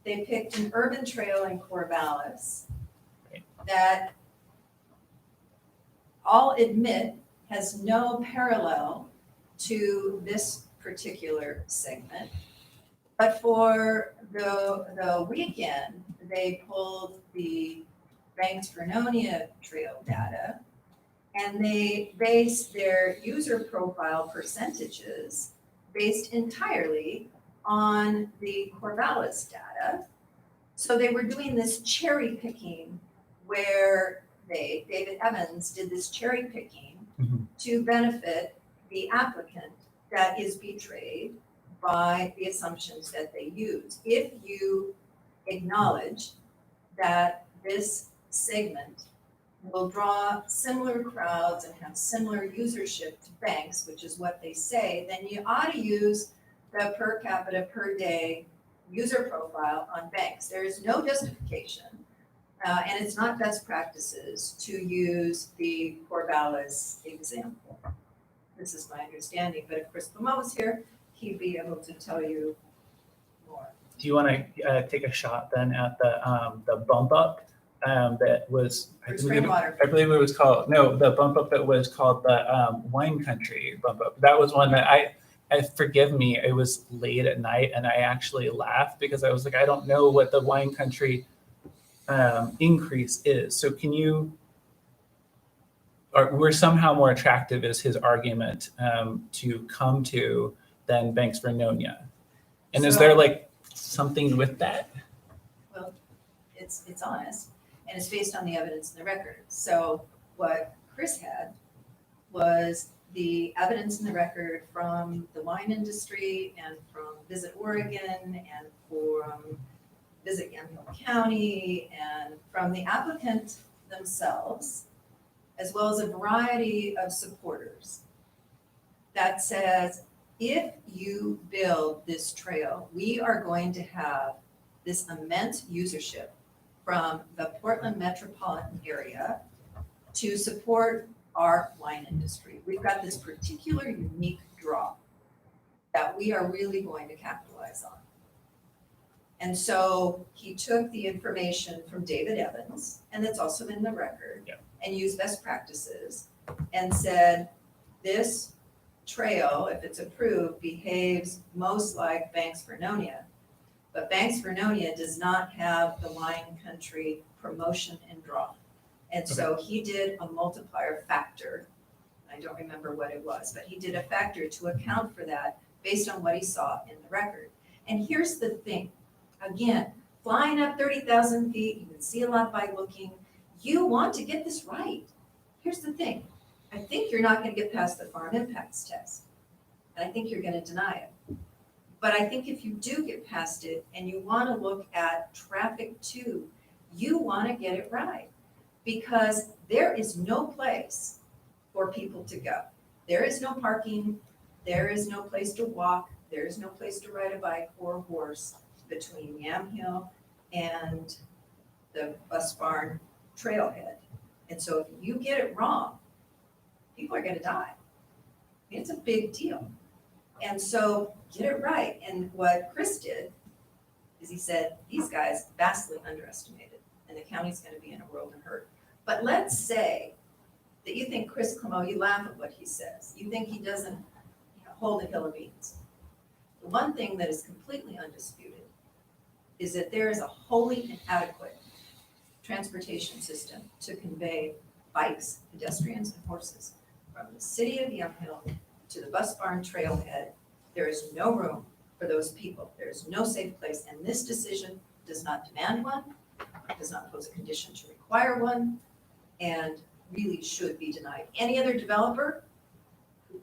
they picked an urban trail in Corvallis that all admit has no parallel to this particular segment. But for the weekend, they pulled the Banks-Vernonia trail data, and they based their user profile percentages based entirely on the Corvallis data. So they were doing this cherry picking where David Evans did this cherry picking to benefit the applicant that is betrayed by the assumptions that they use. If you acknowledge that this segment will draw similar crowds and have similar usership to Banks, which is what they say, then you ought to use the per capita per day user profile on Banks. There is no justification, and it's not best practices to use the Corvallis example. This is my understanding, but if Chris Clement was here, he'd be able to tell you more. Do you want to take a shot then at the bump up that was, For spring water. I believe it was called, no, the bump up that was called the Wine Country bump up. That was one that forgive me, it was late at night and I actually laughed because I was like, I don't know what the Wine Country increase is. So can you, or we're somehow more attractive is his argument to come to than Banks for Nonia. And is there like something with that? Well, it's honest, and it's based on the evidence in the record. So what Chris had was the evidence in the record from the wine industry and from Visit Oregon and from Visit Yamhill County and from the applicant themselves, as well as a variety of supporters that says, if you build this trail, we are going to have this immense usership from the Portland metropolitan area to support our wine industry. We've got this particular unique draw that we are really going to capitalize on. And so he took the information from David Evans, and that's also in the record, and used best practices and said, this trail, if it's approved, behaves most like Banks for Nonia. But Banks for Nonia does not have the wine country promotion and draw. And so he did a multiplier factor. I don't remember what it was, but he did a factor to account for that based on what he saw in the record. And here's the thing. Again, flying up 30,000 feet, you can see a lot by looking. You want to get this right. Here's the thing. I think you're not going to get past the farm impacts test. And I think you're going to deny it. But I think if you do get past it and you want to look at traffic too, you want to get it right. Because there is no place for people to go. There is no parking. There is no place to walk. There is no place to ride a bike or a horse between Yamhill and the Bus Barn trailhead. And so if you get it wrong, people are going to die. It's a big deal. And so get it right. And what Chris did is he said, these guys vastly underestimated, and the county's going to be in a world of hurt. But let's say that you think Chris Clement, you laugh at what he says. You think he doesn't hold a hill of beans. The one thing that is completely undisputed is that there is a wholly inadequate transportation system to convey bikes, pedestrians, and horses from the city of Yamhill to the Bus Barn trailhead. There is no room for those people. There is no safe place, and this decision does not demand one, does not pose a condition to require one, and really should be denied. Any other developer who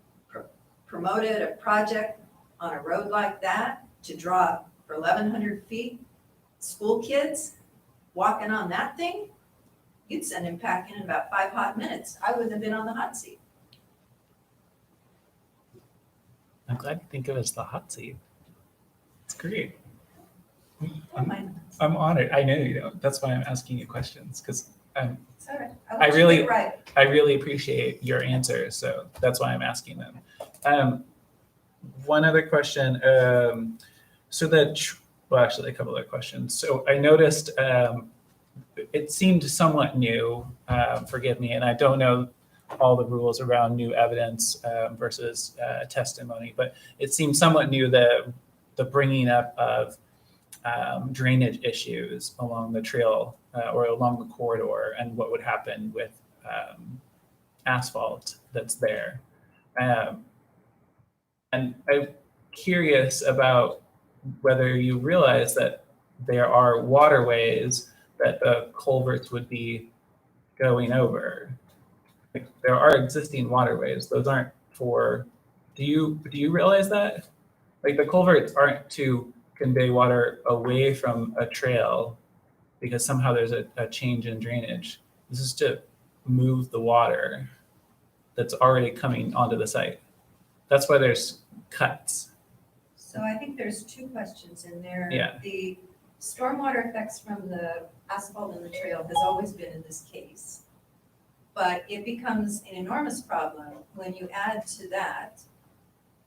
promoted a project on a road like that to draw for 1,100 feet, school kids walking on that thing, you'd send him packing in about 5 hot minutes. I wouldn't have been on the hot seat. I'm glad you think of it as the hot seat. It's great. I'm honored. I know you don't. That's why I'm asking you questions, because It's all right. I want you to really- get it right. I really appreciate your answers. So that's why I'm asking them. One other question. Well, actually, a couple other questions. So I noticed it seemed somewhat new, forgive me, and I don't know all the rules around new evidence versus testimony, but it seemed somewhat new, the bringing up of drainage issues along the trail or along the corridor and what would happen with asphalt that's there. And I'm curious about whether you realize that there are waterways that the culverts would be going over. Like, there are existing waterways. Those aren't for, do you realize that? Like, the culverts aren't to convey water away from a trail because somehow there's a change in drainage. This is to move the water that's already coming onto the site. That's why there's cuts. So I think there's 2 questions in there. Yeah. The stormwater effects from the asphalt in the trail has always been in this case. But it becomes an enormous problem when you add to that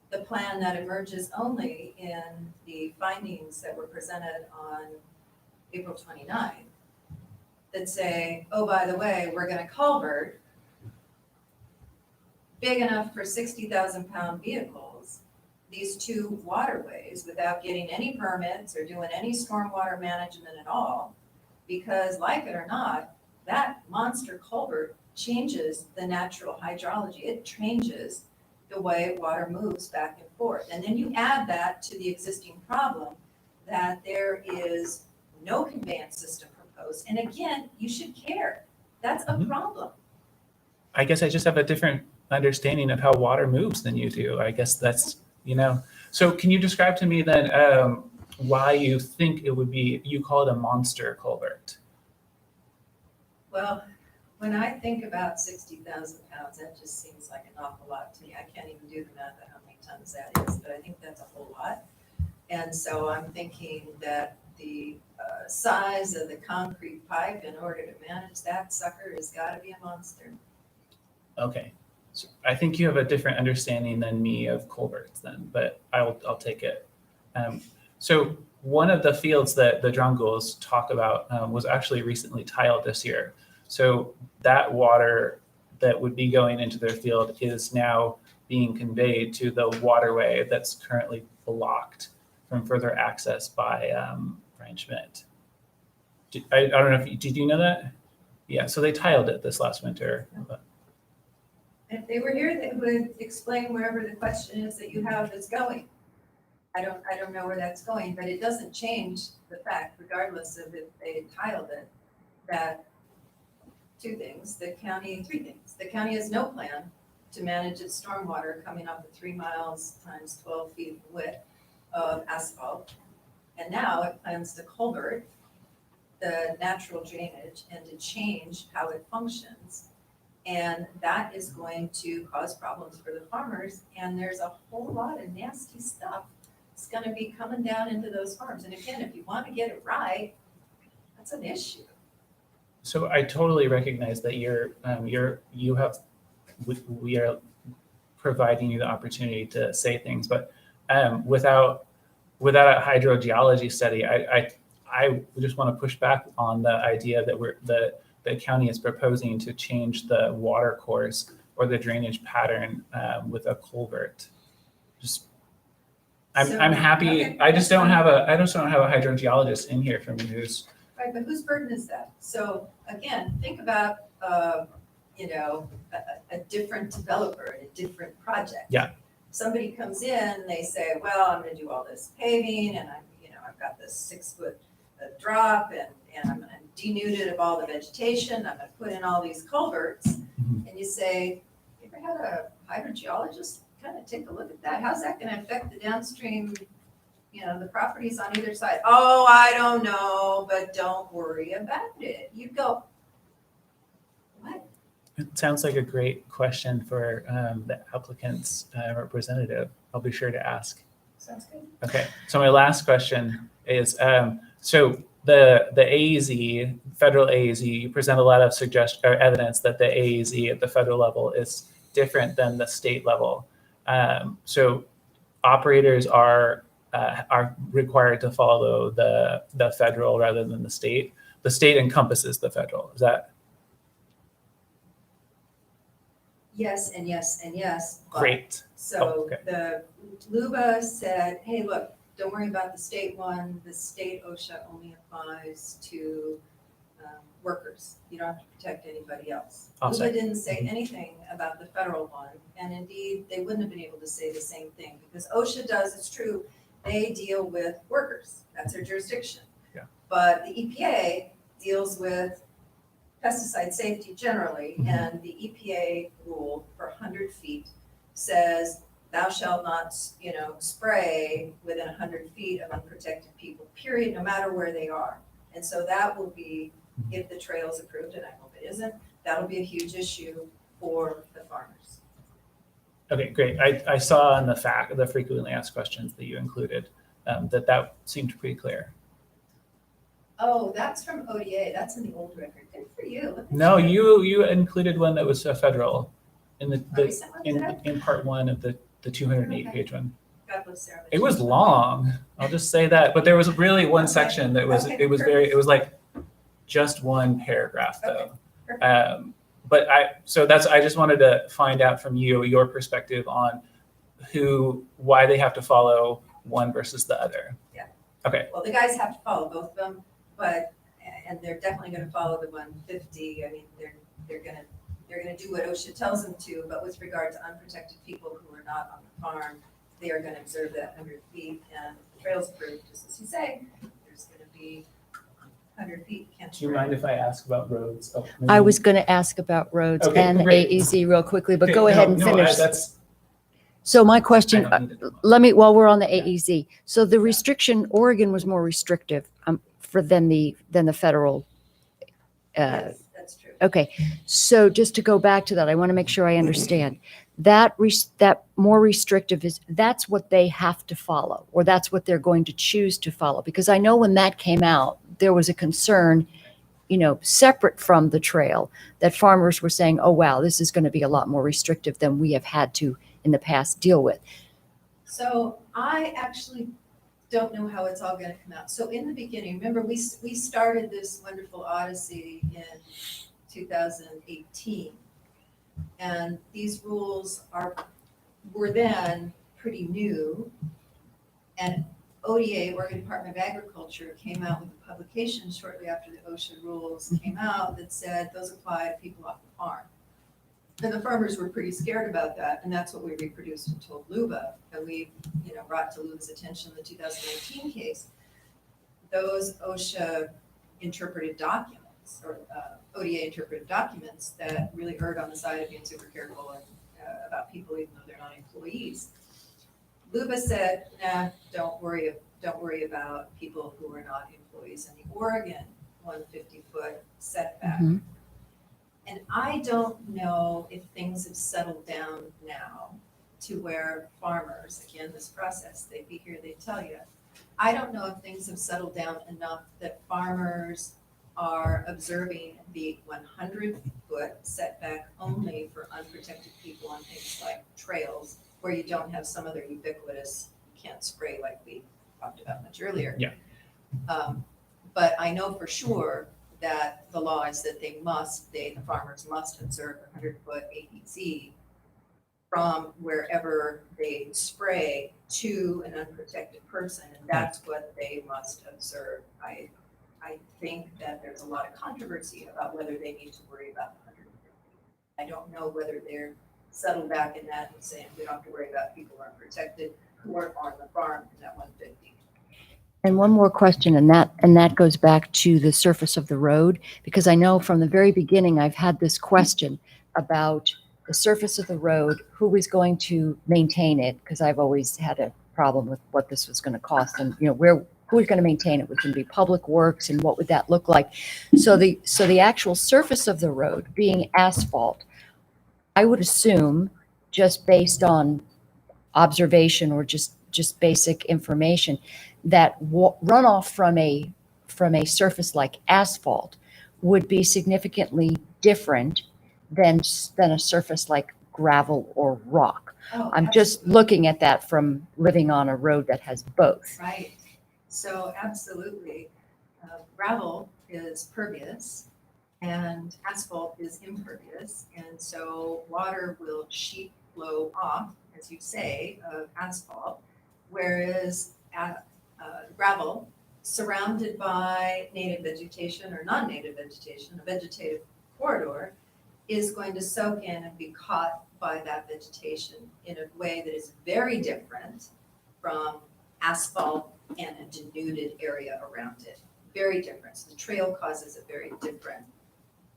the plan that emerges only in the findings that were presented on April 29th that say, oh, by the way, we're gonna culvert big enough for 60,000-pound vehicles, these two waterways without getting any permits or doing any stormwater management at all, because like it or not, that monster culvert changes the natural hydrology. It changes the way water moves back and forth. And then you add that to the existing problem that there is no conveyance system proposed. And again, you should care. That's a problem. I guess I just have a different understanding of how water moves than you do. I guess that's, so can you describe to me then why you think it would be, you call it a monster culvert? Well, when I think about 60,000 pounds, that just seems like an awful lot to me. I can't even do the math of how many tons that is, but I think that's a whole lot. And so I'm thinking that the size of the concrete pipe in order to manage that sucker has got to be a monster. Okay. So I think you have a different understanding than me of culverts then, but I'll take it. So one of the fields that the Drungles talk about was actually recently tiled this year. So that water that would be going into their field is now being conveyed to the waterway that's currently blocked from further access by Brian Schmidt. I don't know did you know that? Yeah, so they tiled it this last winter. If they were here, they would explain wherever the question is that you have that's going. I don't know where that's going, but it doesn't change the fact, regardless of if they tiled it, that three things. The county has no plan to manage its stormwater coming off the 3 miles times 12 feet width of asphalt. And now it plans to culvert the natural drainage and to change how it functions. And that is going to cause problems for the farmers. And there's a whole lot of nasty stuff that's going to be coming down into those farms. And again, if you want to get it right, that's an issue. So I totally recognize that we are providing you the opportunity to say things, but without a hydrogeology study, I just want to push back on the idea that the county is proposing to change the water course or the drainage pattern with a culvert. I'm happy. Okay. I just don't have a hydrogeologist in here from who's. Right, but whose burden is that? So again, think about, a different developer and a different project. Yeah. Somebody comes in, they say, well, I'm gonna do all this paving and I've got this 6-foot drop and I'm gonna denude it of all the vegetation. I'm gonna put in all these culverts. Mhm. And you say, you ever had a hydrogeologist kind of take a look at that? How's that gonna affect the downstream, the properties on either side? Oh, I don't know, but don't worry about it. You go, what? It sounds like a great question for the applicant's representative. I'll be sure to ask. Sounds good. Okay, so my last question is, so the AAZ, federal AAZ, you present a lot of evidence that the AAZ at the federal level is different than the state level. So operators are required to follow the federal rather than the state. The state encompasses the federal. Is that Yes, and yes, and yes. but- great? So okay. the LUBA said, hey, look, don't worry about the state one. The state OSHA only applies to workers. You don't have to protect anybody else. Awesome. LUBA didn't say anything about the federal one. And indeed, they wouldn't have been able to say the same thing because OSHA does, it's true, they deal with workers. That's their jurisdiction. Yeah. But the EPA deals with pesticide safety generally, Mhm. and the EPA rule for 100 feet says thou shalt not, spray within 100 feet of unprotected people, period, no matter where they are. And so that will be, if the trail is approved, and I hope it isn't, that'll be a huge issue for the farmers. Okay, great. I saw in the frequently asked questions that you included that seemed pretty clear. Oh, that's from ODA. That's in the old record. Good for you. Look at No, you. you included one that was federal in A recent one, did I? in part one of the 208 Okay. page one. God bless Sarah. It was long. I'll just say that, but there was really one Okay. section that was Okay, it was very it was like just one paragraph though. Okay, But I just wanted to find out from you your perspective on why they have to follow one versus the other. Yeah. Okay. Well, the guys have to follow both of them, and they're definitely gonna follow the 150. I mean, they're gonna do what OSHA tells them to, but with regard to unprotected people who are not on the farm, they are gonna observe that 100 feet, and the trail's approved, just as you say, there's gonna be 100 feet. Can't Do you spray. mind if I ask about roads? Oh, I was going to ask about roads Okay, and great. AEZ real quickly, but Okay, go ahead and no, finish. that's So my I question, don't need it. while we're on the Yeah. AEZ, so the restriction, Oregon was more restrictive than the federal. Yes, that's true. Okay, so just to go back to that, I want to make sure I understand. That more restrictive that's what they have to follow, or that's what they're going to choose to follow? Because I know when that came out, there was a concern, separate from the trail, that farmers were saying, oh, wow, this is going to be a lot more restrictive than we have had to in the past deal with. So I actually don't know how it's all gonna come out. So in the beginning, remember, we started this wonderful odyssey in 2018. And these rules were then pretty new. And ODA, Oregon Department of Agriculture, came out with a publication shortly after the OSHA rules came out that said those apply to people off the farm. And the farmers were pretty scared about that, and that's what we reproduced and told LUBA, and we, brought to LUBA's attention the 2019 case. Those OSHA interpreted documents, or ODA interpreted documents, that really erred on the side of being super careful and about people even though they're not employees. LUBA said, nah, don't worry about people who are not employees in the Oregon 150-foot setback. Mhm. And I don't know if things have settled down now to where farmers, again, this process, they'd be here, they'd tell you. I don't know if things have settled down enough that farmers are observing the 100-foot setback only for unprotected people on things like trails, where you don't have some other ubiquitous, you can't spray like we talked about much earlier. Yeah. But I know for sure that the law is that the farmers must observe 100-foot AEZ from wherever they spray to an unprotected person, and that's what they must observe. I think that there's a lot of controversy about whether they need to worry about 150. I don't know whether they're settled back in that and saying we don't have to worry about people who aren't protected, who aren't on the farm in that 150. And one more question, and that goes back to the surface of the road, because I know from the very beginning I've had this question about the surface of the road, who is going to maintain it, because I've always had a problem with what this was going to cost, and who is going to maintain it? Was going to be Public Works, and what would that look like? So the actual surface of the road being asphalt, I would assume, just based on observation or just basic information, that runoff from a surface like asphalt would be significantly different than a surface like gravel or rock. Oh, I'm just absolutely. looking at that from living on a road that has both. Right. So absolutely, gravel is pervious and asphalt is impervious. And so water will sheet flow off, as you say, of asphalt, whereas gravel, surrounded by native vegetation or non-native vegetation, a vegetative corridor, is going to soak in and be caught by that vegetation in a way that is very different from asphalt and a denuded area around it. Very different. So the trail causes a very different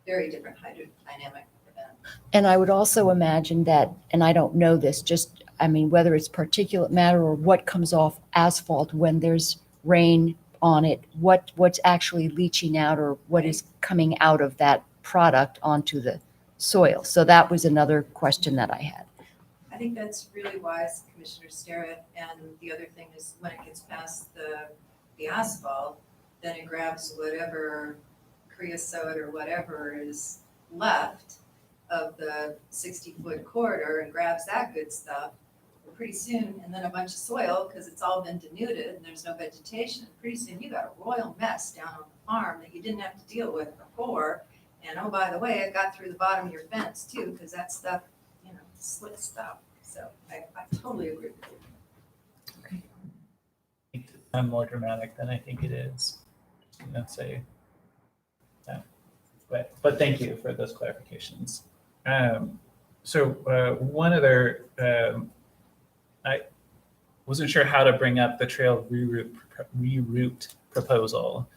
hydrodynamic event. And I would also imagine that, and I don't know this, whether it's particulate matter or what comes off asphalt when there's rain on it, what's actually leaching out or what is coming out of that product onto the soil. So that was another question that I had. I think that's really wise, Commissioner Sterrett. And the other thing is when it gets past the asphalt, then it grabs whatever creosote or whatever is left of the 60-foot corridor and grabs that good stuff. Well, pretty soon, and then a bunch of soil, because it's all been denuded and there's no vegetation, pretty soon you got a royal mess down on the farm that you didn't have to deal with before. And oh, by the way, it got through the bottom of your fence too, because that stuff, you know, slick stuff. So I totally agree with you. I'm more dramatic than I think it is. Say that. But thank you for those clarifications. So one other, I wasn't sure how to bring up the trail reroute proposal.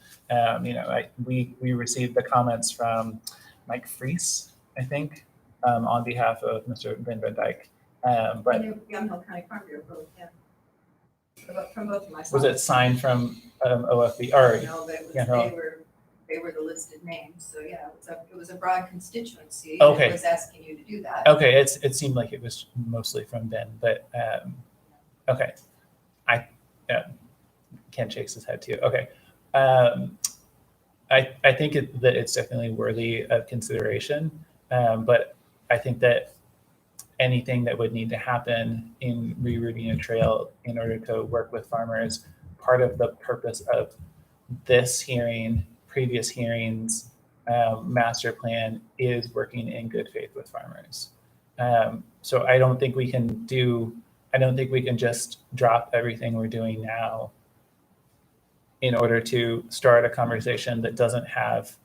We received the comments from Mike Freese, I think, on behalf of Mr. Van Dyke. But Young Hill County Farm Bureau, both, yeah. From both of my. was it signed from OFB or? No, but it was, Yeah, no. they were the listed names. So yeah, it was a broad constituency. Okay. That was asking you to do that. Okay, it seemed like it was mostly from Ben, but okay. Ken shakes his head too. Okay. I think that it's definitely worthy of consideration, but I think that anything that would need to happen in rerouting a trail in order to work with farmers, part of the purpose of this hearing, previous hearings, master plan is working in good faith with farmers. So I don't think we can just drop everything we're doing now in order to start a conversation that doesn't have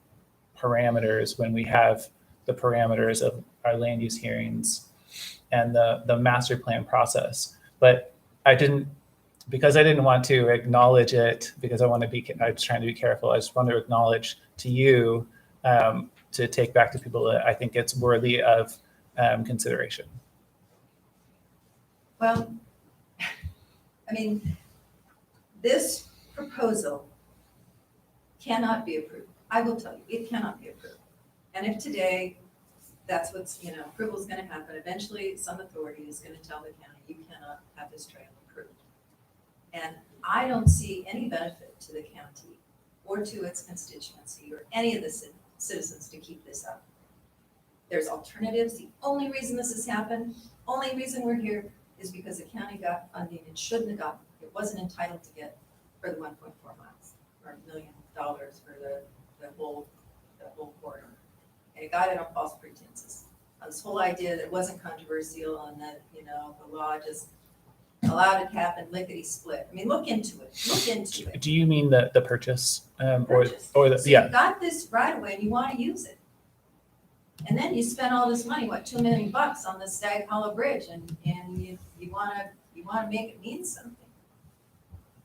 parameters when we have the parameters of our land use hearings and the master plan process. But because I didn't want to acknowledge it, because I was trying to be careful. I just want to acknowledge to you, to take back to people that I think it's worthy of consideration. Well, I mean, this proposal cannot be approved. I will tell you, it cannot be approved. And if today, that's what's, approval is going to happen, eventually some authority is going to tell the county, you cannot have this trail approved. And I don't see any benefit to the county or to its constituency or any of the citizens to keep this up. There's alternatives. The only reason this has happened, only reason we're here is because the county got funding it shouldn't have gotten. It wasn't entitled to get for the 1.4 miles or $1 million for the whole corridor. And it got it on false pretenses. This whole idea that it wasn't controversial and that, the law just allowed it to happen lickety split. I mean, look into it. Do you mean the purchase? Purchase. Or the, So yeah. you got this right away and you want to use it. And then you spend all this money, $2 million on the Stag Hollow Bridge, and you want to make it mean something.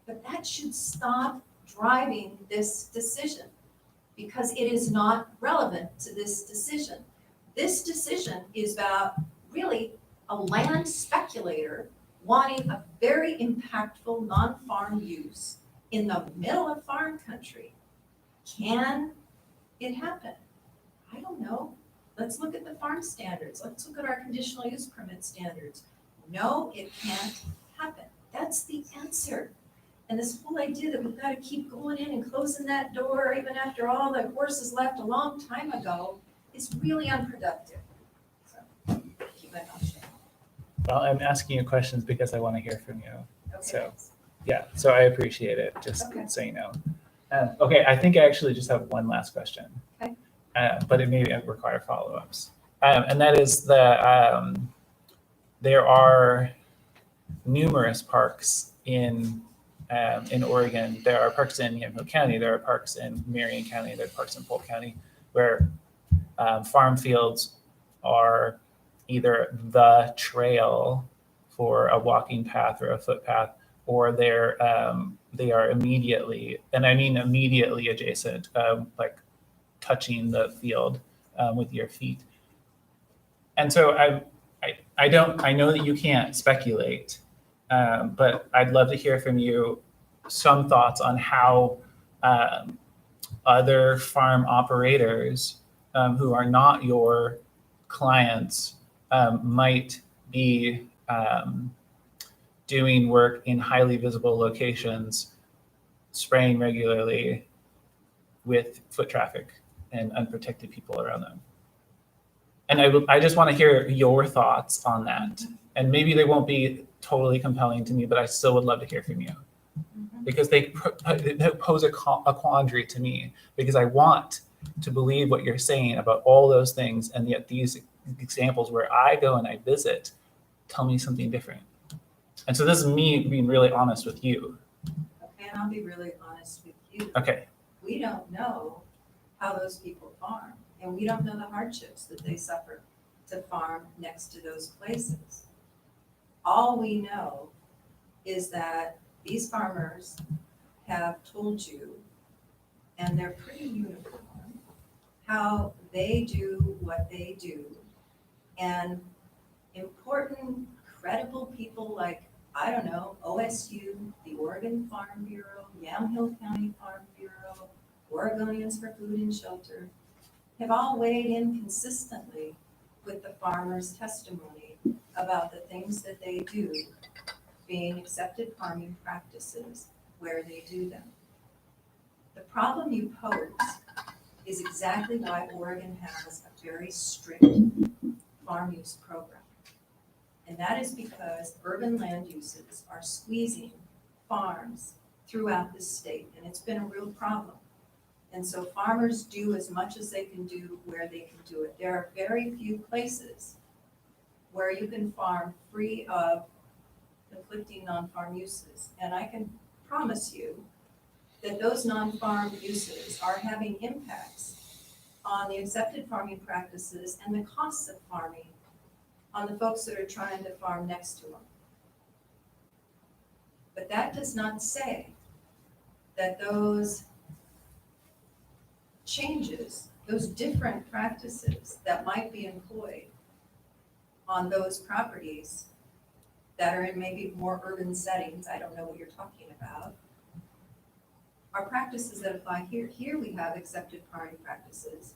But that should stop driving this decision, because it is not relevant to this decision. This decision is about really a land speculator wanting a very impactful non-farm use in the middle of farm country. Can it happen? I don't know. Let's look at the farm standards. Let's look at our conditional use permit standards. No, it can't happen. That's the answer. And this whole idea that we've got to keep going in and closing that door even after all the horses left a long time ago is really unproductive. So keep my mouth shut. Well, I'm asking you questions because I want to hear from you. Okay. So, yeah, so I appreciate it, just Okay. so you know. Okay, I think I actually just have one last question. Okay. But it may require follow-ups. And that is there are numerous parks in Oregon. There are parks in Yamhill County, there are parks in Marion County, there are parks in Polk County, where farm fields are either the trail for a walking path or a footpath, or they are immediately, and I mean immediately adjacent, like touching the field with your feet. And so I know that you can't speculate, but I'd love to hear from you some thoughts on how other farm operators who are not your clients might be doing work in highly visible locations, spraying regularly, with foot traffic and unprotected people around them. And I just want to hear your thoughts on that. And maybe they won't be totally compelling to me, but I still would love to hear from you. Because they pose a quandary to me, because I want to believe what you're saying about all those things, and yet these examples where I go and I visit tell me something different. And so this is me being really honest with you. Okay, and I'll be really honest with you. Okay. We don't know how those people farm, and we don't know the hardships that they suffer to farm next to those places. All we know is that these farmers have told you, and they're pretty uniform, how they do what they do. And important, credible people like, I don't know, OSU, the Oregon Farm Bureau, Yamhill County Farm Bureau, Oregonians for Food and Shelter, have all weighed in consistently with the farmers' testimony about the things that they do being accepted farming practices where they do them. The problem you pose is exactly why Oregon has a very strict farm use program. And that is because urban land uses are squeezing farms throughout the state, and it's been a real problem. And so farmers do as much as they can do where they can do it. There are very few places where you can farm free of conflicting non-farm uses. And I can promise you that those non-farm uses are having impacts on the accepted farming practices and the costs of farming on the folks that are trying to farm next to them. But that does not say that those changes, those different practices that might be employed on those properties that are in maybe more urban settings, I don't know what you're talking about, are practices that apply here. Here we have accepted farming practices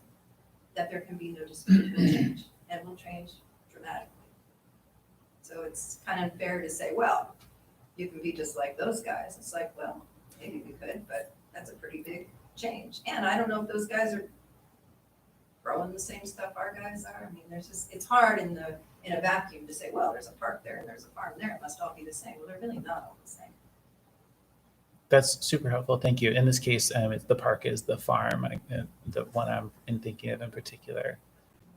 that there can be no dispute will change, and will change dramatically. So it's kind of unfair to say, well, you can be just like those guys. It's like, well, maybe we could, but that's a pretty big change. And I don't know if those guys are growing the same stuff our guys are. I mean, there's just, it's hard in a vacuum to say, well, there's a park there and there's a farm there. It must all be the same. Well, they're really not all the same. That's super helpful. Thank you. In this case, the park is the farm, the one I'm thinking of in particular.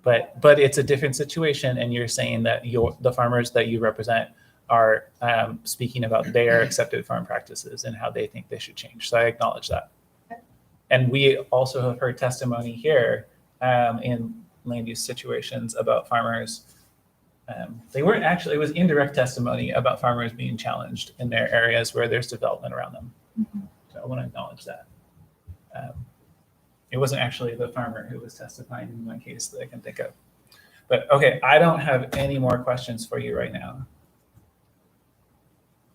But it's a different situation, and you're saying that the farmers that you represent are speaking about their accepted farm practices and how they think they should change. So I acknowledge that. And we also have heard testimony here in land use situations about farmers. They weren't actually, it was indirect testimony about farmers being challenged in their areas where there's development around them. So I want to acknowledge that. It wasn't actually the farmer who was testifying in one case that I can think of. But okay, I don't have any more questions for you right now.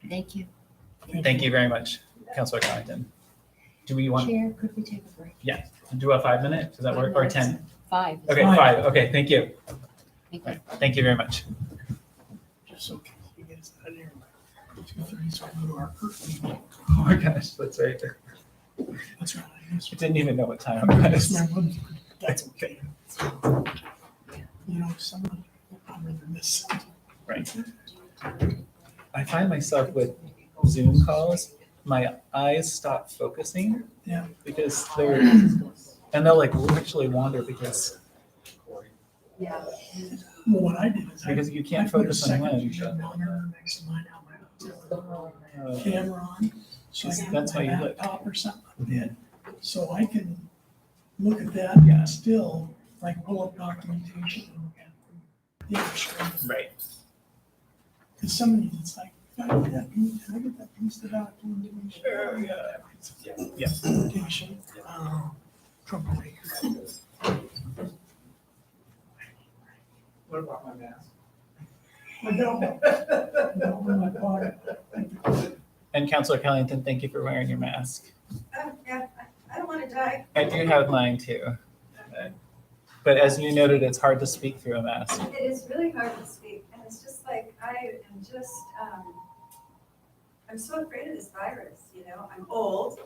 Thank you. Thank you very much, Councilor Connington. Do we want, Chair, could we take a break? yeah, do a 5 minute? Does that work? Or 10? 5. Okay, 5. Okay, thank you. Thank All you. right, thank you very much. Just okay, you get us out of here. 2:30, so I go to our first meeting. Oh my gosh, that's right. That's right. I guess. I didn't even know what time I it guess was. my one's- That's okay. You know, some of them, I'd rather miss. Right. I find myself with Zoom calls, my eyes stop focusing. Yeah. Because they're, and they'll like literally wander because Yeah. Well, what I did is Because you can't I put a focus on one. second monitor next to mine on my uh, camera on, so I can That's put how my you look. laptop or something like that. So I can look at that Yeah. and still like pull up documentation and look at the other screen. right. Cause some of these, it's like, can I get that piece, can I get that piece of documentation? Sure, yeah. Yeah. Documentation, troublemaker. What about my mask? I don't, in my pocket. And Councilor Kellington, thank you for wearing your mask. Yeah, I don't want to die. I do have mine too. But as you noted, it's hard to speak through a mask. It is really hard to speak, and it's just like, I am just, I'm so afraid of this virus, you know, I'm old,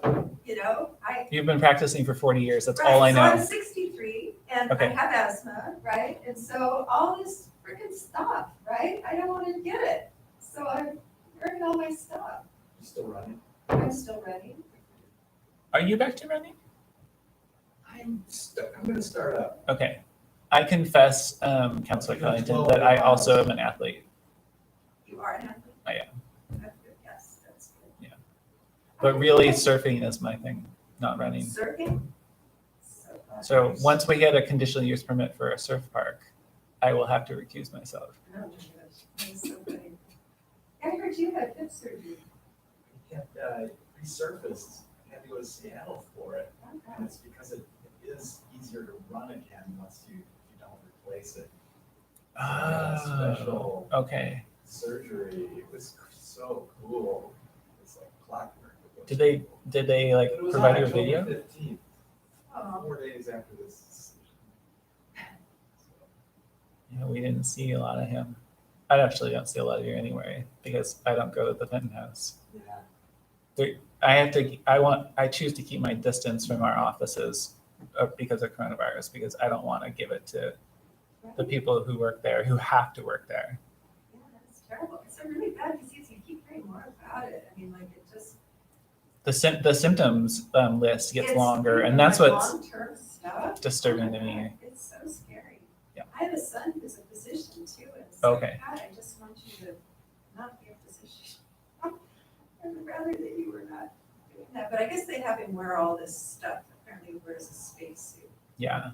you know, You've been practicing for 40 years. That's all I So I'm know. 63 and I Okay. have asthma, right? And so all this freaking stuff, right? I don't want to get it. So I'm wearing all my stuff. You still running? I'm still ready. Are you back to running? I'm gonna start up. Okay. I confess, Councilor Collington, that I also am an athlete. You are an athlete? I am. That's good. Yes, that's good. Yeah. But really, surfing is my thing, not running. Surfing? So once we get a conditional use permit for a surf park, I will have to recuse myself. Oh, that's so funny. I heard you had hip surgery. It resurfaced. I had to go to Seattle for it. And it's because it is easier to run again once you don't replace it. Special Okay. surgery. It was so cool. It's like clockwork. Did they like It was provide on you a October video? 15th, Oh, 4 days after this decision. Yeah, we didn't see a lot of him. I actually don't see a lot of you anyway because I don't go to the Fenton House. Yeah. I choose to keep my distance from our offices because of coronavirus, because I don't want to give it to the people who work there, who have to work there. yeah, that's terrible. It's a really bad disease. You keep hearing more about it. I mean, like it just. The symptoms list gets It's, longer, you and know, that's like what's long-term stuff. disturbing to me. It's so scary. Yeah. I have a son who's a physician too, and it's like, Okay. God, I just want you to not be a physician. I would rather that you were not doing that, but I guess they have him wear all this stuff. Apparently he wears a spacesuit, Yeah.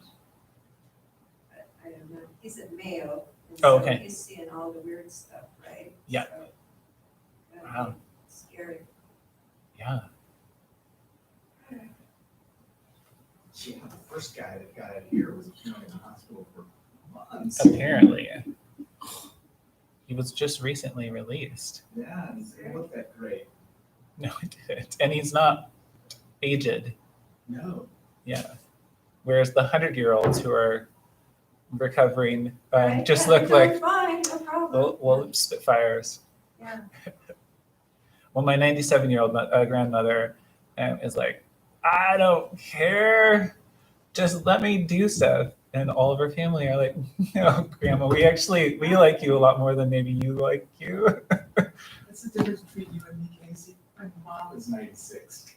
but I don't know. He's at Mayo, and Oh, so okay. he's seeing all the weird stuff, right? Yeah. So, Wow. Scary. Yeah. Yeah, the first guy that got it here was apparently in the hospital for months. Apparently, he was just recently released. Yeah, and it looked that great. No, it didn't, and he's not aged. No. Yeah. Whereas the 100-year-olds who are recovering Right? just Yeah, look they're like fine, no problem. well spitfires. Yeah. Well, my 97-year-old grandmother is like, I don't care, just let me do stuff. And all of her family are like, no, Grandma, we like you a lot more than maybe you like you. That's the difference between you and me, Casey. My mom is 96.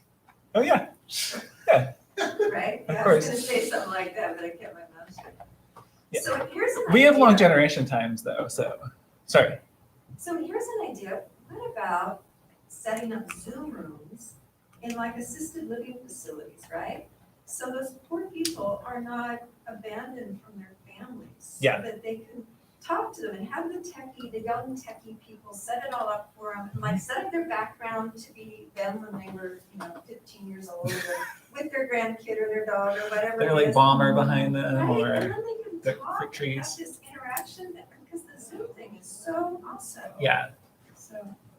Oh yeah, Right? Of Yeah, I course. was gonna say something like that, but I kept my mouth shut. Yeah. So here's an we have long idea. generation times though. So sorry. So here's an idea. What about setting up Zoom rooms in like assisted living facilities, right? So those poor people are not abandoned from their families. Yeah. So that they can talk to them and have the young techie people set it all up for them, and like set up their background to be them when they were, 15 years old, or with their grandkid or their dog or whatever. They're it like is. bomber behind them, Right, or and then they can the talk and trees. have this interaction, because the Zoom thing is so awesome. yeah. So,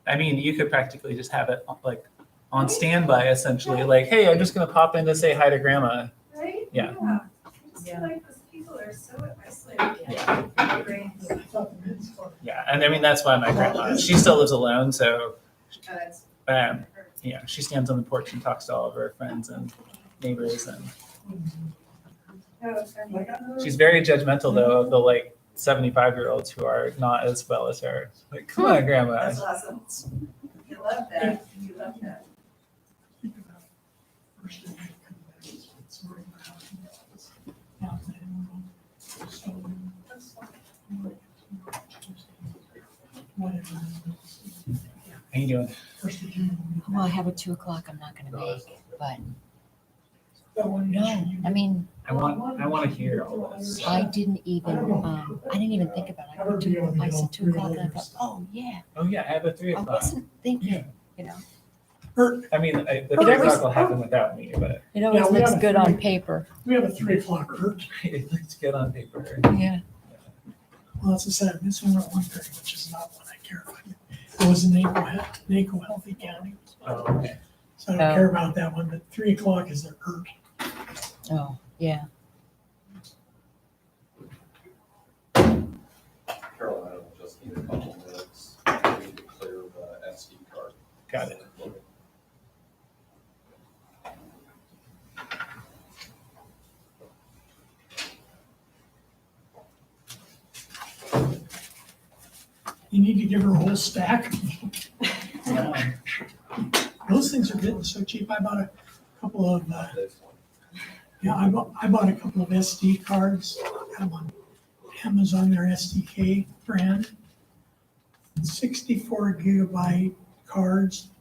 I mean, you could practically just have it like on standby, essentially. Like, hey, I'm just gonna pop in to say hi to Grandma. right? Yeah. I just feel like those people are so isolated. Their brains. I thought the men's club. Yeah, and I mean that's why my grandma. She still lives alone, so It's- yeah, she stands on the porch and talks to all of her friends and neighbors, and No, it's funny. she's very judgmental though of the like 75-year-olds who are not as well as her. Like, come on, Grandma. That's awesome. You love that. You love that. Think about first thing that comes back is what's worrying about the outside world. So, that's like, whatever. How you doing? First thing Well, I have a 2 o'clock I'm not gonna make, but that one no, issue you- I mean, I want to hear all this. I didn't even think about it. I said 2 o'clock and I thought, oh, yeah. Oh yeah, I have a 3 I o'clock. wasn't thinking, you know. I mean, the But 3 it was- o'clock will happen without me, but It always Yeah, we looks have a good on three. paper. We have a 3 o'clock hurt. it looks good on paper. Yeah. Well, as I said, this one at 1:30, which is not what I care about. It was in NACO Healthy County. Oh, okay. So I don't care about that one, but 3 o'clock is the hurt. Oh, yeah. Carolina will just need a couple minutes to clear the SD card. Got it. You need to give her a whole stack. Those things are getting so cheap. I bought a couple of, yeah, I bought a couple of SD cards. I got them on Amazon, their SDK brand. 64 gigabyte cards,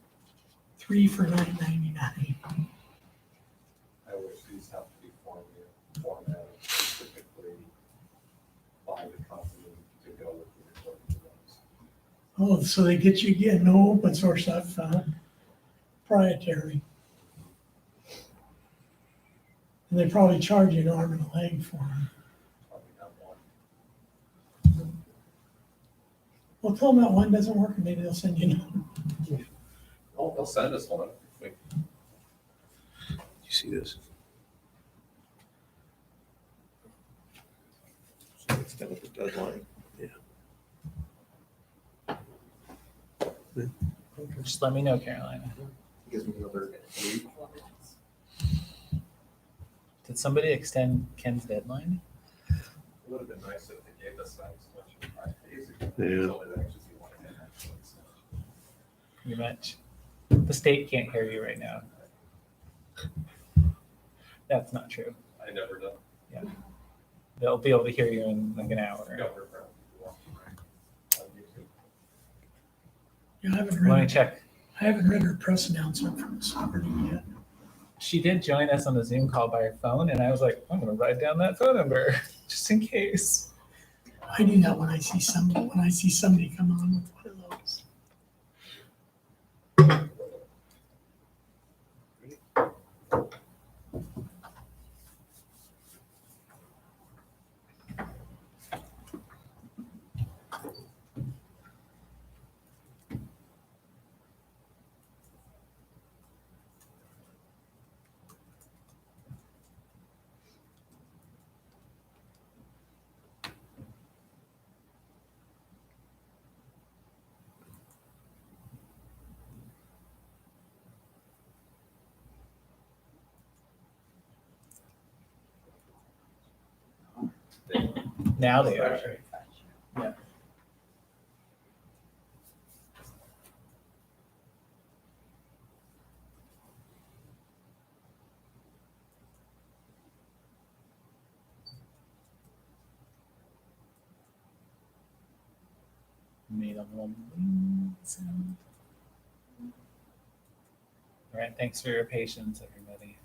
3 for $9.99. I wish these have to be formatted typically by the company to go with the recording device. Oh, so they get you getting no open source stuff, proprietary. And they probably charge you an arm and a leg for them. Probably not one. Well, tell them that one doesn't work and maybe they'll send you another. Oh, they'll send us one. You see this? So it's got the deadline. Just let me know, Carolina. Gives me another week. Did somebody extend Ken's deadline? It would have been nice if they gave us that as much as 5 days ago. Yeah. So it actually went ahead and actually sent. You much. The state can't hear you right now. That's not true. I never done. They'll be able to hear you in like an hour. Governor Brown, on YouTube. Yeah, I haven't Let me read, check. I haven't read her press announcement from this morning yet. She did join us on the Zoom call by her phone, and I was like, I'm gonna write down that phone number just in case. I do that when I see somebody come on with one of those. Now they are. Made a little sound. All right, thanks for your patience, everybody.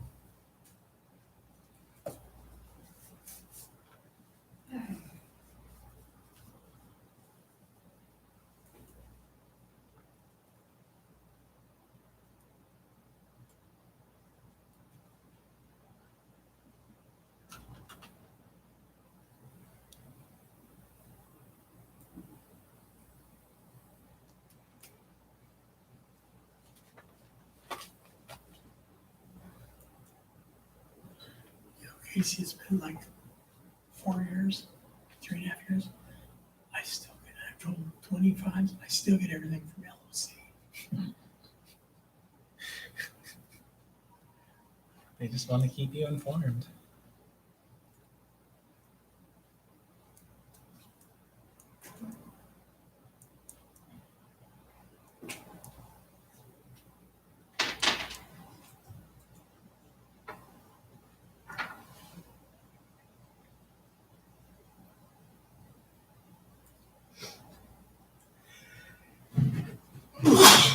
Casey, it's been like 4 years, 3.5 years. I still get, I've told him 25 times, I still get everything from LOC. They just want to keep you informed.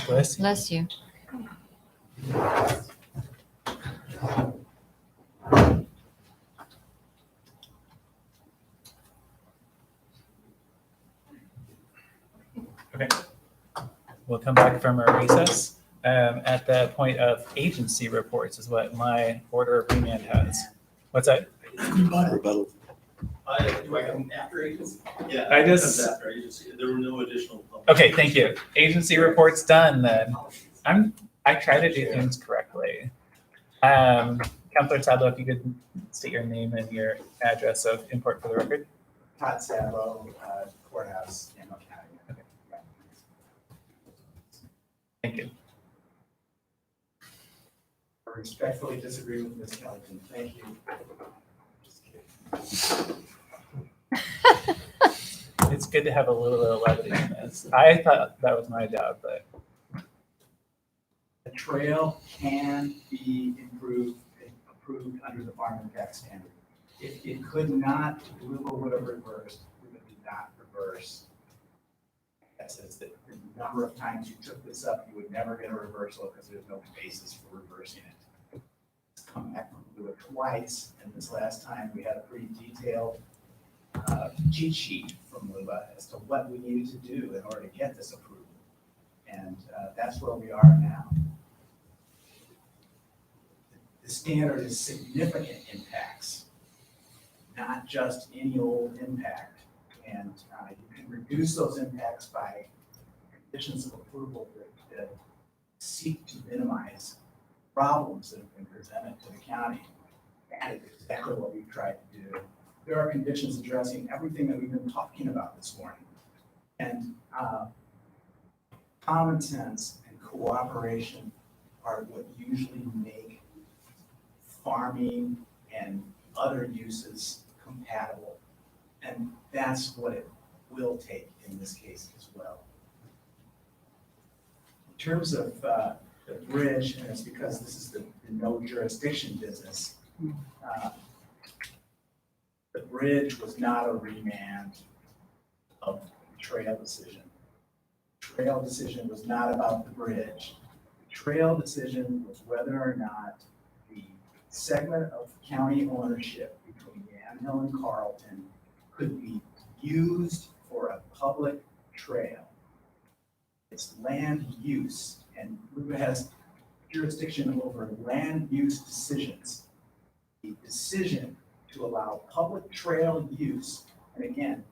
Bless you. Bless you. Okay. We'll come back from our recess. At the point of agency reports is what my order of remand has. What's that? Rebuttal. Do I come after agency? Yeah. I just- it comes after agency. There were no additional. Okay, thank you. Agency reports done then. I try to do things correctly. Counselor Sadlo, if you could state your name and your address of import for the record. Todd Sabo, courthouse, Campbell County. Okay. Thank you. I respectfully disagree with Ms. Kellington. Thank you. Just kidding. It's good to have a little bit of levity in this. I thought that was my job, but A trail can be approved under the farm impact standard. If it could not, Louisville would have reversed, we would not reverse. That says that the number of times you took this up, you would never get a reversal because there's no basis for reversing it. It's come back from Louisville twice, and this last time we had a pretty detailed cheat sheet from Louisville as to what we needed to do in order to get this approval. And that's where we are now. The standard is significant impacts, not just any old impact. And you can reduce those impacts by conditions of approval that seek to minimize problems that have been presented to the county. That is exactly what we've tried to do. There are conditions addressing everything that we've been talking about this morning. And common sense and cooperation are what usually make farming and other uses compatible. And that's what it will take in this case as well. In terms of the bridge, and it's because this is the no jurisdiction business, the bridge was not a remand of the trail decision. The trail decision was not about the bridge. The trail decision was whether or not the segment of county ownership between Yamhill and Carlton could be used for a public trail. It's land use, and Louisville has jurisdiction over land use decisions. The decision to allow public trail use, and again,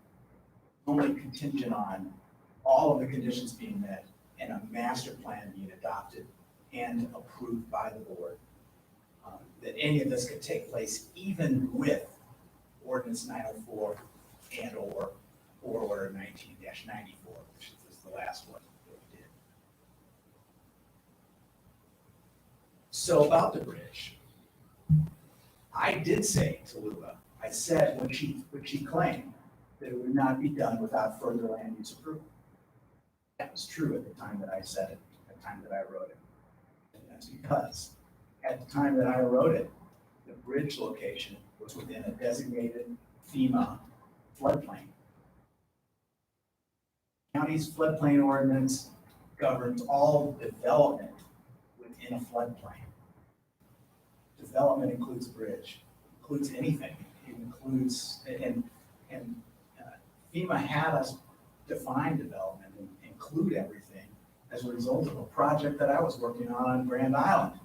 only contingent on all of the conditions being met and a master plan being adopted and approved by the board. That any of this could take place even with Ordinance 904 and or Order 19-94, which is the last one that we did. So about the bridge, I did say to Lula, I said what she claimed, that it would not be done without further land use approval. That was true at the time that I said it, at the time that I wrote it. And that's because at the time that I wrote it, the bridge location was within a designated FEMA floodplain. County's floodplain ordinance governs all development within a floodplain. Development includes a bridge, includes anything. It includes, and FEMA had us define development and include everything as a result of a project that I was working on Grand Island.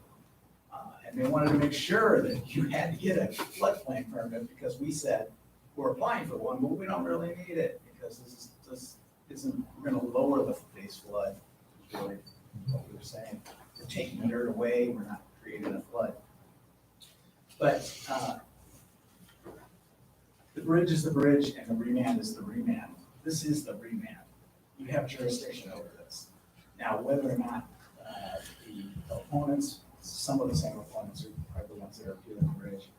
And they wanted to make sure that you had to get a floodplain permit because we said, we're applying for one, but we don't really need it because this isn't, we're gonna lower the base flood, is really what we were saying. We're taking the dirt away, we're not creating a flood. But the bridge is the bridge and the remand is the remand. This is the remand. You have jurisdiction over this. Now, whether or not the opponents, some of the same opponents are the ones that are appealing the bridge,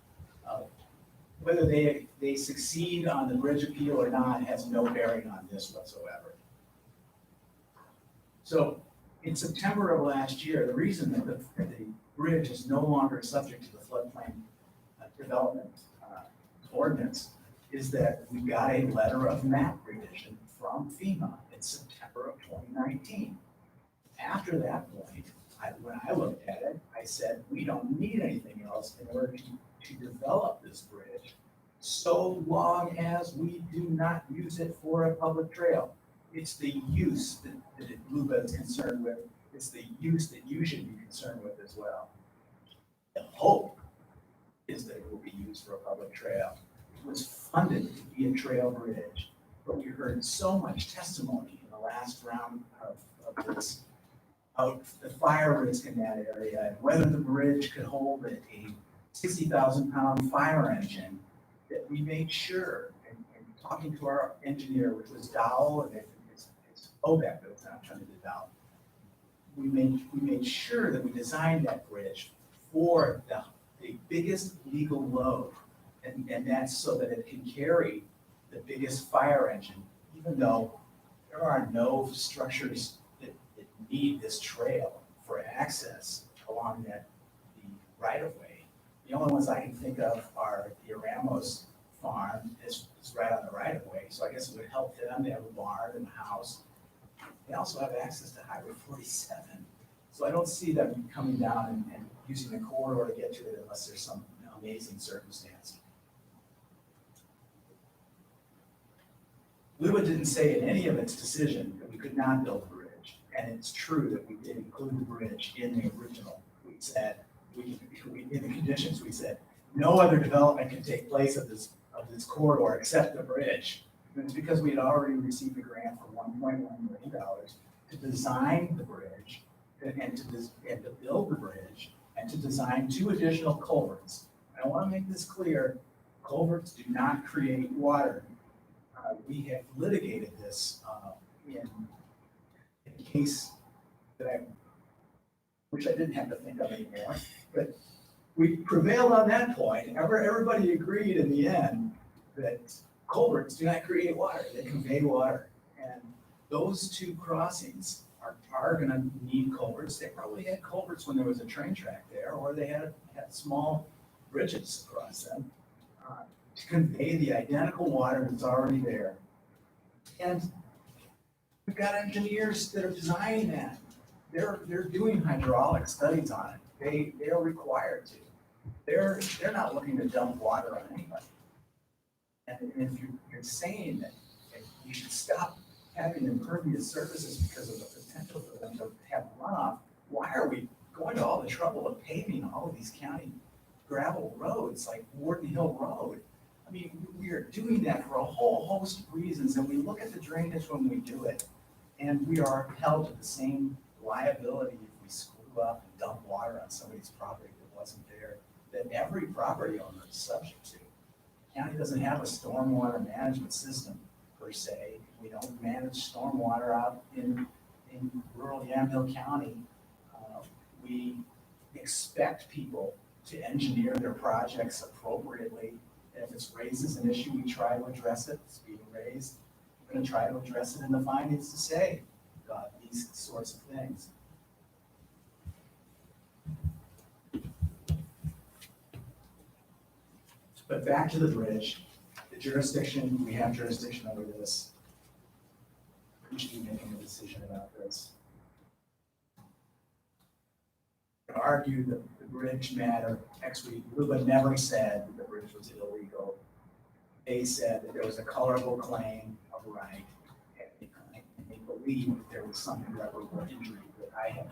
whether they succeed on the bridge appeal or not has no bearing on this whatsoever. So in September of last year, the reason that the bridge is no longer subject to the floodplain development ordinance is that we got a letter of map revision from FEMA in September of 2019. After that point, when I looked at it, I said, we don't need anything else in order to develop this bridge so long as we do not use it for a public trail. It's the use that Luba is concerned with. It's the use that you should be concerned with as well. The hope is that it will be used for a public trail. It was funded to be a trail bridge, but we heard so much testimony in the last round of this about the fire risk in that area and whether the bridge could hold a 60,000-pound fire engine, that we made sure, and talking to our engineer, which was Dowell, and it's OBEC, but it's not trying to do Dowell. We made sure that we designed that bridge for the biggest legal load, and that's so that it can carry the biggest fire engine, even though there are no structures that need this trail for access along the right-of-way. The only ones I can think of are the Ramos farm is right on the right-of-way, so I guess it would help them. They have a barn and a house. They also have access to Highway 47. So I don't see them coming down and using the corridor to get to it unless there's some amazing circumstance. LUA didn't say in any of its decision that we could not build a bridge. And it's true that we did include the bridge in the original. We said, in the conditions, we said, no other development can take place of this corridor except the bridge. And it's because we had already received a grant for $1.1 million to design the bridge and to build the bridge and to design 2 additional culverts. I want to make this clear, culverts do not create water. We have litigated this in a case that I wish I didn't have to think of anymore, but we prevailed on that point. Everybody agreed in the end that culverts do not create water, they convey water. And those 2 crossings are gonna need culverts. They probably had culverts when there was a train track there, or they had small bridges across them to convey the identical water that's already there. And we've got engineers that are designing that. They're doing hydraulic studies on it. They are required to. They're not looking to dump water on anybody. And if you're saying that you should stop having impervious surfaces because of the potential for them to have runoff, why are we going to all the trouble of paving all of these county gravel roads like Warden Hill Road? I mean, we are doing that for a whole host of reasons, and we look at the drainage when we do it, and we are held to the same liability if we screw up and dump water on somebody's property that wasn't there, that every property owner is subject to. The county doesn't have a stormwater management system per se. We don't manage stormwater out in rural Yamhill County. We expect people to engineer their projects appropriately. If it raises an issue, we try to address it. It's being raised. We're going to try to address it in the findings to say these sorts of things. But back to the bridge, the jurisdiction, we have jurisdiction over this. We should be making a decision about this. To argue that the bridge matter, actually, LUBA never said that the bridge was illegal. They said that there was a colorable claim of right, and they believed that there was some irreparable injury that I have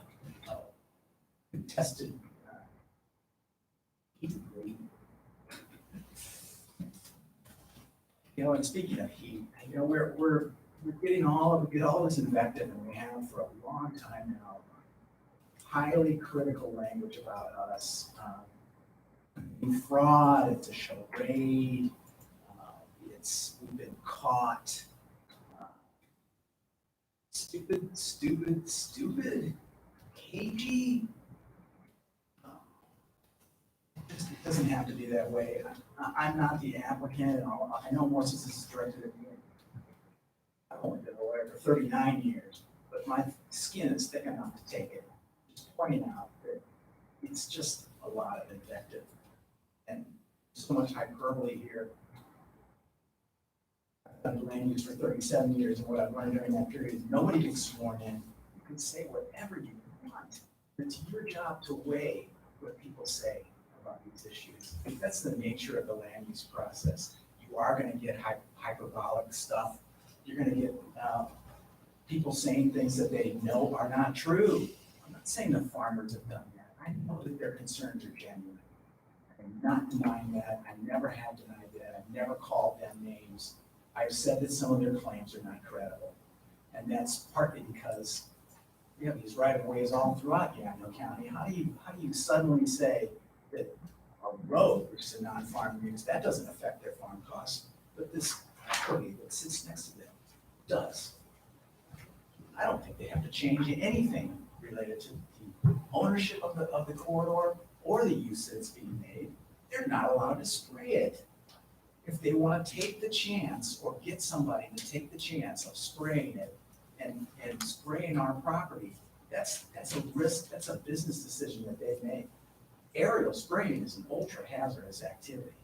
contested heatedly. And speaking of heat, we're getting all this invective, and we have for a long time now. Highly critical language about us. Fraud, it's a charade. We've been caught. Stupid. Cagey. It doesn't have to be that way. I'm not the applicant, and I know most of this is directed at me. I've only been a lawyer for 39 years, but my skin is thick enough to take it. Just pointing out that it's just a lot of invective and so much hyperbole here. I've done land use for 37 years, and what I've learned during that period is nobody gets sworn in. You can say whatever you want. It's your job to weigh what people say about these issues. That's the nature of the land use process. You are going to get hyperbolic stuff. You're going to get people saying things that they know are not true. I'm not saying the farmers have done that. I know that their concerns are genuine. I'm not denying that. I never have denied that. I've never called them names. I've said that some of their claims are not credible. And that's partly because we have these right-of-ways all throughout Yamhill County. How do you suddenly say that a road, which is a non-farm use, that doesn't affect their farm costs, but this property that sits next to them does? I don't think they have to change anything related to the ownership of the corridor or the use that it's being made. They're not allowed to spray it. if they want to take the chance or get somebody to take the chance of spraying it and spraying our property, that's a risk, that's a business decision that they've made. Aerial spraying is an ultra hazardous activity.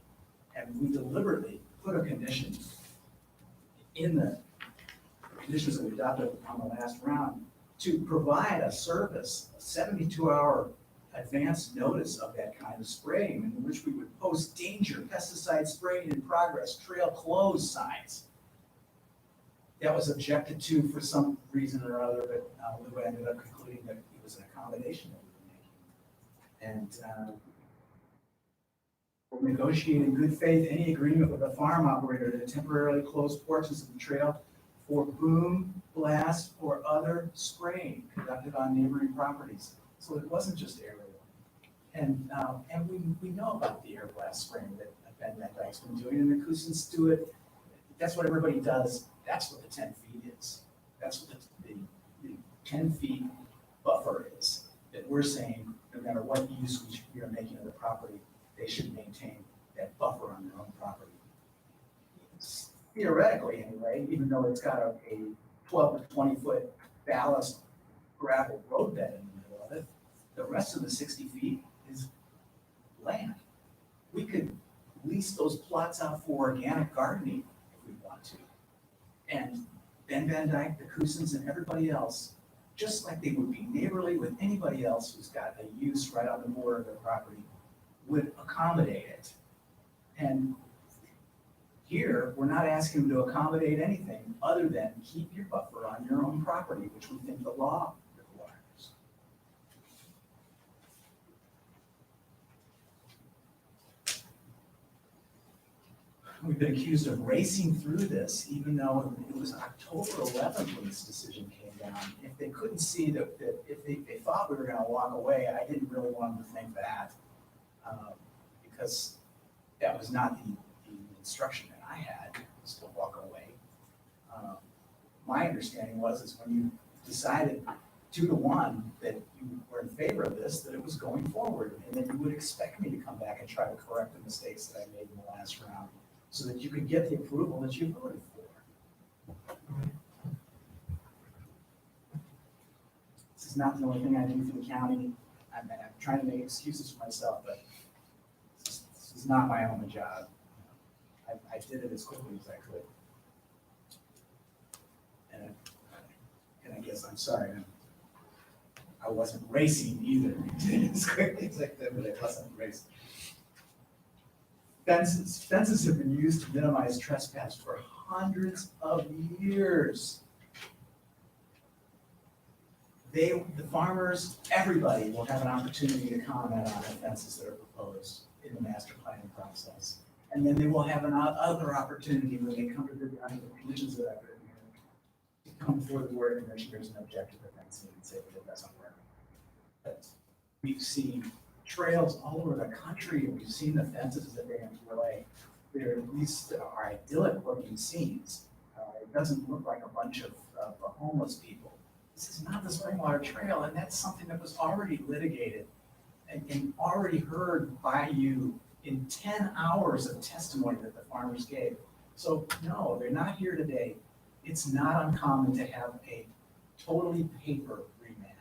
And we deliberately put a condition in the conditions that we adopted on the last round to provide a service, a 72-hour advance notice of that kind of spraying, in which we would post danger, pesticide spraying in progress, trail closed signs. That was objected to for some reason or other, but we ended up concluding that it was an accommodation that we were making. And we'll negotiate in good faith any agreement with a farm operator to temporarily close portions of the trail for boom, blast, or other spraying conducted on neighboring properties. So it wasn't just aerial. And we know about the air blast spraying that Ben Van Dyke's been doing, and the Cousins do it. That's what everybody does. That's what the 10 feet is. That's what the 10 feet buffer is. That we're saying, no matter what use we are making of the property, they should maintain that buffer on their own property. Theoretically, anyway, even though it's got a 12 to 20 foot ballast gravel roadbed in the middle of it, the rest of the 60 feet is land. We could lease those plots out for organic gardening if we want to. And Ben Van Dyke, the Cousins, and everybody else, just like they would be neighborly with anybody else who's got a use right on the border of their property, would accommodate it. And here, we're not asking them to accommodate anything other than keep your buffer on your own property, which we think the law requires. We've been accused of racing through this, even though it was October 11th when this decision came down. If they couldn't see that if they thought we were going to walk away, I didn't really want them to think that, because that was not the instruction that I had, was to walk away. My understanding is when you decided 2-1 that you were in favor of this, that it was going forward, and that you would expect me to come back and try to correct the mistakes that I made in the last round, so that you could get the approval that you voted for. This is not the only thing I do for the county. I'm trying to make excuses for myself, but this is not my only job. I did it as quickly as I could. And I guess I'm sorry, I wasn't racing either. I did it as quickly as I could, but I wasn't racing. Fences have been used to minimize trespass for hundreds of years. The farmers, everybody will have an opportunity to comment on the fences that are proposed in the master planning process. And then they will have another opportunity when they come to the conditions that I've written here, to come before the board of commissioners and object to the fencing and say that it doesn't work. But we've seen trails all over the country, and we've seen the fences that they employ. These are idyllic looking scenes. It doesn't look like a bunch of homeless people. This is not the Springwater Trail, and that's something that was already litigated and already heard by you in 10 hours of testimony that the farmers gave. So no, they're not here today. It's not uncommon to have a totally paper remand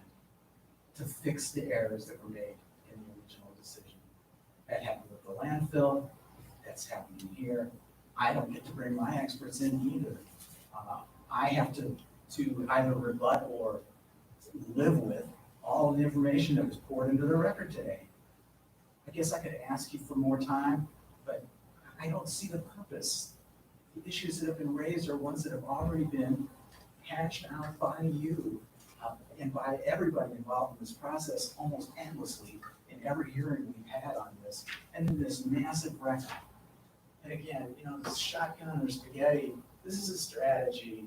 to fix the errors that were made in the original decision. That happened with the landfill, that's happening here. I don't get to bring my experts in either. I have to either rebut or live with all the information that was poured into the record today. I guess I could ask you for more time, but I don't see the purpose. The issues that have been raised are ones that have already been hashed out by you and by everybody involved in this process almost endlessly in every hearing we've had on this, and in this massive record. And again, this shotgun or spaghetti, this is a strategy.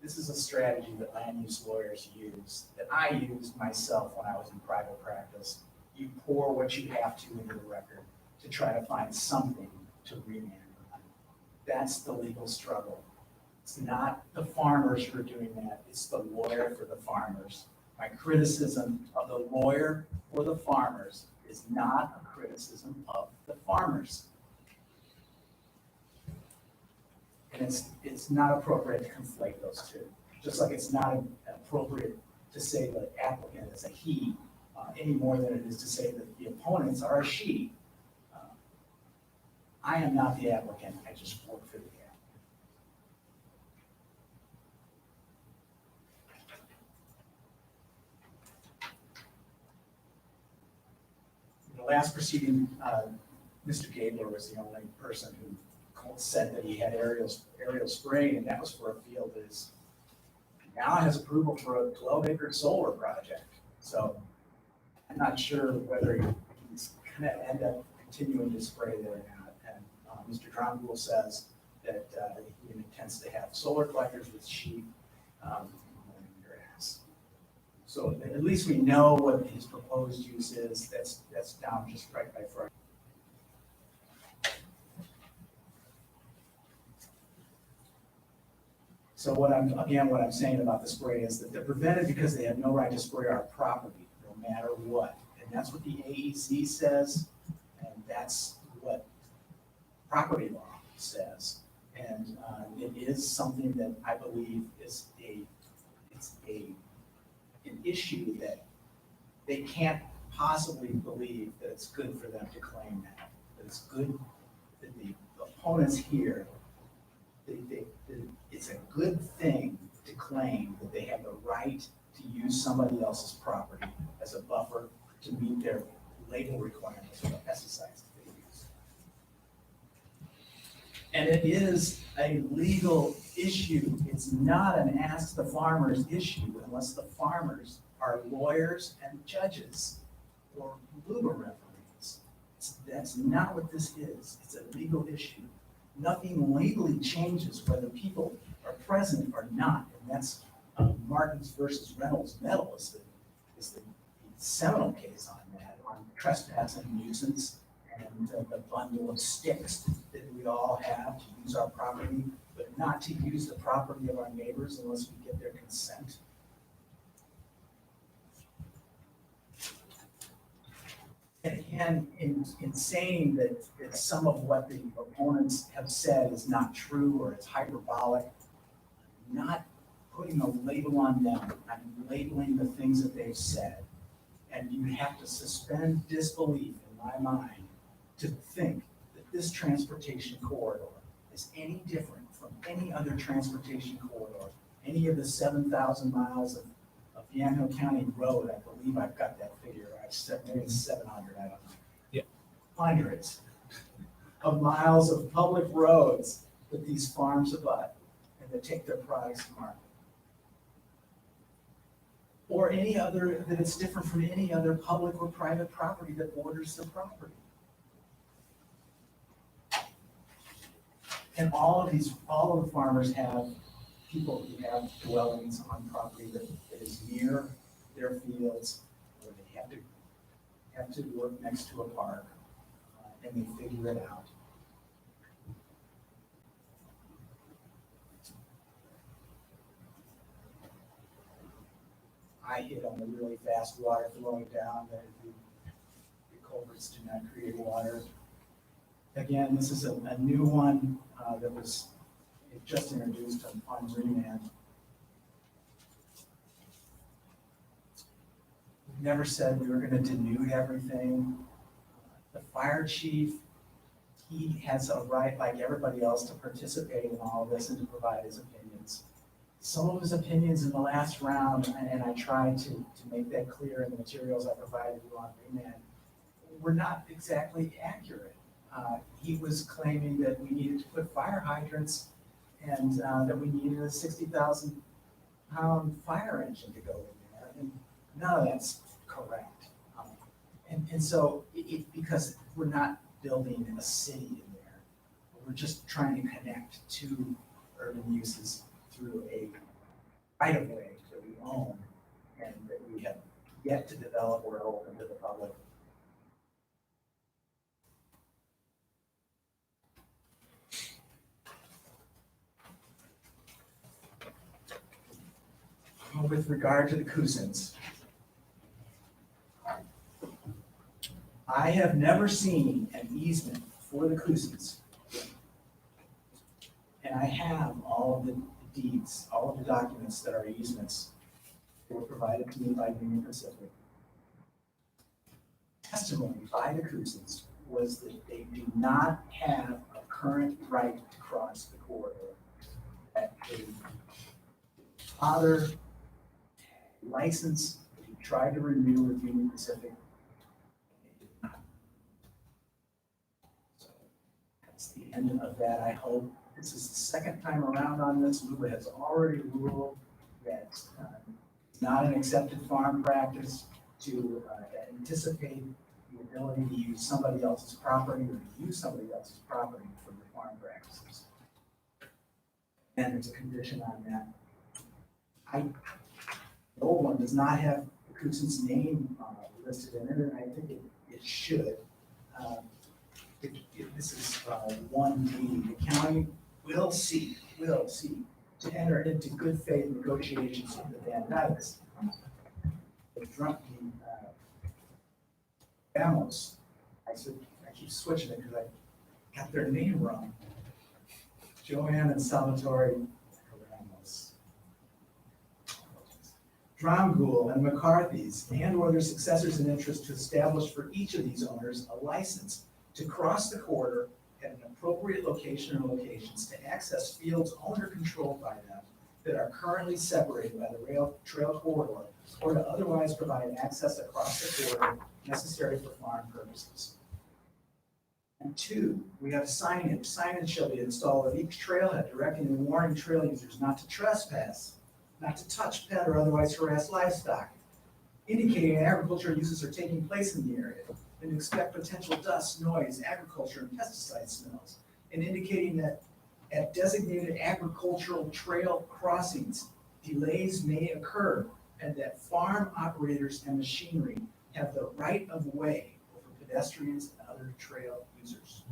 This is a strategy that land use lawyers use, that I used myself when I was in private practice. You pour what you have to into the record to try to find something to remand on. That's the legal struggle. It's not the farmers who are doing that, it's the lawyer for the farmers. My criticism of the lawyer for the farmers is not a criticism of the farmers. And it's not appropriate to conflate those two. Just like it's not appropriate to say the applicant is a he, any more than it is to say that the opponents are a she. I am not the applicant, I just work for the applicant. In the last proceeding, Mr. Gabler was the only person who said that he had aerial spraying, and that was for a field that is now has approval for a 12-acre solar project. So I'm not sure whether he's going to end up continuing to spray there or not. And Mr. Trombull says that he intends to have solar collectors with sheep and grass. So at least we know what his proposed use is. That's down just right by front. So what I'm saying about the spray is that they're prevented because they have no right to spray our property, no matter what. And that's what the AEC says, and that's what property law says. And it is something that I believe is an issue that they can't possibly believe that it's good for them to claim that it's good that the opponents here, it's a good thing to claim that they have the right to use somebody else's property as a buffer to meet their label requirements for the pesticides that they use. And it is a legal issue. It's not an ask the farmers issue unless the farmers are lawyers and judges or legal referees. That's not what this is. It's a legal issue. Nothing legally changes whether people are present or not, and that's Martins versus Reynolds Metal is the seminal case on that, on trespass and nuisance, and the bundle of sticks that we all have to use our property, but not to use the property of our neighbors unless we get their consent. And in saying that some of what the opponents have said is not true or it's hyperbolic, not putting a label on them, I'm labeling the things that they've said. And you have to suspend disbelief in my mind to think that this transportation corridor is any different from any other transportation corridor, any of the 7,000 miles of Yamhill County Road. I believe I've got that figure. I said maybe it's 700, I don't know. Yeah. Hundreds of miles of public roads that these farms abut and that take their products to market. Or any other, that it's different from any other public or private property that borders the property. And all of the farmers have people who have dwellings on property that is near their fields, or they have to work next to a park, and they figure it out. I hit on the really fast water flowing down, that the culverts do not create water. Again, this is a new one that was just introduced on remand. We never said we were going to denude everything. The fire chief, he has a right, like everybody else, to participate in all of this and to provide his opinions. Some of his opinions in the last round, and I tried to make that clear in the materials I provided you on remand, were not exactly accurate. He was claiming that we needed to put fire hydrants and that we needed a 60,000-pound fire engine to go in there, and none of that's correct. And so, because we're not building a city in there, we're just trying to connect two urban uses through a right-of-way that we own and that we have yet to develop or open to the public. With regard to the Cousins, I have never seen an easement for the Cousins. And I have all of the deeds, all of the documents that are easements that were provided to me by Union Pacific. Testimony by the Cousins was that they do not have a current right to cross the corridor. That the father license that he tried to renew with Union Pacific. So that's the end of that. I hope this is the second time around on this. LUBA has already ruled that it's not an accepted farm practice to anticipate the ability to use somebody else's property or to use somebody else's property for your farm practices. And there's a condition on that. The old one does not have the Cousins' name listed in it, and I think it should. This is 1D. The county will seek to enter into good faith negotiations with the Van Dykes. The Ramos, I keep switching it because I got their name wrong. Joanne and Salvatore Ramos. Dromgoole and McCarthy's and/or their successors in interest to establish for each of these owners a license to cross the corridor at an appropriate location or locations to access fields owned or controlled by them that are currently separated by the rail trail corridor, or to otherwise provide access across the corridor necessary for farm purposes. And 2, we have signage. Signage shall be installed at each trailhead directing and warning trail users not to trespass, not to touch, pet, or otherwise harass livestock, indicating agricultural uses are taking place in the area, and to expect potential dust, noise, agriculture, and pesticide smells, and indicating that at designated agricultural trail crossings, delays may occur, and that farm operators and machinery have the right of way over pedestrians and other trail users.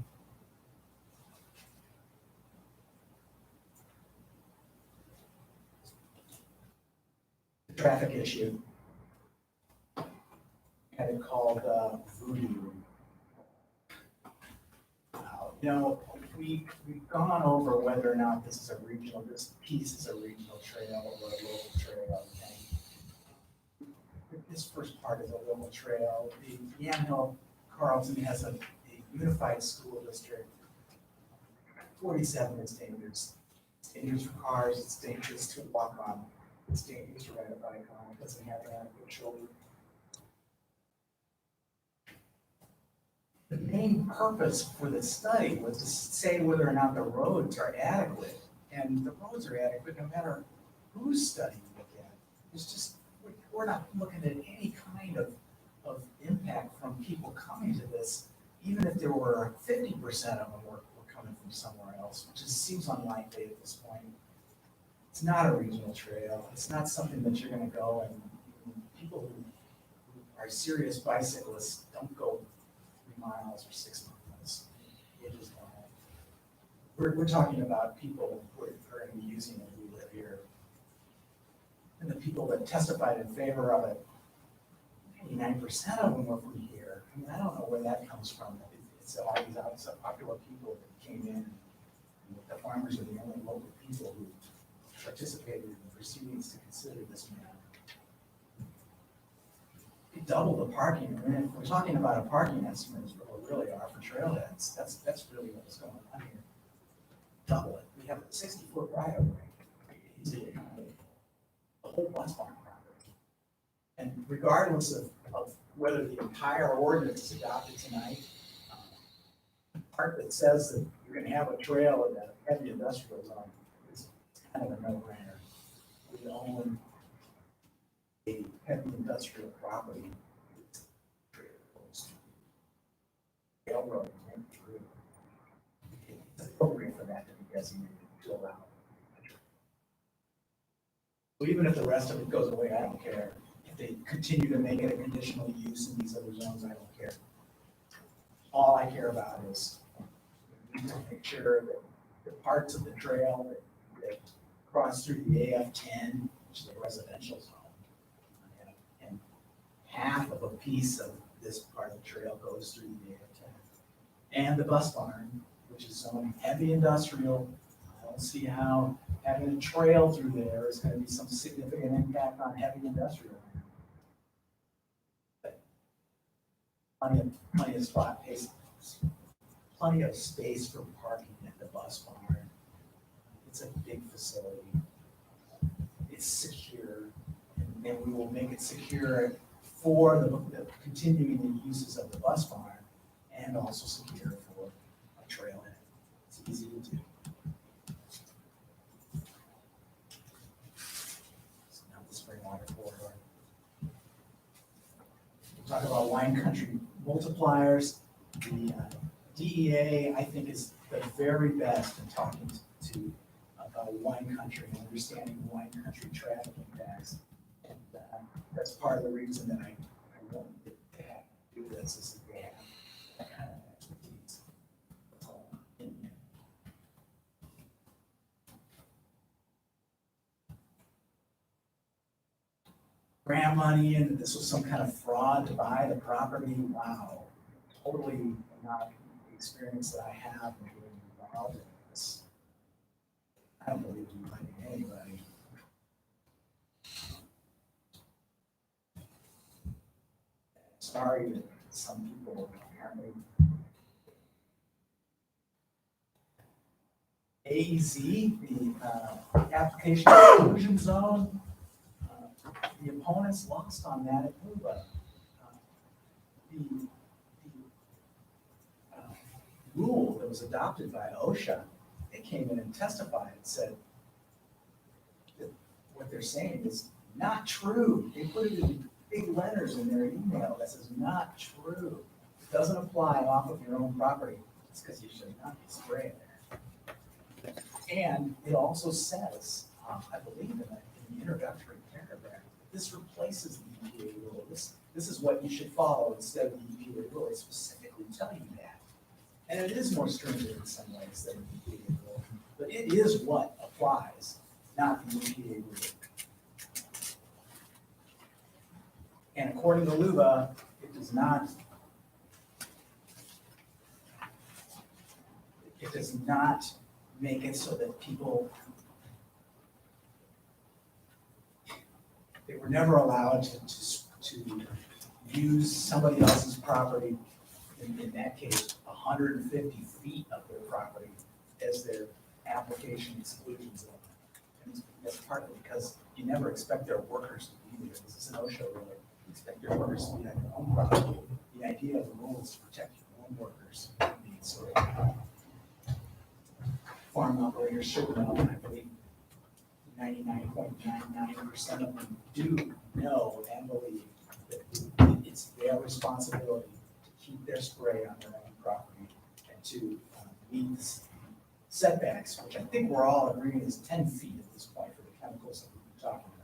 The traffic issue. Had it called voodoo. We've gone over whether or not this piece is a regional trail or a local trail. And this first part is a local trail. The Yamhill Carlton has a unified school district. 47 is dangerous. It's dangerous for cars, it's dangerous to walk on, it's dangerous to ride a bike on, it doesn't have adequate shoulder. The main purpose for the study was to say whether or not the roads are adequate. And the roads are adequate no matter whose study you look at. It's just, we're not looking at any kind of impact from people coming to this, even if there were 50% of them were coming from somewhere else, which just seems unlikely at this point. It's not a regional trail. It's not something that you're gonna go and people who are serious bicyclists don't go 3 miles or 6 miles. They just don't. We're talking about people who are going to be using it who live here. And the people that testified in favor of it, 99% of them were from here. I mean, I don't know where that comes from. It's all these popular people that came in. And the farmers are the only local people who participated in the proceedings to consider this matter. We double the parking. I mean, if we're talking about a parking estimate, is what we really are for trailheads. That's really what's going on here. Double it. We have a 60-foot right of way. The whole bus barn property. And regardless of whether the entire ordinance is adopted tonight, the part that says that you're going to have a trail in a heavy industrial zone is kind of a no-brainer. We own a heavy industrial property. Railroad went through. It's appropriate for that to be designated to allow. So even if the rest of it goes away, I don't care. If they continue to make it a conditional use in these other zones, I don't care. All I care about is we need to make sure that the parts of the trail that cross through the AF-10, which is a residential zone, and half of a piece of this part of the trail goes through the AF-10. And the bus barn, which is zoned heavy industrial, don't see how having a trail through there is gonna be some significant impact on heavy industrial. Plenty of spot, plenty of space for parking at the bus barn. It's a big facility. It's secure, and we will make it secure for the continuing the uses of the bus barn and also secure for a trailhead. It's easy to do. It's not the Springwater corridor. We'll talk about wine country multipliers. The DEA, I think, is the very best in talking to about wine country and understanding wine country traffic impacts. And that's part of the reason that I wanted to have to do this, is that they have that kind of expertise. In there. Grant money, and this was some kind of fraud to buy the property. Wow, totally not the experience that I have in being involved in this. I don't believe in money anybody. Sorry that some people apparently. AEZ, the application exclusion zone, the opponents lost on that at Luba. The rule that was adopted by OSHA, they came in and testified and said that what they're saying is not true. They put it in big letters in their email that says not true. It doesn't apply off of your own property. It's because you should not be spraying there. And it also says, I believe in the introductory paragraph, this replaces the EPA rule. This is what you should follow instead of the EPA rule. They specifically tell you that. And it is more stringent in some ways than the EPA rule, but it is what applies, not the EPA rule. And according to LUBA, it does not make it so that people, they were never allowed to use somebody else's property, in that case, 150 feet of their property as their application exclusion zone. And that's partly because you never expect their workers to be there. This is an OSHA rule. You expect your workers to be on your own property. The idea of the rule is to protect your own workers. So farm operators should know, and I believe 99.99% of them do know and believe that it's their responsibility to keep their spray on their own property and to meet the setbacks, which I think we're all agreeing is 10 feet at this point for the chemicals that we've been talking about.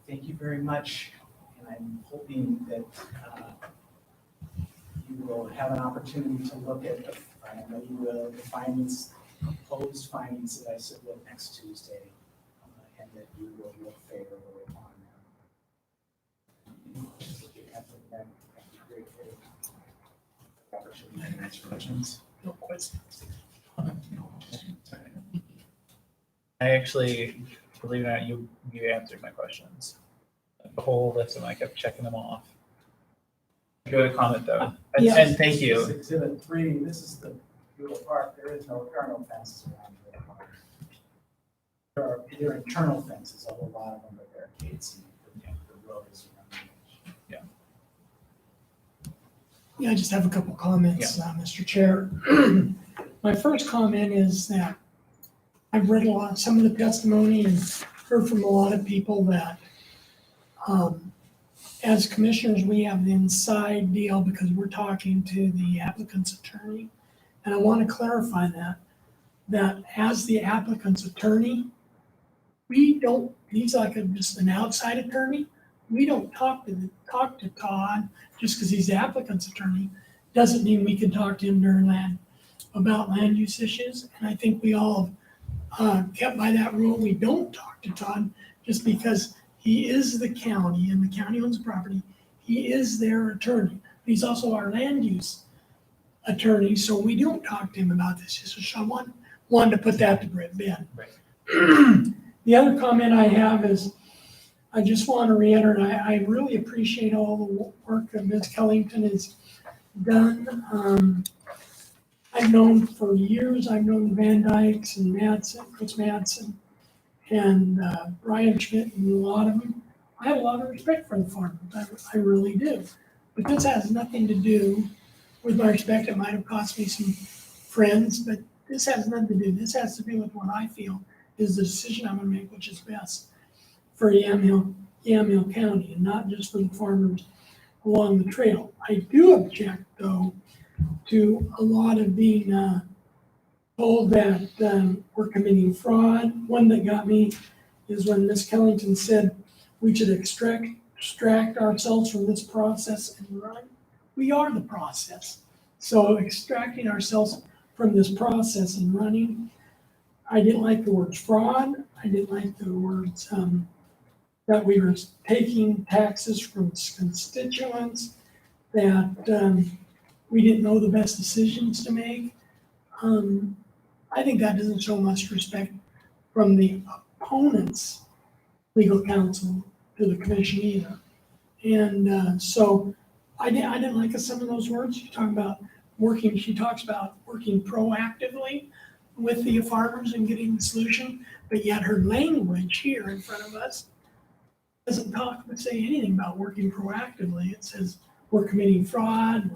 Thank you very much, and I'm hoping that you will have an opportunity to look at, I know you will, the findings, proposed findings that I submit next Tuesday, and that you will look favorably upon them. That'd be great for you. Any next questions? No questions. I actually, believe it or not, you answered my questions. The whole list of them, I kept checking them off. Go to comment though. Yes. And thank you. This is Exhibit 3, this is the Beulah Park, there are no fences around the park. There are internal fences, although a lot of them are barricades, and the road is around the edge. Yeah, I just have a couple comments, Mr. Chair. My first comment is that I've read some of the testimony and heard from a lot of people that as commissioners, we have the inside deal because we're talking to the applicant's attorney. And I want to clarify that as the applicant's attorney, we don't, he's like just an outside attorney. We don't talk to Todd just because he's the applicant's attorney. Doesn't mean we can talk to him during that about land use issues. And I think we all kept by that rule. We don't talk to Todd just because he is the county and the county owns the property. He is their attorney. He's also our land use attorney, so we don't talk to him about this. So I wanted to put that to bed. Right. The other comment I have is, I just want to reiterate, I really appreciate all the work that Ms. Kellington has done. I've known for years, I've known Van Dykes and Chris Madsen, and Brian Schmidt and a lot of them. I have a lot of respect for the farmers, I really do. But this has nothing to do with my respect. It might have cost me some friends, but this has nothing to do. This has to do with what I feel is the decision I'm gonna make, which is best for Yamhill County, and not just for the farmers along the trail. I do object, though, to a lot of being told that we're committing fraud. One that got me is when Ms. Kellington said we should extract ourselves from this process and run. We are the process. So extracting ourselves from this process and running, I didn't like the words fraud. I didn't like the words that we were taking taxes from constituents, that we didn't know the best decisions to make. I think that doesn't show much respect from the opponent's legal counsel to the commission either. And so I didn't like some of those words. She talks about working proactively with the farmers and getting the solution, but yet her language here in front of us doesn't say anything about working proactively. It says we're committing fraud,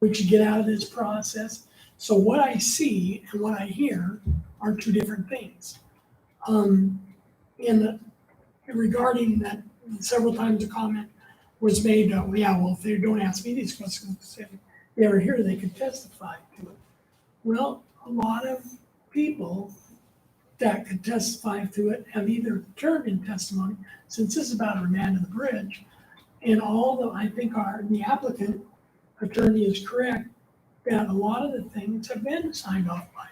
we should get out of this process. So what I see and what I hear are two different things. Regarding that, several times a comment was made, if they don't ask me these questions, if they were here, they could testify to it. Well, a lot of people that could testify to it have either turned in testimony, since this is about a remand of the bridge, and I think the applicant attorney is correct, that a lot of the things have been signed off by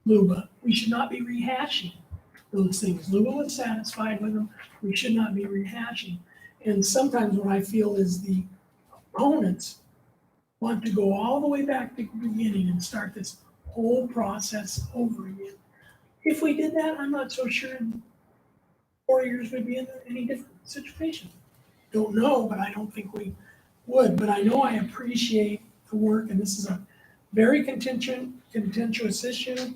LUBA. We should not be rehashing those things. LUBA was satisfied with them. We should not be rehashing. And sometimes what I feel is the opponents want to go all the way back to the beginning and start this whole process over again. If we did that, I'm not so sure in 4 years we'd be in any different situation. Don't know, but I don't think we would. But I know I appreciate the work, and this is a very contentious issue.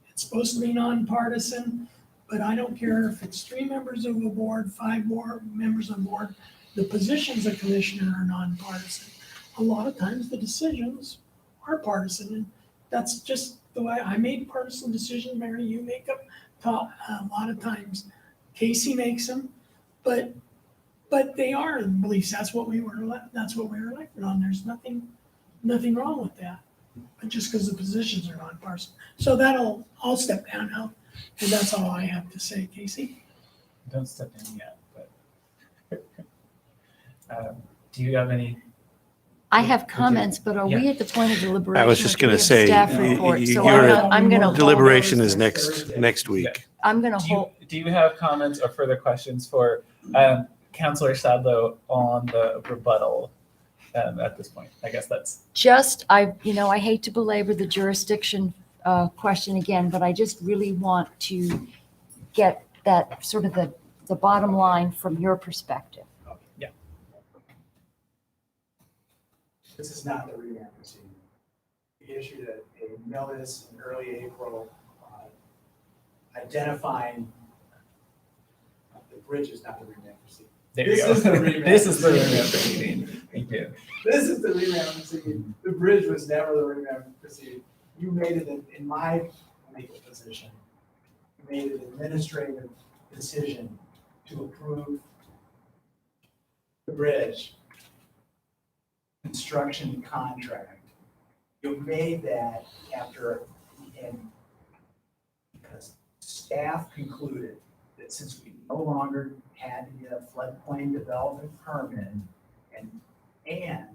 It's supposed to be nonpartisan, but I don't care if it's 3 members of a board, 5 more members on board. The positions of commissioner are nonpartisan. A lot of times the decisions are partisan, and that's just the way I made partisan decisions. Mary, you make them. A lot of times Casey makes them, but they are beliefs. That's what we were elected on. There's nothing wrong with that. But just because the positions are nonpartisan. So I'll step down now, and that's all I have to say, Casey. Don't step in yet, but do you have any? I have comments, but are we at the point of deliberation? I was just going to say, Staff report, so your I'm going to hold deliberation those. is next week. I'm going to hold. Do you have comments or further questions for Councilor Sadlow on the rebuttal at this point? I guess that's I hate to belabor the jurisdiction question again, but I just really want to get that sort of the bottom line from your perspective. yeah. This is not the remand proceeding. We issued a notice in early April identifying the bridge is not the remand proceeding. There This you go. is the remand This is the proceeding. remand proceeding. Thank you. This is the remand proceeding. The bridge was never the remand proceeding. You made it, in my legal position, you made an administrative decision to approve the bridge construction contract. You made that because staff concluded that since we no longer had to get a floodplain development permit and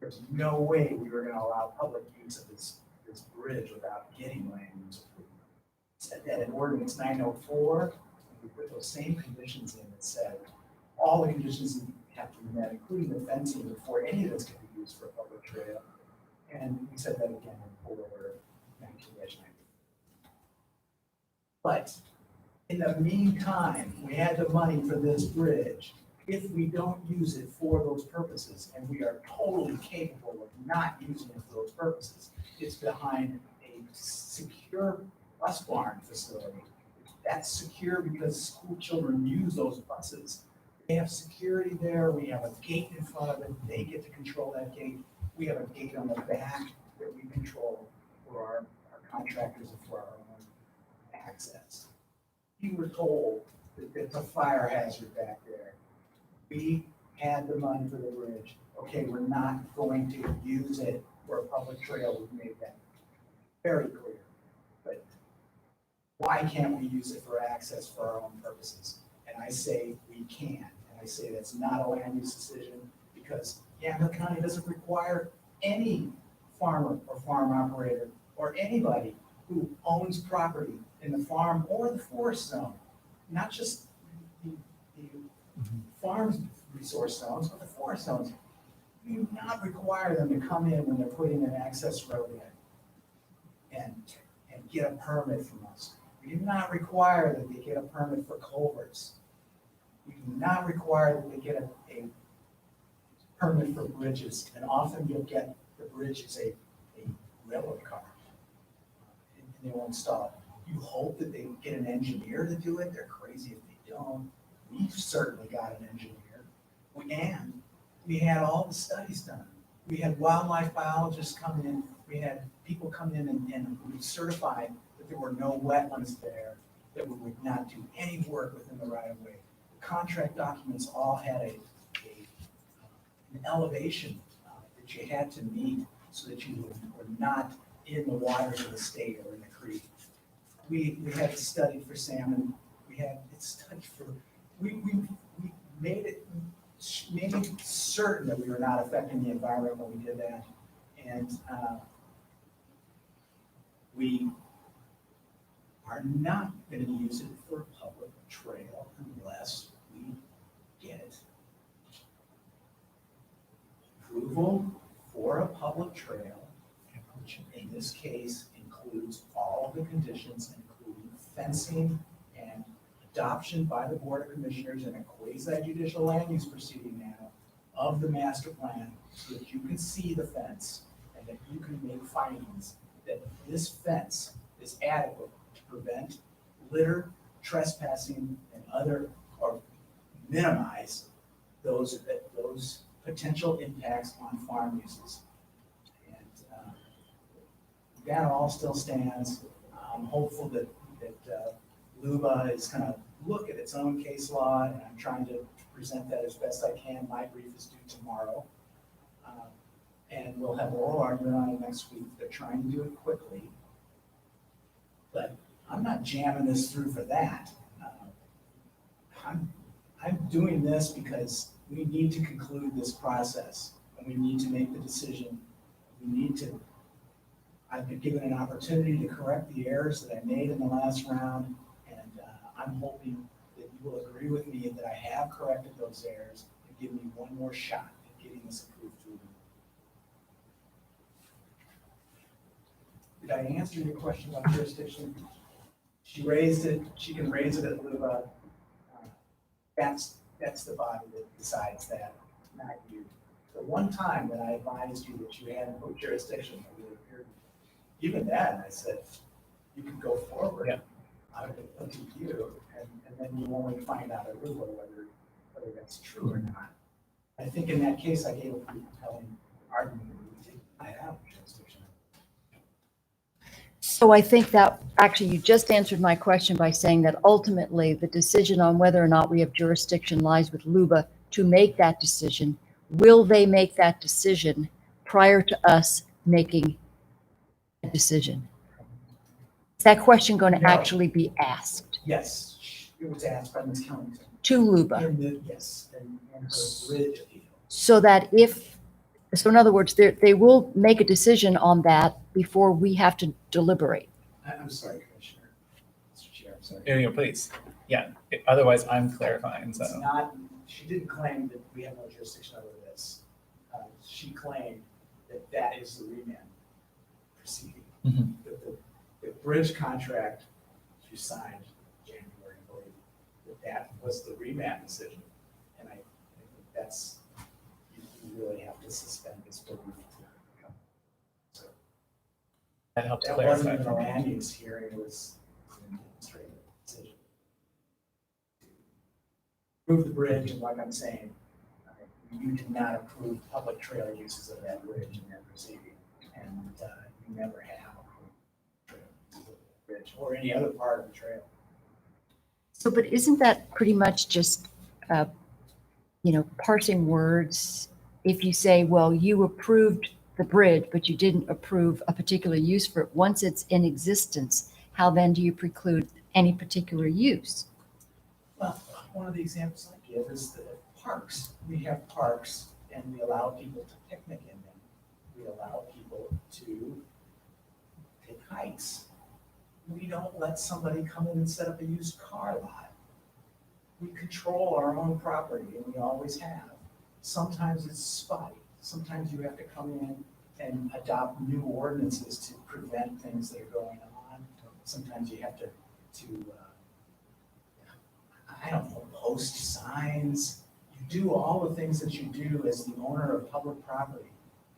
there was no way we were gonna allow public use of this bridge without getting land use approval. Said that in ordinance 904, we put those same conditions in that said, all the conditions have to be met, including the fencing, before any of this can be used for a public trail. And we said that again in order 19-9. But in the meantime, we had the money for this bridge. If we don't use it for those purposes, and we are totally capable of not using it for those purposes, it's behind a secure bus barn facility. That's secure because school children use those buses. They have security there. We have a gate in front of it. They get to control that gate. We have a gate on the back that we control for our contractors and for our own access. We were told that there's a fire hazard back there. We had the money for the bridge. Okay, we're not going to use it for a public trail. We've made that very clear. But why can't we use it for access for our own purposes? And I say we can. And I say that's not a land use decision because Yamhill County doesn't require any farmer or farm operator or anybody who owns property in the farm or the forest zone, not just the farm resource zones, but the forest zones. We do not require them to come in when they're putting an access road in and get a permit from us. We do not require that they get a permit for culverts. We do not require that they get a permit for bridges, and often you'll get the bridge is a railroad car, and they won't install it. You hope that they get an engineer to do it. They're crazy if they don't. We've certainly got an engineer. We had all the studies done. We had wildlife biologists come in. We had people come in and we certified that there were no wetlands there, that we would not do any work within the right of way. The contract documents all had an elevation that you had to meet so that you were not in the waters of the state or in the creek. We had it studied for salmon. We had it studied for, we made it certain that we were not affecting the environment when we did that. And we are not going to use it for a public trail unless we get approval for a public trail, which in this case includes all of the conditions, including fencing and adoption by the Board of Commissioners in a quasi-judicial land use proceeding now of the master plan so that you can see the fence and that you can make findings that this fence is adequate to prevent litter, trespassing, and other, or minimize those potential impacts on farm uses. And that all still stands. I'm hopeful that LUBA is going to look at its own case law, and I'm trying to present that as best I can. My brief is due tomorrow. And we'll have oral argument on it next week. They're trying to do it quickly. But I'm not jamming this through for that. I'm doing this because we need to conclude this process, and we need to make the decision. I've been given an opportunity to correct the errors that I made in the last round, and I'm hoping that you will agree with me that I have corrected those errors and give me one more shot at getting this approved through. Did I answer your question about jurisdiction? She raised it. She can raise it at LUBA. That's the body that decides that, not you. The one time that I advised you that you had no jurisdiction, even then I said you could go forward. Yeah. I would look to you, and then you only find out at LUBA whether that's true or not. I think in that case I gave a pretty compelling argument that I have jurisdiction. So I think that actually you just answered my question by saying that ultimately the decision on whether or not we have jurisdiction lies with LUBA to make that decision. Will they make that decision prior to us making a decision? Is that question going to No. actually be asked Yes, it was asked by Ms. Kellington. to LUBA? Yes, and her bridge appeal. So that if So in other words, they will make a decision on that before we have to deliberate. I'm sorry, Commissioner. Mr. Chair, I'm sorry. Please. Yeah, otherwise I'm clarifying, It's so. not, she didn't claim that we have no jurisdiction over this. She claimed that that is the remand proceeding. Mhm. The bridge contract you signed January, I believe, that was the remand decision. And I think that's, you really have to suspend this belief. So That helps that clarify. wasn't a for me. land use hearing, it was an administrative decision. Approve the bridge, and like I'm saying, you did not approve public trail uses of that bridge in that proceeding, and you never have approved trail uses of that bridge or any other part of the trail. So, but isn't that pretty much just, parsing words? If you say, well, you approved the bridge, but you didn't approve a particular use for it, once it's in existence, how then do you preclude any particular use? Well, one of the examples I give is the parks. We have parks and we allow people to picnic in them. We allow people to take hikes. We don't let somebody come in and set up a used car lot. We control our own property and we always have. Sometimes it's spotty. Sometimes you have to come in and adopt new ordinances to prevent things that are going on. Sometimes you have to I don't know, post signs. You do all the things that you do as the owner of public property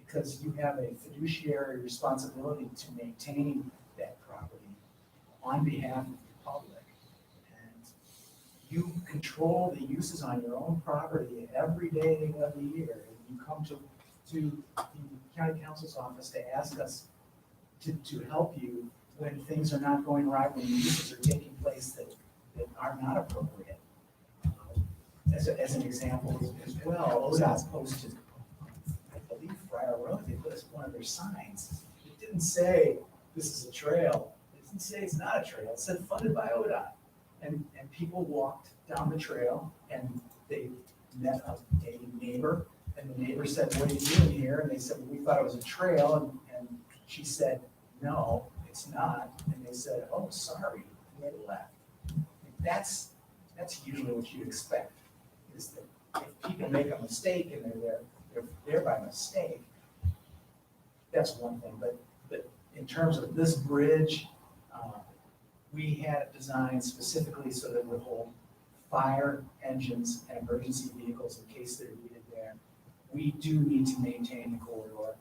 because you have a fiduciary responsibility to maintain that property on behalf of the public. And you control the uses on your own property every day of the year. And you come to the county council's office to ask us to help you when things are not going right, when uses are taking place that are not appropriate. As an example as well, ODOT posted, I believe Friar Road, they put as one of their signs. It didn't say this is a trail. It didn't say it's not a trail. It said funded by ODOT. And people walked down the trail and they met a neighbor. And the neighbor said, what are you doing here? And they said, well, we thought it was a trail. And she said, no, it's not. And they said, oh, sorry. And they left. That's usually what you expect, is that if people make a mistake and they're there by mistake, that's one thing. But in terms of this bridge, we had it designed specifically so that it would hold fire engines and emergency vehicles in case they're needed there. We do need to maintain the corridor.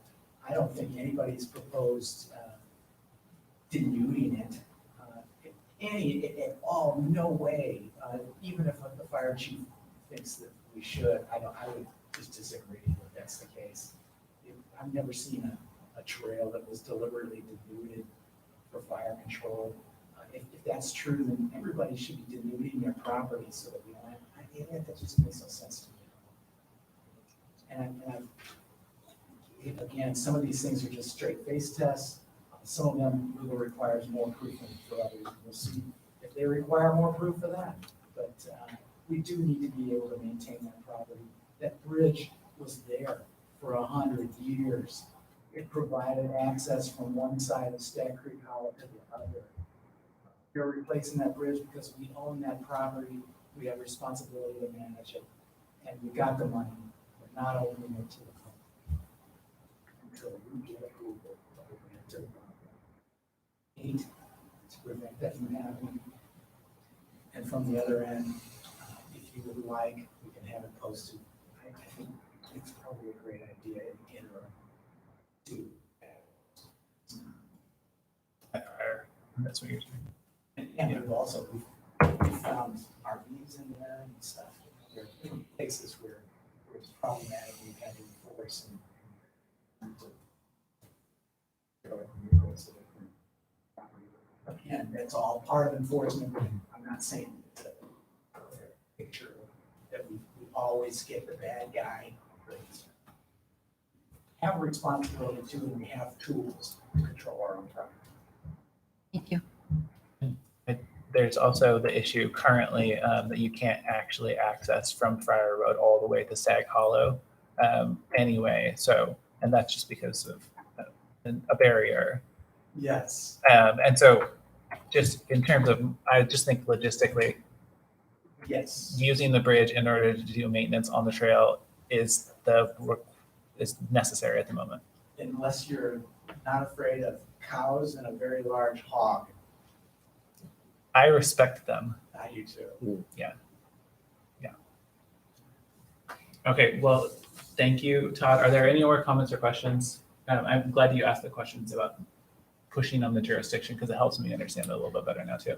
I don't think anybody's proposed denuding it. At all, no way. Even if the fire chief thinks that we should, I would just disagree that that's the case. I've never seen a trail that was deliberately denuded for fire control. If that's true, then everybody should be denuding their property so that we don't have, that just makes no sense to me. And again, some of these things are just straight face tests. Some of them Google requires more proof than for others. We'll see if they require more proof for that. But we do need to be able to maintain that property. That bridge was there for 100 years. It provided access from one side of Stag Creek Hollow to the other. We're replacing that bridge because we own that property. We have responsibility to manage it. And we got the money. We're not opening it to the public until we get approval to open it to the public. To prevent that from happening. And from the other end, if you would like, we can have it posted. I think it's probably a great idea in the interim to. That's what you're saying. And we've found RVs in there and stuff. There are places where it's problematic, we've had to enforce and again, that's all part of enforcement. I'm not saying it's a picture that we always get the bad guy. Have a responsibility too, and we have tools to control our own property. Thank you. There's also the issue currently that you can't actually access from Friar Road all the way to Stag Hollow anyway. So, and that's just because of a barrier. Yes. And so just in terms of, I just think logistically, Yes. using the bridge in order to do maintenance on the trail is necessary at the moment. Unless you're not afraid of cows and a very large hog. I respect them. I do too. Okay, well, thank you, Todd. Are there any more comments or questions? I'm glad you asked the questions about pushing on the jurisdiction because it helps me understand it a little bit better now too.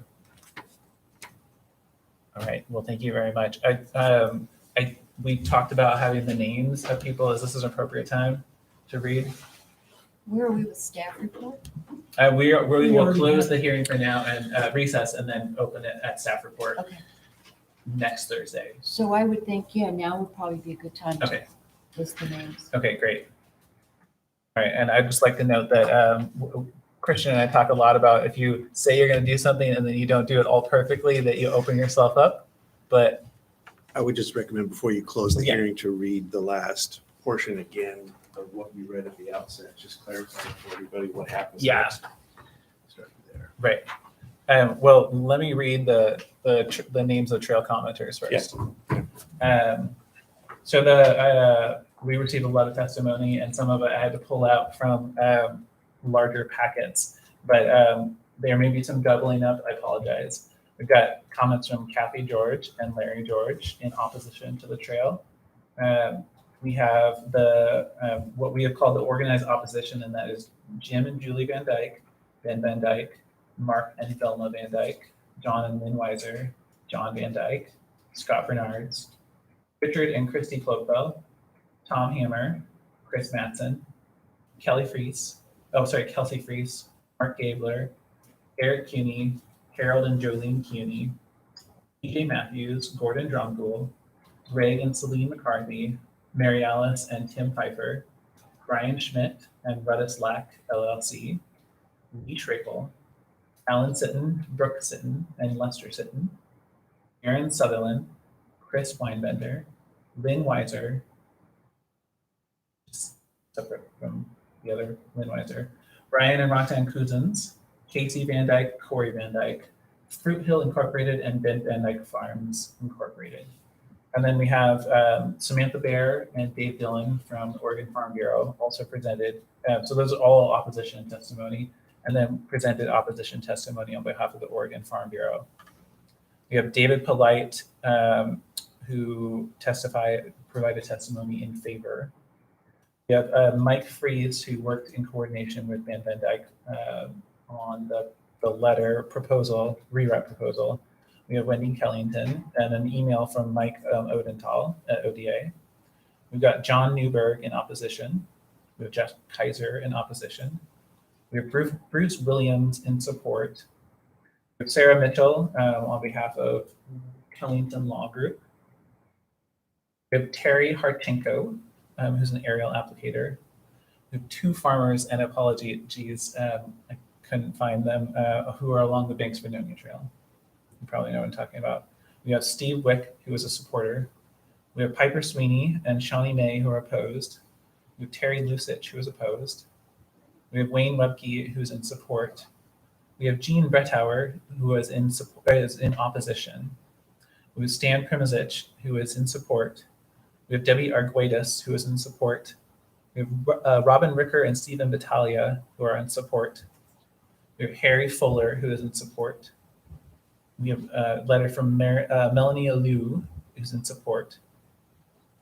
All right, well, thank you very much. We talked about having the names of people. Is this an appropriate time to read? Where are we with staff report? We will already close have- the hearing for now and recess and then open it at staff report Okay, next Thursday. so I would think, yeah, now would probably be a good time to Okay, list the names. okay, great. All right, and I'd just like to note that Christian and I talk a lot about if you say you're going to do something and then you don't do it all perfectly, that you open yourself up. But I would just recommend before you close the Yeah. hearing to read the last portion again of what we read at the outset, just clarifying for everybody what happens Yeah. next. Start there. right. Well, let me read the names of trail commenters first. So we received a lot of testimony, and some of it I had to pull out from larger packets. But there may be some doubling up. I apologize. We've got comments from Kathy George and Larry George in opposition to the trail. We have what we have called the organized opposition, and that is Jim and Julie Van Dyke, Ben Van Dyke, Mark and Velma Van Dyke, John and Lynn Weiser, John Van Dyke, Scott Bernards, Richard and Christy Clopewell, Tom Hammer, Chris Matson, Kelsey Fries, Mark Gabler, Eric Cuny, Harold and Jolene Cuny, PJ Matthews, Gordon Dromgoole, Greg and Celine McCarthy, Mary Alice and Tim Pfeiffer, Brian Schmidt and Ruddis Lack LLC, Lee Schrakel, Alan Sitton, Brooke Sitton and Lester Sitton, Aaron Sutherland, Chris Weinbender, Lynn Weiser, separate from the other Lynn Weiser, Brian and Roxanne Cousins, Casey Van Dyke, Corey Van Dyke, Fruit Hill Incorporated, and Ben Van Dyke Farms Incorporated. And then we have Samantha Bear and Dave Dillon from the Oregon Farm Bureau also presented. So those are all opposition testimony, and then presented opposition testimony on behalf of the Oregon Farm Bureau. We have David Polite, who provided testimony in favor. We have Mike Fries, who worked in coordination with Ben Van Dyke on the letter proposal, rewrite proposal. We have Wendy Kellington and an email from Mike Odenthal at ODA. We've got John Newberg in opposition. We have Jeff Kaiser in opposition. We have Bruce Williams in support. We have Sarah Mitchell on behalf of Kellington Law Group. We have Terry Harchenko, who's an aerial applicator. We have two farmers, and apologies, I couldn't find them, who are along the Banks Vernonia Trail. You probably know what I'm talking about. We have Steve Wick, who is a supporter. We have Piper Sweeney and Shawnee May, who are opposed. We have Terry Lusich, who is opposed. We have Wayne Webke, who's in support. We have Gene Brettauer, who is in opposition. We have Stan Primazich, who is in support. We have Debbie Arguedas, who is in support. We have Robin Ricker and Stephen Battaglia, who are in support. We have Harry Fuller, who is in support. We have a letter from Melanie Alou, who's in support.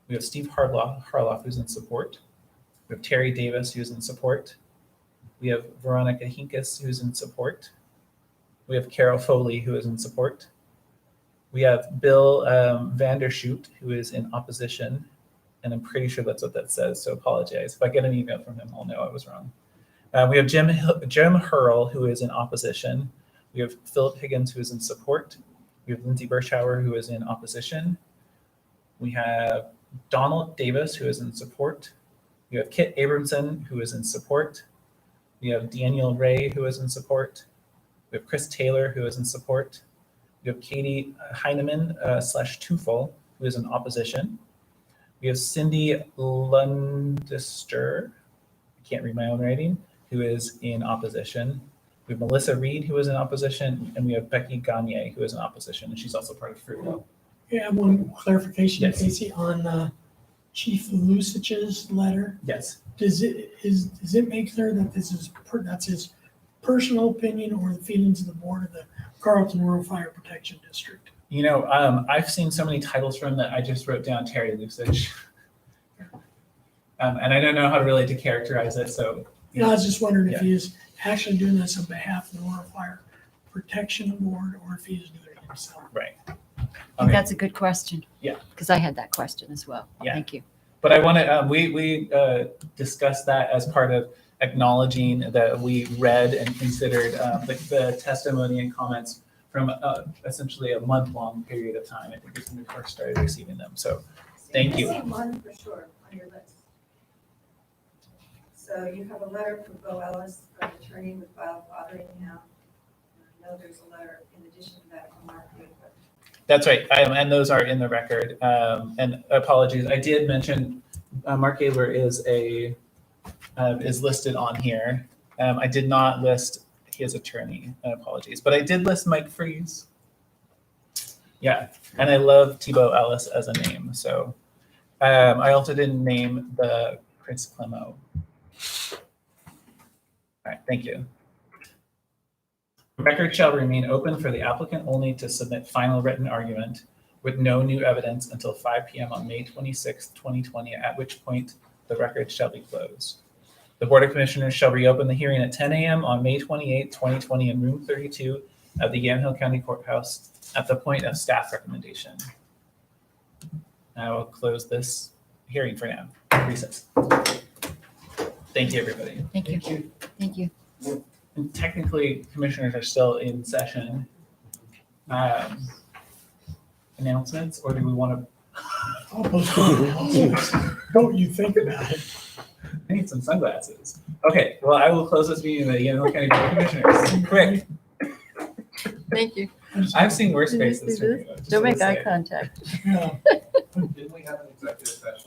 We have Steve Harloff, who's in support. We have Terry Davis, who's in support. We have Veronica Hinkes, who's in support. We have Carol Foley, who is in support. We have Bill Vandershoot, who is in opposition, and I'm pretty sure that's what that says, so apologize. If I get an email from him, I'll know I was wrong. We have Jim Hurl, who is in opposition. We have Philip Higgins, who is in support. We have Lindsay Birschauer, who is in opposition. We have Donald Davis, who is in support. We have Kit Abramson, who is in support. We have Daniel Ray, who is in support. We have Chris Taylor, who is in support. We have Katie Heineman /Tufel, who is in opposition. We have Cindy Lundester, I can't read my own writing, who is in opposition. We have Melissa Reed, who is in opposition, and we have Becky Gagne, who is in opposition, and she's also part of Fruitville. Yeah, one clarification, Yes. Casey, on Chief Lucich's letter. Yes. Does it make clear that that's his personal opinion or the feelings of the board of the Carlton Rural Fire Protection District? You know, I've seen so many titles from that I just wrote down Terry Lusich. And I don't know how to really to characterize it, so. I was just wondering if Yeah. he is actually doing this on behalf of the Rural Fire Protection Board or if he is doing it himself. Right. I think Okay. that's a good question. Yeah. Because I had that question as well. Yeah. Thank you. But I want to, we discussed that as part of acknowledging that we read and considered the testimony and comments from essentially a month-long period of time. I think is when we first started receiving them. So thank you. Missing one for sure on your list. So you have a letter from Bo Ellis, an attorney with filed fathering now. I know there's a letter in addition to that from Mark Lee, but That's right. And those are in the record. And apologies, I did mention Mark Gabler is listed on here. I did not list his attorney. Apologies, but I did list Mike Freeze. Yeah, and I love Thibaut Ellis as a name. So I also didn't name the Chris Clemo. All right, thank you. The record shall remain open for the applicant only to submit final written argument with no new evidence until 5 p.m. on May 26, 2020, at which point the record shall be closed. The Board of Commissioners shall reopen the hearing at 10 a.m. on May 28, 2020 in room 32 of the Yamhill County Courthouse at the point of staff recommendation. I will close this hearing for now. Recess. Thank you, everybody. Thank you. Thank you. And technically, commissioners are still in session. Announcements, or do we want to? Don't you think about it? I need some sunglasses. Okay, well, I will close this meeting of the Yamhill County Board of Commissioners. Quick. Thank you. I've seen worse Did you faces. see from this? you, just Don't make wanna eye say. contact. Yeah. Didn't we have an executive session